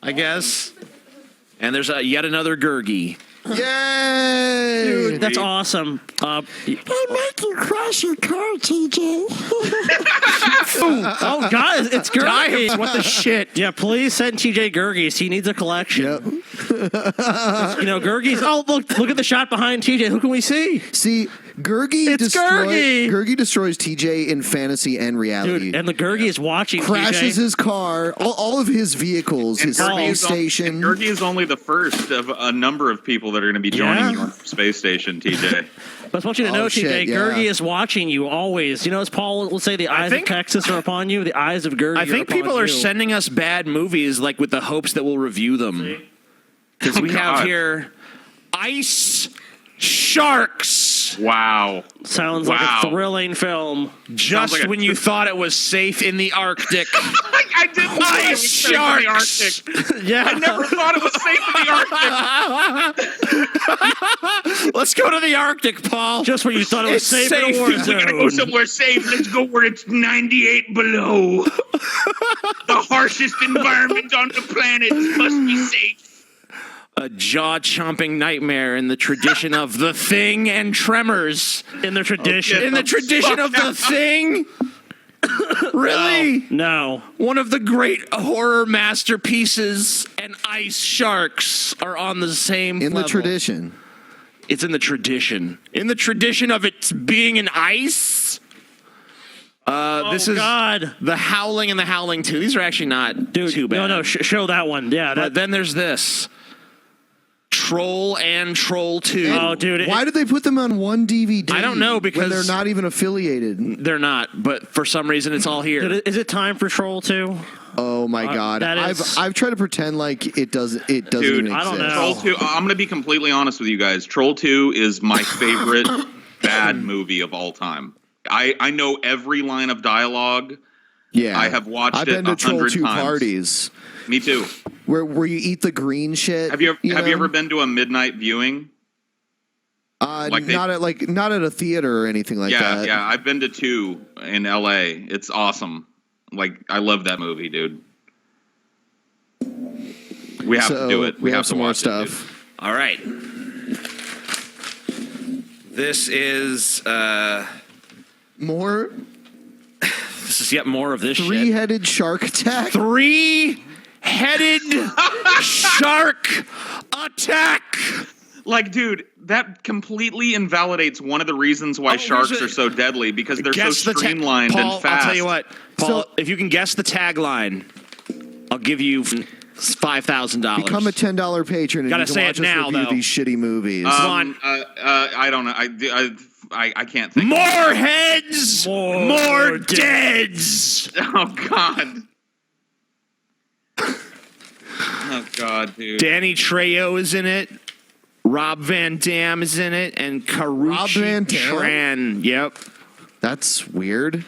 I guess. And there's yet another Gurgi. Yay! Dude, that's awesome. They make you crash your car, TJ. Oh, God, it's Gurgies. Dives, what the shit? Yeah, please send TJ Gurgies. He needs a collection. Yep. Gurgies. Oh, look at the shot behind TJ. Who can we see? See, Gurgi destroys TJ in fantasy and reality. Dude, and the Gurgi is watching crashes TJ. his car, all of his vehicles, his space station. Gurgi is only the first of a number of people that are going to be joining you on the space station, TJ. But I want you to know, TJ, Gurgi is watching you always. You know, as Paul will say, the eyes of Texas are upon you. The eyes of Gurgi I think people are you. sending us bad movies like with the hopes that we'll review them. Because we have here Ice Sharks. Wow. Sounds like a thrilling film. Just like when you thought it was safe in the Arctic. I didn't know it was safe in the Arctic. Yeah. I never thought it was safe in the Arctic. Let's go to the Arctic, Paul. Just when you thought it was safe in a war We gotta go zone. somewhere safe. Let's go where it's 98 below. The harshest environment on the planet must be safe. A jaw-chomping nightmare in the tradition of The Thing and Tremors. In the tradition. In the tradition of The Thing? Really? No. One of the great horror masterpieces and Ice Sharks are on the same In the level. tradition. It's in the tradition. In the tradition of it being an ice. This is God. The Howling and the Howling 2. These are actually not too bad. No, show that one. Yeah. But then there's this. Troll and Troll 2. Oh, dude. Why did they put them on one DVD? I don't know, because when they're not even affiliated. They're not, but for some reason it's all here. Dude, is it time for Troll 2? Oh my God! that is- I've tried to pretend like it doesn't. It doesn't Dude, even I don't exist. know. Troll 2, I'm going to be completely honest with you guys. Troll 2 is my favorite bad movie of all time. I know every line of dialogue. Yeah, I have watched I've it been to Troll 100 2 times. parties. Me too. Where you eat the green shit. Have you know? ever been to a midnight viewing? Like not at a theater or anything like that. Yeah. I've been to 2 in LA. It's awesome. Like, I love that movie, dude. We have to do it. We have to some more watch it, stuff. All right. This is More this is yet more of this shit. three-headed shark attack. Three-headed shark attack. Like, dude, that completely invalidates one of the reasons why sharks are so deadly, because they're so Guess the streamlined Paul, and fast. I'll tell you what, Paul, if you can guess the tagline, I'll give you $5,000. Become a $10 patron and Gotta you can say watch it us now, review though. these shitty movies. I don't know. I can't think. More heads, more deads. Oh God. Oh God, dude. Danny Trejo is in it. Rob Van Dam is in it, and Karuchi Rob Van Dam? Tran. Yep. That's weird.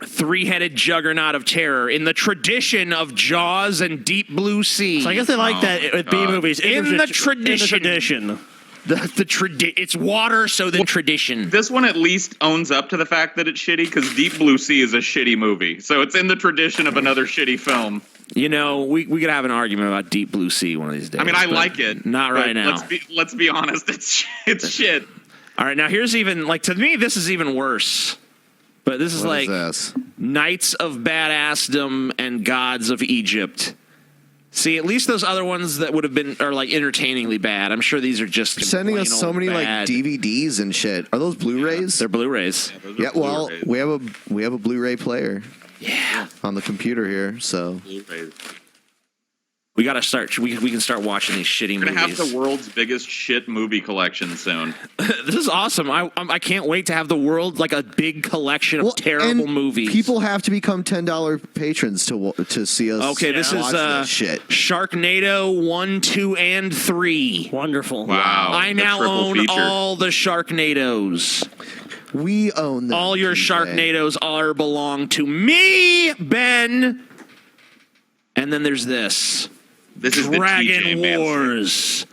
Three-headed juggernaut of terror in the tradition of Jaws and Deep Blue Sea. So I guess they like that with B movies. In the tradition. In the tradition. It's water, so then tradition. This one at least owns up to the fact that it's shitty, because Deep Blue Sea is a shitty movie. So it's in the tradition of another shitty film. You know, we could have an argument about Deep Blue Sea one of these days. I mean, I but like it. Not right but now. Let's be honest. It's shit. All right, now here's even, like, to me, this is even worse. But this is What is like this? Knights of Badassdom and Gods of Egypt. See, at least those other ones that would have been are like entertainingly bad. I'm sure these are just Sending us plain so old many bad. like DVDs and shit. Are those Blu-rays? They're Blu-rays. Yeah, well, we have a Blu-ray player. Yeah. On the computer here, so We We got to start. We can start watching these shitty We're gonna movies. have the world's biggest shit movie collection soon. This is awesome. I can't wait to have the world like a big collection of terrible movies. People have to become $10 patrons to see us. Okay, this is watch that shit. Sharknado 1, 2, and 3. Wonderful. Wow. I the now triple own feature. all the Sharknados. We own them. All your Sharknados are belong to me, Ben. And then there's this. This is the Dragon TJ Manson. Wars.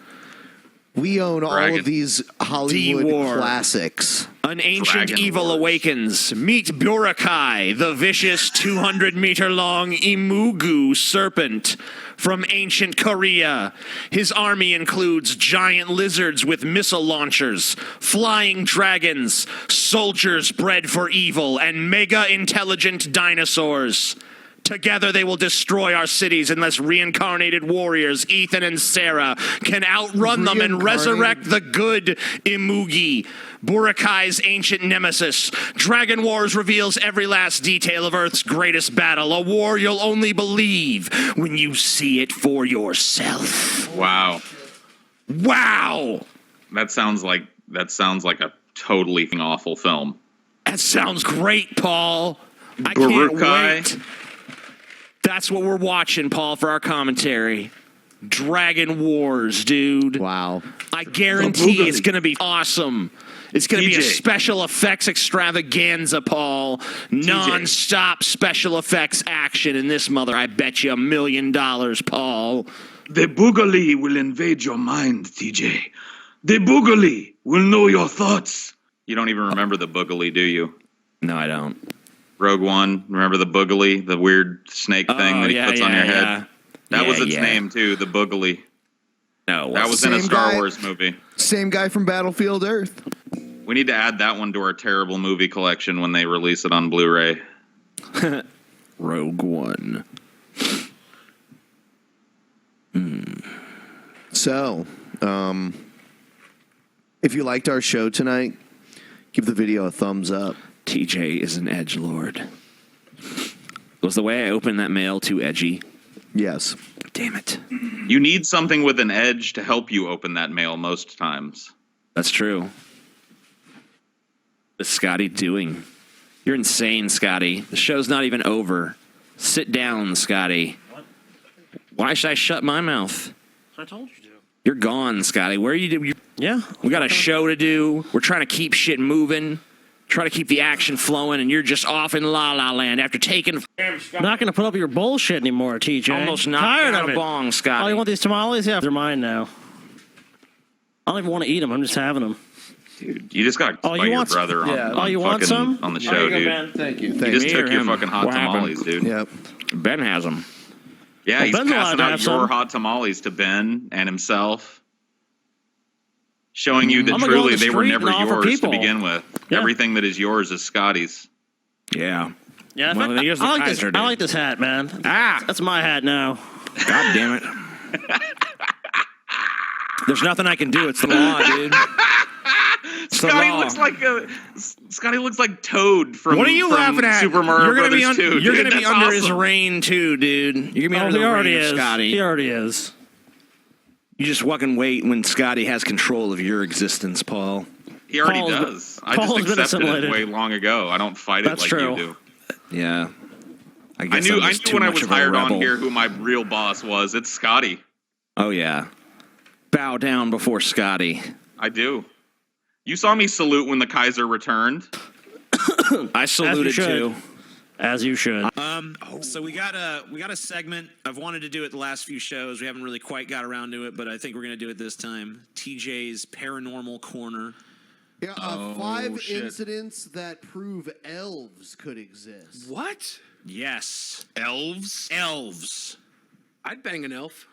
We own all Dragon. of these Hollywood D-War. classics. An ancient Dragon evil Wars. awakens. Meet Burakai, the vicious 200-meter-long Imugu serpent from ancient Korea. His army includes giant lizards with missile launchers, flying dragons, soldiers bred for evil, and mega-intelligent dinosaurs. Together they will destroy our cities unless reincarnated warriors Ethan and Sarah can outrun them and resurrect the good Imugi, Burakai's ancient nemesis. Dragon Wars reveals every last detail of Earth's greatest battle, a war you'll only believe when you see it for yourself. Wow. Wow! That sounds like a totally awful film. That sounds great, Paul. I Burukai. can't wait. That's what we're watching, Paul, for our commentary. Dragon Wars, dude. Wow. I guarantee it's going to be awesome. It's going to be a TJ. special effects extravaganza, Paul. Non-stop special effects action in this mother. I bet you $1 million, Paul. The Boogaloo will invade your mind, TJ. The Boogaloo will know your thoughts. You don't even remember the Boogaloo, do you? No, I don't. Rogue One, remember the Boogaloo, the weird snake thing that he puts on your head? That was its name, too, the Boogaloo. No, that was in a Same Star guy. Wars movie. Same guy from Battlefield Earth. We need to add that one to our terrible movie collection when they release it on Blu-ray. Rogue One. So, if you liked our show tonight, give the video a thumbs up. TJ is an edgelord. Was the way I opened that mail too edgy? Yes. Damn it. You need something with an edge to help you open that mail most times. That's true. What's Scotty doing? You're insane, Scotty. The show's not even over. Sit down, Scotty. Why should I shut my mouth? I told you to. You're gone, Scotty. Where are you? Yeah. We got a show to do. We're trying to keep shit moving. Try to keep the action flowing, and you're just off in La La Land after taking. I'm not going to put up with your bullshit anymore, TJ. Almost knocked Tired out of a it. bong, Scotty. Oh, you want these tamales? Yeah, they're mine now. I don't even want to eat them. I'm just having them. Dude, you just got Oh, by you your want some? brother Yeah. on, Oh, you want fucking- some? on the There show, you go, dude. man. Thank you. You Thank just Me took or your him? fucking hot What happened? tamales, dude. Yep. Ben has them. Yeah, Well, he's Ben's allowed passing to out have your some. hot tamales to Ben and himself, showing you that I'm gonna go on truly the they were street never and offer yours people. to begin with. Yeah. Everything that is yours is Scotty's. Yeah. Yeah, Well, I, here's the like this, Kaiser, I dude. like this hat, man. That's my hat now. God damn it. There's nothing I can do. It's the law, dude. It's the Scotty law. looks like Scotty looks like Toad from What are you from laughing at? Super Mario you're gonna Brothers be 2. You're dude. gonna be That's under his awesome. reign too, dude. You're gonna be Oh, under he the already reign of is. Scotty. He already is. You just fucking wait when Scotty has control of your existence, Paul. He already Paul's- does. I Paul's just been accepted it assimilated. way long ago. I don't fight it That's like true. you do. Yeah. I guess knew I'm just too when I much was of a hired on rebel. here who my real boss was. It's Scotty. Oh yeah. Bow down before Scotty. I do. You saw me salute when the Kaiser returned. I saluted should. too. As you should. So we got a segment. I've wanted to do it the last few shows. We haven't really quite got around to it, but I think we're gonna do it this time. TJ's Paranormal Corner. Yeah, 5 incidents that prove elves could exist. What? Yes. Elves? Elves. I'd bang an elf.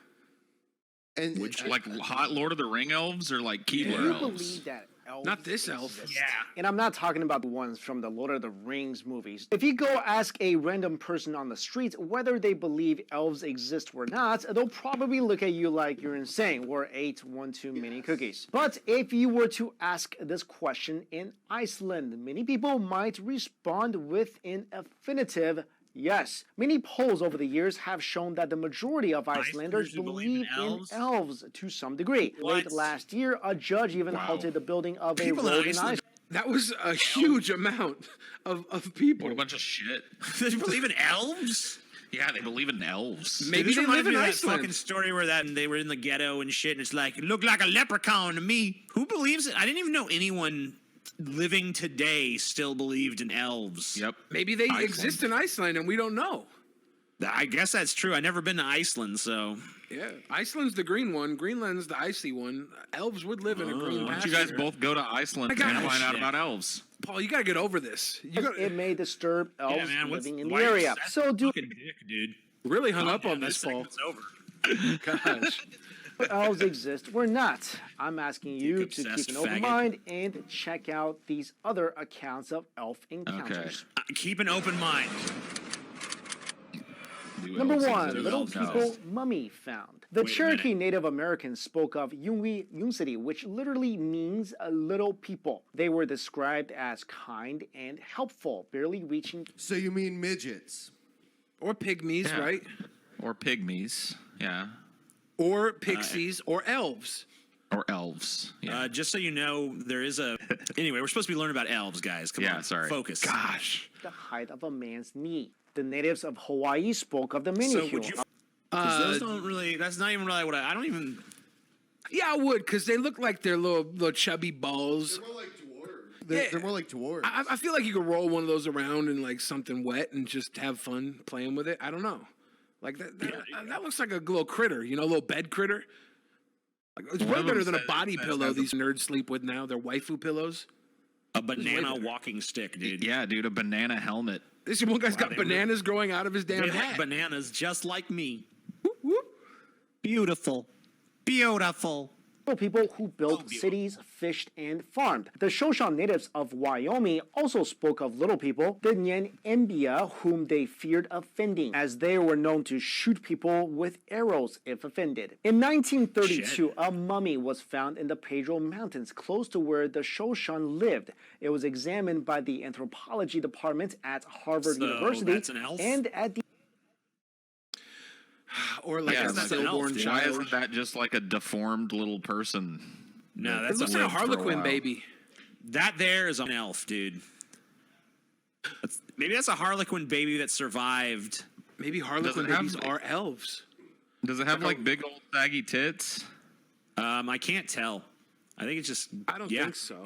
And Which, like hot Lord of the Ring elves or like Do you Keebler elves? believe that elves Not this elf. exist? And I'm not talking about the ones from the Lord of the Rings movies. If you go ask a random person on the street whether they believe elves exist or not, they'll probably look at you like you're insane or ate one too many cookies. But if you were to ask this question in Iceland, many people might respond with an affirmative Yes, many polls over the years have shown that the majority of Icelanders believe in elves to some degree. Late last year, a judge even halted the building of a road in Iceland. That was a huge amount of people. What a bunch of shit. They believe in elves? Yeah, they believe in elves. Maybe This they reminded live in me of that Iceland. fucking story where they were in the ghetto and shit, and it's like, it looked like a leprechaun to me. Who believes it? I didn't even know anyone living today still believed in elves. Yep. Maybe they exist in Iceland and we don't know. I guess that's true. I've never been to Iceland, so. Yeah, Iceland's the green one. Greenland's the icy one. Elves would live in a green Why don't pasture. you guys both go to Iceland and find out about elves? Paul, you got to get over this. It may disturb elves man, living in the why are you area. such So do fucking dick, dude. Really hung up on this, Paul. It's over. Gosh. elves exist or not? I'm asking you to obsessed keep an open faggot. mind and check out these other accounts of elf encounters. Keep an open mind. Number one, exist? little Elves. people mummy found. The Wait a Cherokee Native Americans spoke of Yungwi Yunsiri, which literally means little people. They were described as kind and helpful, barely reaching. So you mean midgets? Or pygmies, Yeah. right? Or pygmies. Yeah. Or pixies or elves. Or elves. Yeah. Just so you know, there is a. Anyway, we're supposed to be learning about elves, guys. Come on. sorry. Focus. Gosh. The height of a man's knee. The natives of Hawaii spoke of the mini So would you? Because those don't really. That's not even really what I don't even. Yeah, I would, because they look like they're little chubby balls. They're more like dwarves. They're more like dwarves. I feel like you could roll one of those around in like something wet and just have fun playing with it. I don't know. Like that looks like a little critter, a little bed critter. Like, it's way better than a body pillow these nerds sleep with now. They're waifu pillows. A banana walking stick, dude. Yeah, dude, a banana helmet. This one guy's got they bananas growing out of his damn They hat. like bananas just like me. Beautiful. Beautiful. People who built cities, fished, and farmed. The Sichuashun natives of Wyoming also spoke of little people, the Nyen Mbia, whom they feared offending, as they were known to shoot people with arrows if offended. In 1932, a mummy was found in the Pedro Mountains, close to where the Sichuashun lived. It was examined by the anthropology department at Harvard University that's an elf? and at the Or like a stillborn Why child. isn't that just like a deformed little person? No, It that's looks a like a for Harlequin while. baby. That there is an elf, dude. Maybe that's a Harlequin baby that survived. Maybe Harlequin babies are elves. Does it have like big old saggy tits? I can't tell. I think it's just. I don't think so.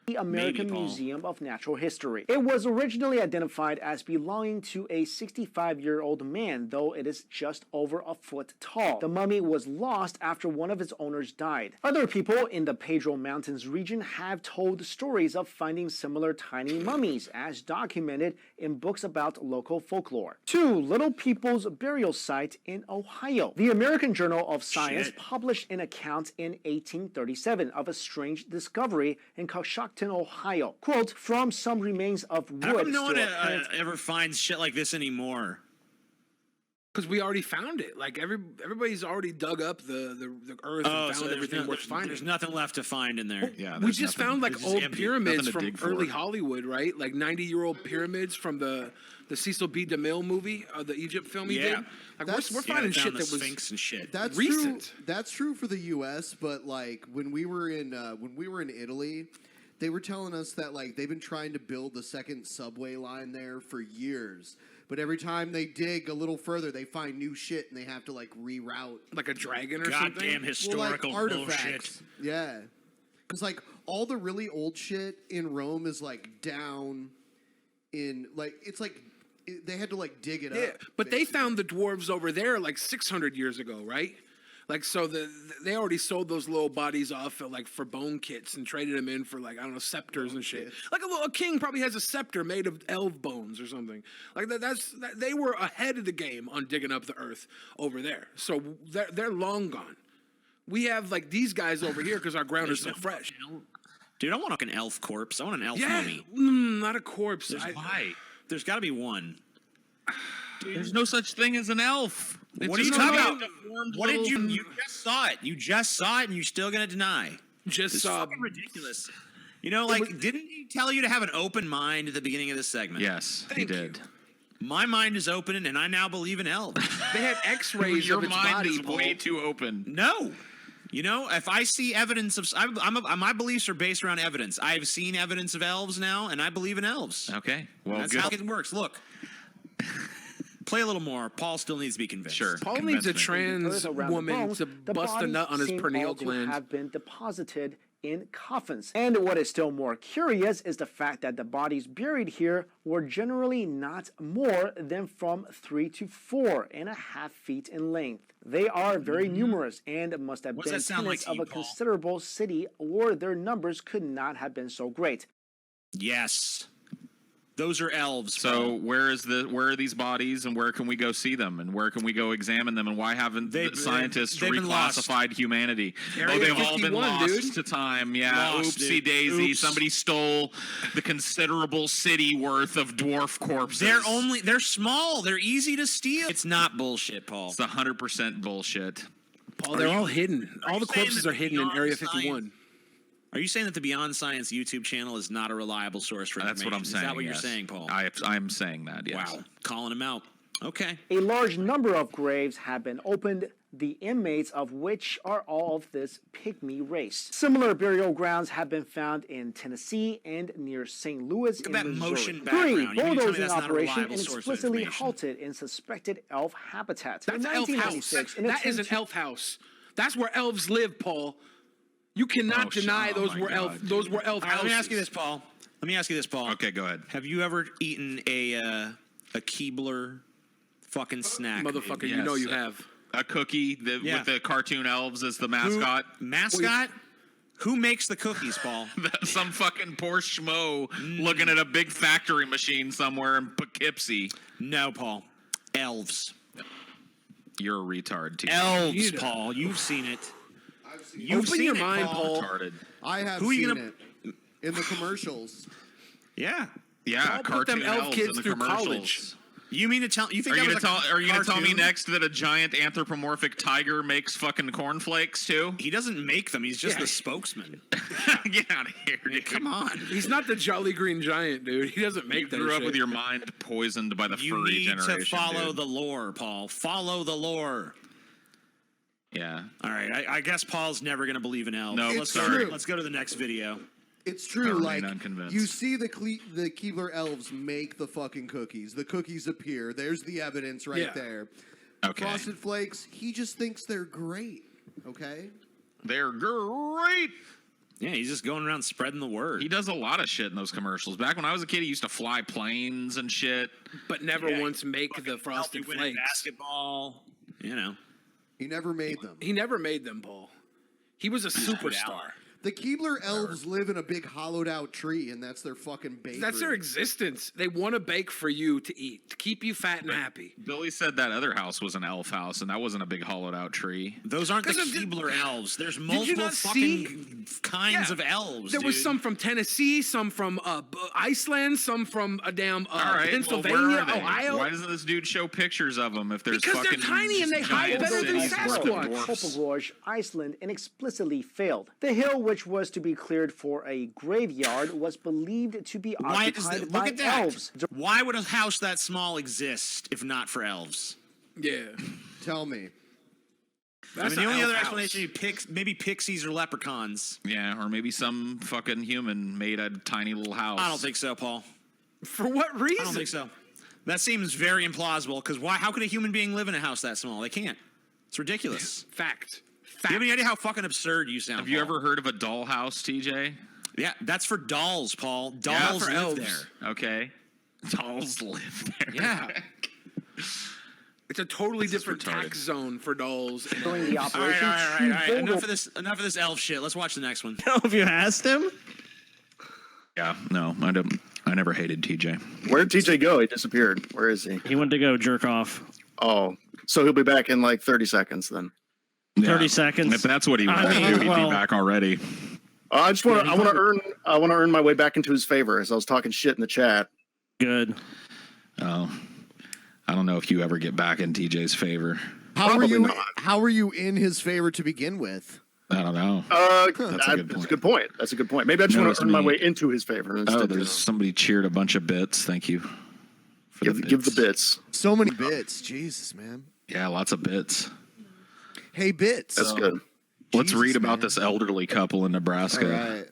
The American Maybe, Paul. Museum of Natural History. It was originally identified as belonging to a 65-year-old man, though it is just over a foot tall. The mummy was lost after one of its owners died. Other people in the Pedro Mountains region have told stories of finding similar tiny mummies, as documented in books about local folklore. 2. Little People's Burial Site in Ohio. The American Journal of Science published an account in 1837 of a strange discovery in Coshocton, Ohio. Quote, from some remains of wood. How come no one still apparent- ever finds shit like this anymore? Because we already found it. Like everybody's already dug up the earth and found everything worth finding. There's nothing left to find in there. Yeah, We just found like old pyramids nothing to from dig for. early Hollywood, right? Like 90-year-old pyramids from the Cecil B. DeMille movie, the Egypt film he Yeah. did. Like That's- we're Yeah, finding they found shit the that was Sphinx and shit. That's recent. true. That's true for the U.S. But like when we were in Italy, they were telling us that like they've been trying to build the second subway line there for years. But every time they dig a little further, they find new shit and they have to like reroute. like a dragon or Goddamn something. historical artifacts. bullshit. Yeah, because like all the really old shit in Rome is like down in like it's like they had to like dig it Yeah, up. but they found the dwarves over there like 600 years ago, right? Like so, they already sold those little bodies off at, like for bone kits and traded them in for like I don't know scepters and shit. Like a king probably has a scepter made of elf bones or something. Like they were ahead of the game on digging up the earth over there. So they're long gone. We have like these guys over here because our ground is so fresh. Dude, I want an elf corpse. I want an elf Yeah, mummy. not a corpse. Why? There's got to be one. There's no such thing as an elf. What are you talking about? What did you? You just saw it. You just saw it, and you're still gonna deny. Just It's saw. fucking ridiculous. You know, like, didn't he tell you to have an open mind at the beginning of this segment? Yes, he did. My mind is open, and I now believe in elves. They had X-rays Your of its mind body. is Paul. way too open. No. You know, if I see evidence of, my beliefs are based around evidence. I've seen evidence of elves now, and I believe in elves. Okay, well, That's good. how it works. Look, play a little more. Paul still needs to be convinced. Sure. Paul needs a Earth trans around the woman bones, to the bust a bodies nut on his seem pineal all to gland. have been deposited in coffins. And what is still more curious is the fact that the bodies buried here were generally not more than from 3 to 4.5 feet in length. They are very numerous and must have What does been that sound tenants like to of you, a Paul? considerable city, or their numbers could not have been so great. Yes. Those are elves. So where are these bodies, and where can we go see them, and where can we go examine them, and why haven't the scientists they've been lost. reclassified humanity? Area They've all been 51, lost dude. to time. Yeah, Lost, oopsie dude. daisy. Oops. Somebody stole the considerable city worth of dwarf corpses. They're small. They're easy to steal. It's not bullshit, Paul. It's 100% bullshit. Paul, they're all hidden. All the saying corpses that are hidden in beyond Area science- 51. Are you saying that the Beyond Science YouTube channel is not a reliable source for That's information? what I'm saying. Is that what you're yes. saying, Paul? I'm saying that. Yes. Wow. Calling him out. Okay. A large number of graves have been opened, the inmates of which are all of this pygmy race. Similar burial grounds have been found in Tennessee and near St. Louis in that Missouri. motion 3. background. You mean to tell me Bulldozing that's not a operation reliable and source of explicitly information? halted in suspected elf habitat. That's in an elf house. 1996, in That is an attempt elf house. That's where elves live, Paul. You cannot deny those were elf. Those were elf All right, houses. let me ask you this, Paul. Okay, go ahead. Have you ever eaten a Keebler fucking snack? Motherfucker, you know you have. A cookie with the cartoon elves as the mascot. Mascot? Who makes the cookies, Paul? Some fucking poor schmo looking at a big factory machine somewhere in Poughkeepsie. No, Paul. Elves. You're a retard, TJ. Elves, Paul. You've seen it. You've Open seen your it, mind, Paul. Paul. Retarded. I have Who are you seen gonna- it in the commercials. Yeah. Yeah, Paul put them cartoon elf elves kids in the through commercials. college. You mean to tell? You think Are you that gonna was tell? Are you gonna tell me cartoon? next that a giant anthropomorphic tiger makes fucking cornflakes too? He doesn't make them. He's just the spokesman. Get out of here, dude. Come on. He's not the Jolly Green Giant, dude. He doesn't make You that grew up shit. with your mind poisoned by the You furry need generation. to follow dude. the lore, Paul. Follow the lore. Yeah. All right. I guess Paul's never going to believe in elves. No, let's sorry. Let's go to the next video. It's I true. remain Like unconvinced. you see the Keebler elves make the fucking cookies. The cookies appear. There's the evidence right Yeah. there. Okay. Frosted Flakes. He just thinks they're great. Okay. They're great. Yeah, he's just going around spreading the word. He does a lot of shit in those commercials. Back when I was a kid, he used to fly planes and shit. But never once make the Help Frosted you win Flakes. basketball. You know. He never made them. He never made them, Paul. He was a superstar. The Keebler elves live in a big hollowed out tree, and that's their fucking bakery. That's their existence. They want to bake for you to eat, to keep you fat and happy. Billy said that other house was an elf house, and that wasn't a big hollowed out tree. Those aren't the 'Cause of the- Keebler elves. There's you multiple not fucking kinds Yeah. of elves. There was dude. some from Tennessee, some from Iceland, some from All right, Pennsylvania, well, where are they? Ohio. Why doesn't this dude show pictures of them if there's Because they're fucking tiny and they hide giant better than cities worth of Sasquatch. dwarfs? Kopagorj, Iceland, inexplicably failed. The hill, which was to be cleared for a graveyard, was believed to be Why does occupied that, by look at that. elves. Why would a house that small exist if not for elves? Yeah. Tell me. I mean, the only other explanation would be maybe pixies or leprechauns. Yeah, or maybe some fucking human made a tiny little house. I don't think so, Paul. For what reason? I don't think so. That seems very implausible because why? How could a human being live in a house that small? They can't. It's ridiculous. Fact. Do you have any idea how fucking absurd you sound? Have you Paul? ever heard of a doll house, TJ? Yeah, that's for dolls, Paul. Dolls for live elves. there. Okay. Dolls live there. Yeah. It's a totally different tax zone for dolls. During the All operation, right. Enough of this elf shit. Let's watch the next one. Have you asked him? Yeah, no, I never hated TJ. Where'd TJ go? He disappeared. Where is he? He went to go jerk off. Oh, so he'll be back in like 30 seconds then. 30 seconds. If that's what he wanted to do, he'd be back already. I just want to. I want to earn my way back into his favor. As I was talking shit in the chat. Good. Oh, I don't know if you ever get back in TJ's favor. How Probably are you? not. How are you in his favor to begin with? I don't know. That's a good point. That's a good point. Maybe I just want Notice to earn my me- way into his favor. Oh, Instead there's somebody cheered a bunch of bits. Thank you. Give the bits. So many bits. Jesus, man. Yeah, lots of bits. Hey, bits. That's good. Let's Jesus, read about man. this elderly couple in Nebraska. All right.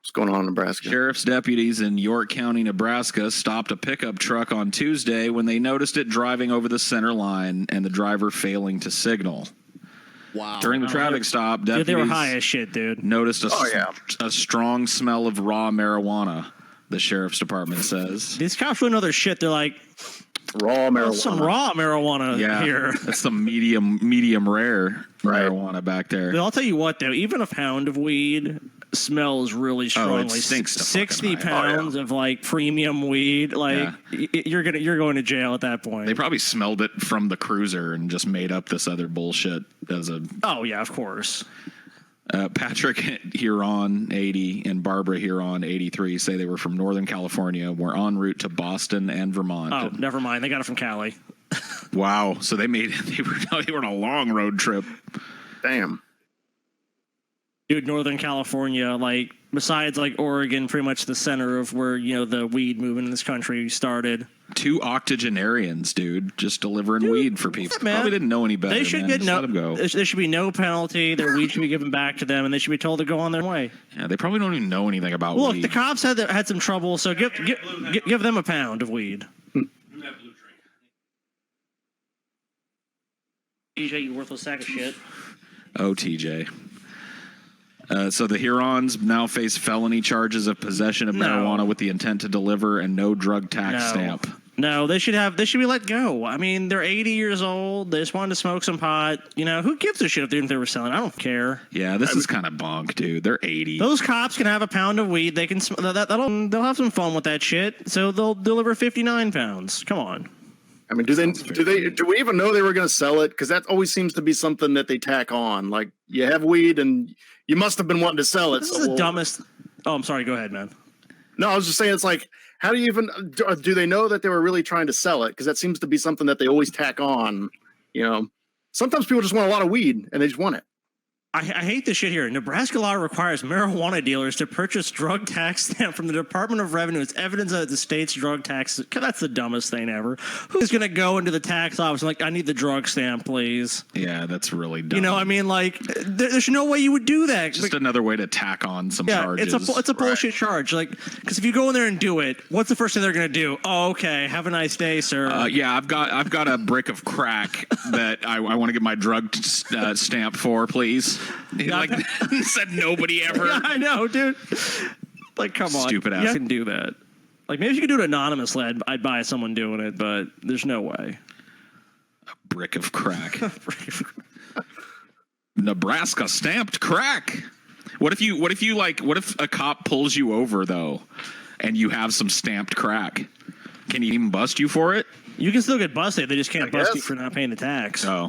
What's going on in Nebraska? Sheriff's deputies in York County, Nebraska, stopped a pickup truck on Tuesday when they noticed it driving over the center line and the driver failing to signal. Wow. During the traffic stop, deputies Dude, they were high as shit, dude. noticed a strong smell of raw marijuana, the sheriff's department says. These cops really know their shit. They're like, raw marijuana. Some raw marijuana here. That's some medium rare marijuana back there. But I'll tell you what, though, even a pound of weed smells really strongly. it stinks to 60 fucking high. pounds of like premium weed, like you're going to jail at that point. They probably smelled it from the cruiser and just made up this other bullshit as a. Oh yeah, of course. Patrick Huron, 80, and Barbara Huron, 83, say they were from Northern California, were en route to Boston and Vermont. Oh, never mind. They got it from Cali. Wow. So they were on a long road trip. Damn. Dude, Northern California, like besides like Oregon, pretty much the center of where, the weed movement in this country started. 2 octogenarians, dude, just delivering weed for people. Man. Probably didn't know any better. They should get let them go. There should be no penalty. Their weed should be given back to them, and they should be told to go on their way. Yeah, they probably don't even know anything about Look, weed. the cops had some trouble, so give them a pound of weed. TJ, you worthless sack of shit. Oh, TJ. So the Hurons now face felony charges of possession of marijuana with the intent to deliver and no drug tax stamp. No, they should be let go. I mean, they're 80 years old. They just wanted to smoke some pot. Who gives a shit if they were selling? I don't care. Yeah, this is kind of bonk, dude. They're 80. Those cops can have a pound of weed. They can they'll have some fun with that shit. So they'll deliver 59 pounds. Come on. I mean, do we even know they were going to sell it? Because that always seems to be something that they tack on. Like, you have weed and you must have been wanting to sell it. This is the dumbest. Oh, I'm sorry. Go ahead, man. No, I was just saying, it's like, how do you even do they know that they were really trying to sell it? Because that seems to be something that they always tack on. Sometimes people just want a lot of weed and they just want it. I hate this shit here. Nebraska law requires marijuana dealers to purchase drug tax stamp from the Department of Revenue as evidence of the state's drug taxes. That's the dumbest thing ever. Who's going to go into the tax office and like, I need the drug stamp, please? Yeah, that's really dumb. I mean, like, there's no way you would do that. Just another way to tack on some charges. It's a bullshit charge. Like, because if you go in there and do it, what's the first thing they're going to do? Oh, okay. Have a nice day, sir. Yeah, I've got a brick of crack that I want to get my drug stamp for, please. He said nobody ever. Yeah, I know, dude. Like, come on. Stupid ass. You can do that. Like, maybe if you could do it anonymously, I'd buy someone doing it, but there's no way. A brick of crack. Nebraska stamped crack. What if a cop pulls you over though, and you have some stamped crack? Can he even bust you for it? You can still get busted. They just can't bust you for not paying the tax. Oh,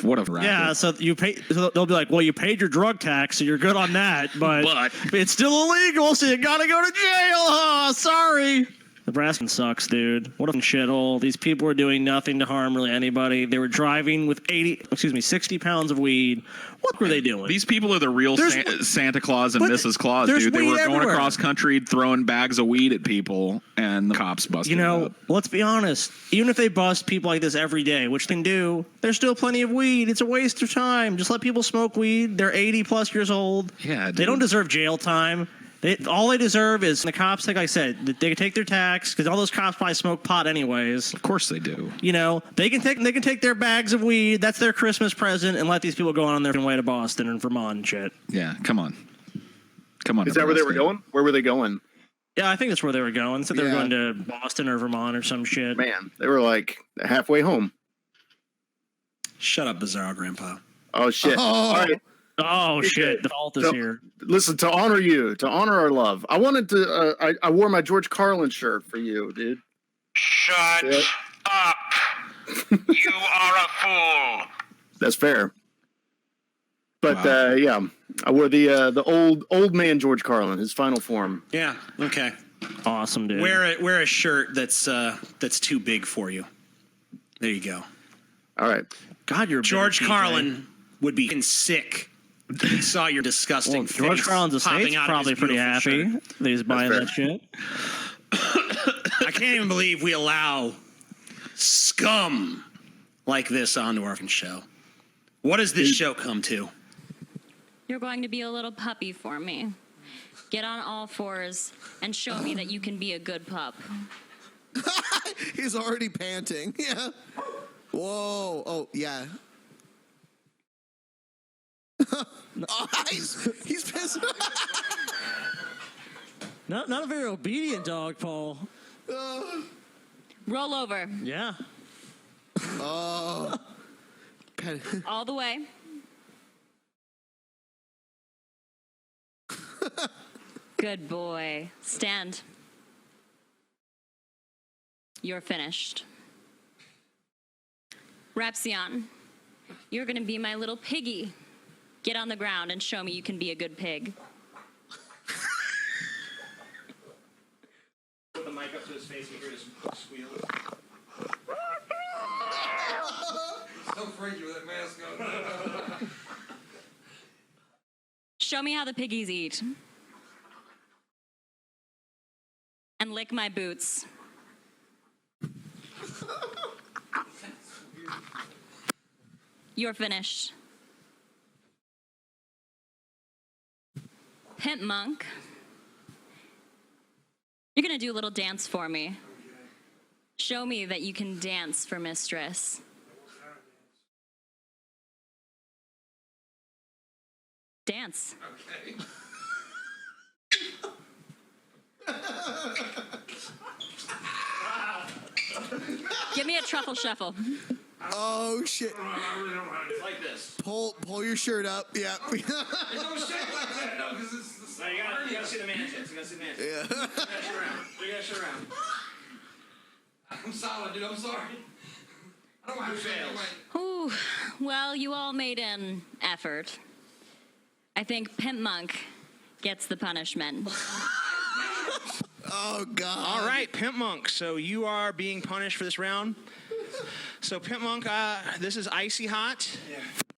what a racket. Yeah, so you pay. So they'll be like, "Well, you paid your drug tax, so you're good on that, but it's still illegal, so you gotta go to jail." Oh, sorry. Nebraska sucks, dude. What a shithole. These people were doing nothing to harm really anybody. They were driving with 60 pounds of weed. What were they doing? These people are the real Santa Claus and Mrs. Claus, dude. They were going across country throwing bags of weed at people, and the cops busted them up. Let's be honest. Even if they bust people like this every day, which they can do, there's still plenty of weed. It's a waste of time. Just let people smoke weed. They're 80 plus years old. Yeah, dude. They don't deserve jail time. All they deserve is the cops, like I said, they can take their tax because all those cops probably smoke pot anyways. Of course they do. They can take their bags of weed. That's their Christmas present, and let these people go on their way to Boston and Vermont and shit. Yeah, come on. Is that where they were going? Where were they going? Yeah, I think that's where they were going. So they were going to Boston or Vermont or some shit. Man, they were like halfway home. Shut up, bizarre grandpa. Oh shit! All right. Oh shit! The fault is here. Listen, to honor our love, I wanted to. I wore my George Carlin shirt for you, dude. Shut up! You are a fool. That's fair. But I wore the old man George Carlin, his final form. Yeah. Okay. Awesome, dude. Wear a shirt that's too big for you. There you go. All right. God, you're George Carlin would be sick. He saw your disgusting face. George Carlin's estate's probably pretty happy that he's buying that shit. I can't even believe we allow scum like this onto our show. What does this show come to? You're going to be a little puppy for me. Get on all fours and show me that you can be a good pup. He's already panting. Yeah. Whoa. Oh, yeah. Oh, he's pissed. Not a very obedient dog, Paul. Roll over. Yeah. Oh. All the way. Good boy. Stand. You're finished. Rapsion, you're going to be my little piggy. Get on the ground and show me you can be a good pig. Put the mic up to his face and hear his squeal. So freaky with that mask on. Show me how the piggies eat. And lick my boots. You're finished. Pimp Monk, you're going to do a little dance for me. Show me that you can dance for mistress. Dance. Okay. Give me a truffle shuffle. Oh shit! It's like this. Pull your shirt up. Yeah. It don't shake like that, no, because it's the same. You gotta see the man tits. You gotta see the man tits. Yeah. You gotta shit around. I'm solid, dude. I'm sorry. I don't mind failing. Ooh, well, you all made an effort. I think Pimp Monk gets the punishment. Oh God! All right, Pimp Monk. So you are being punished for this round. So Pimp Monk, this is icy hot. Yeah.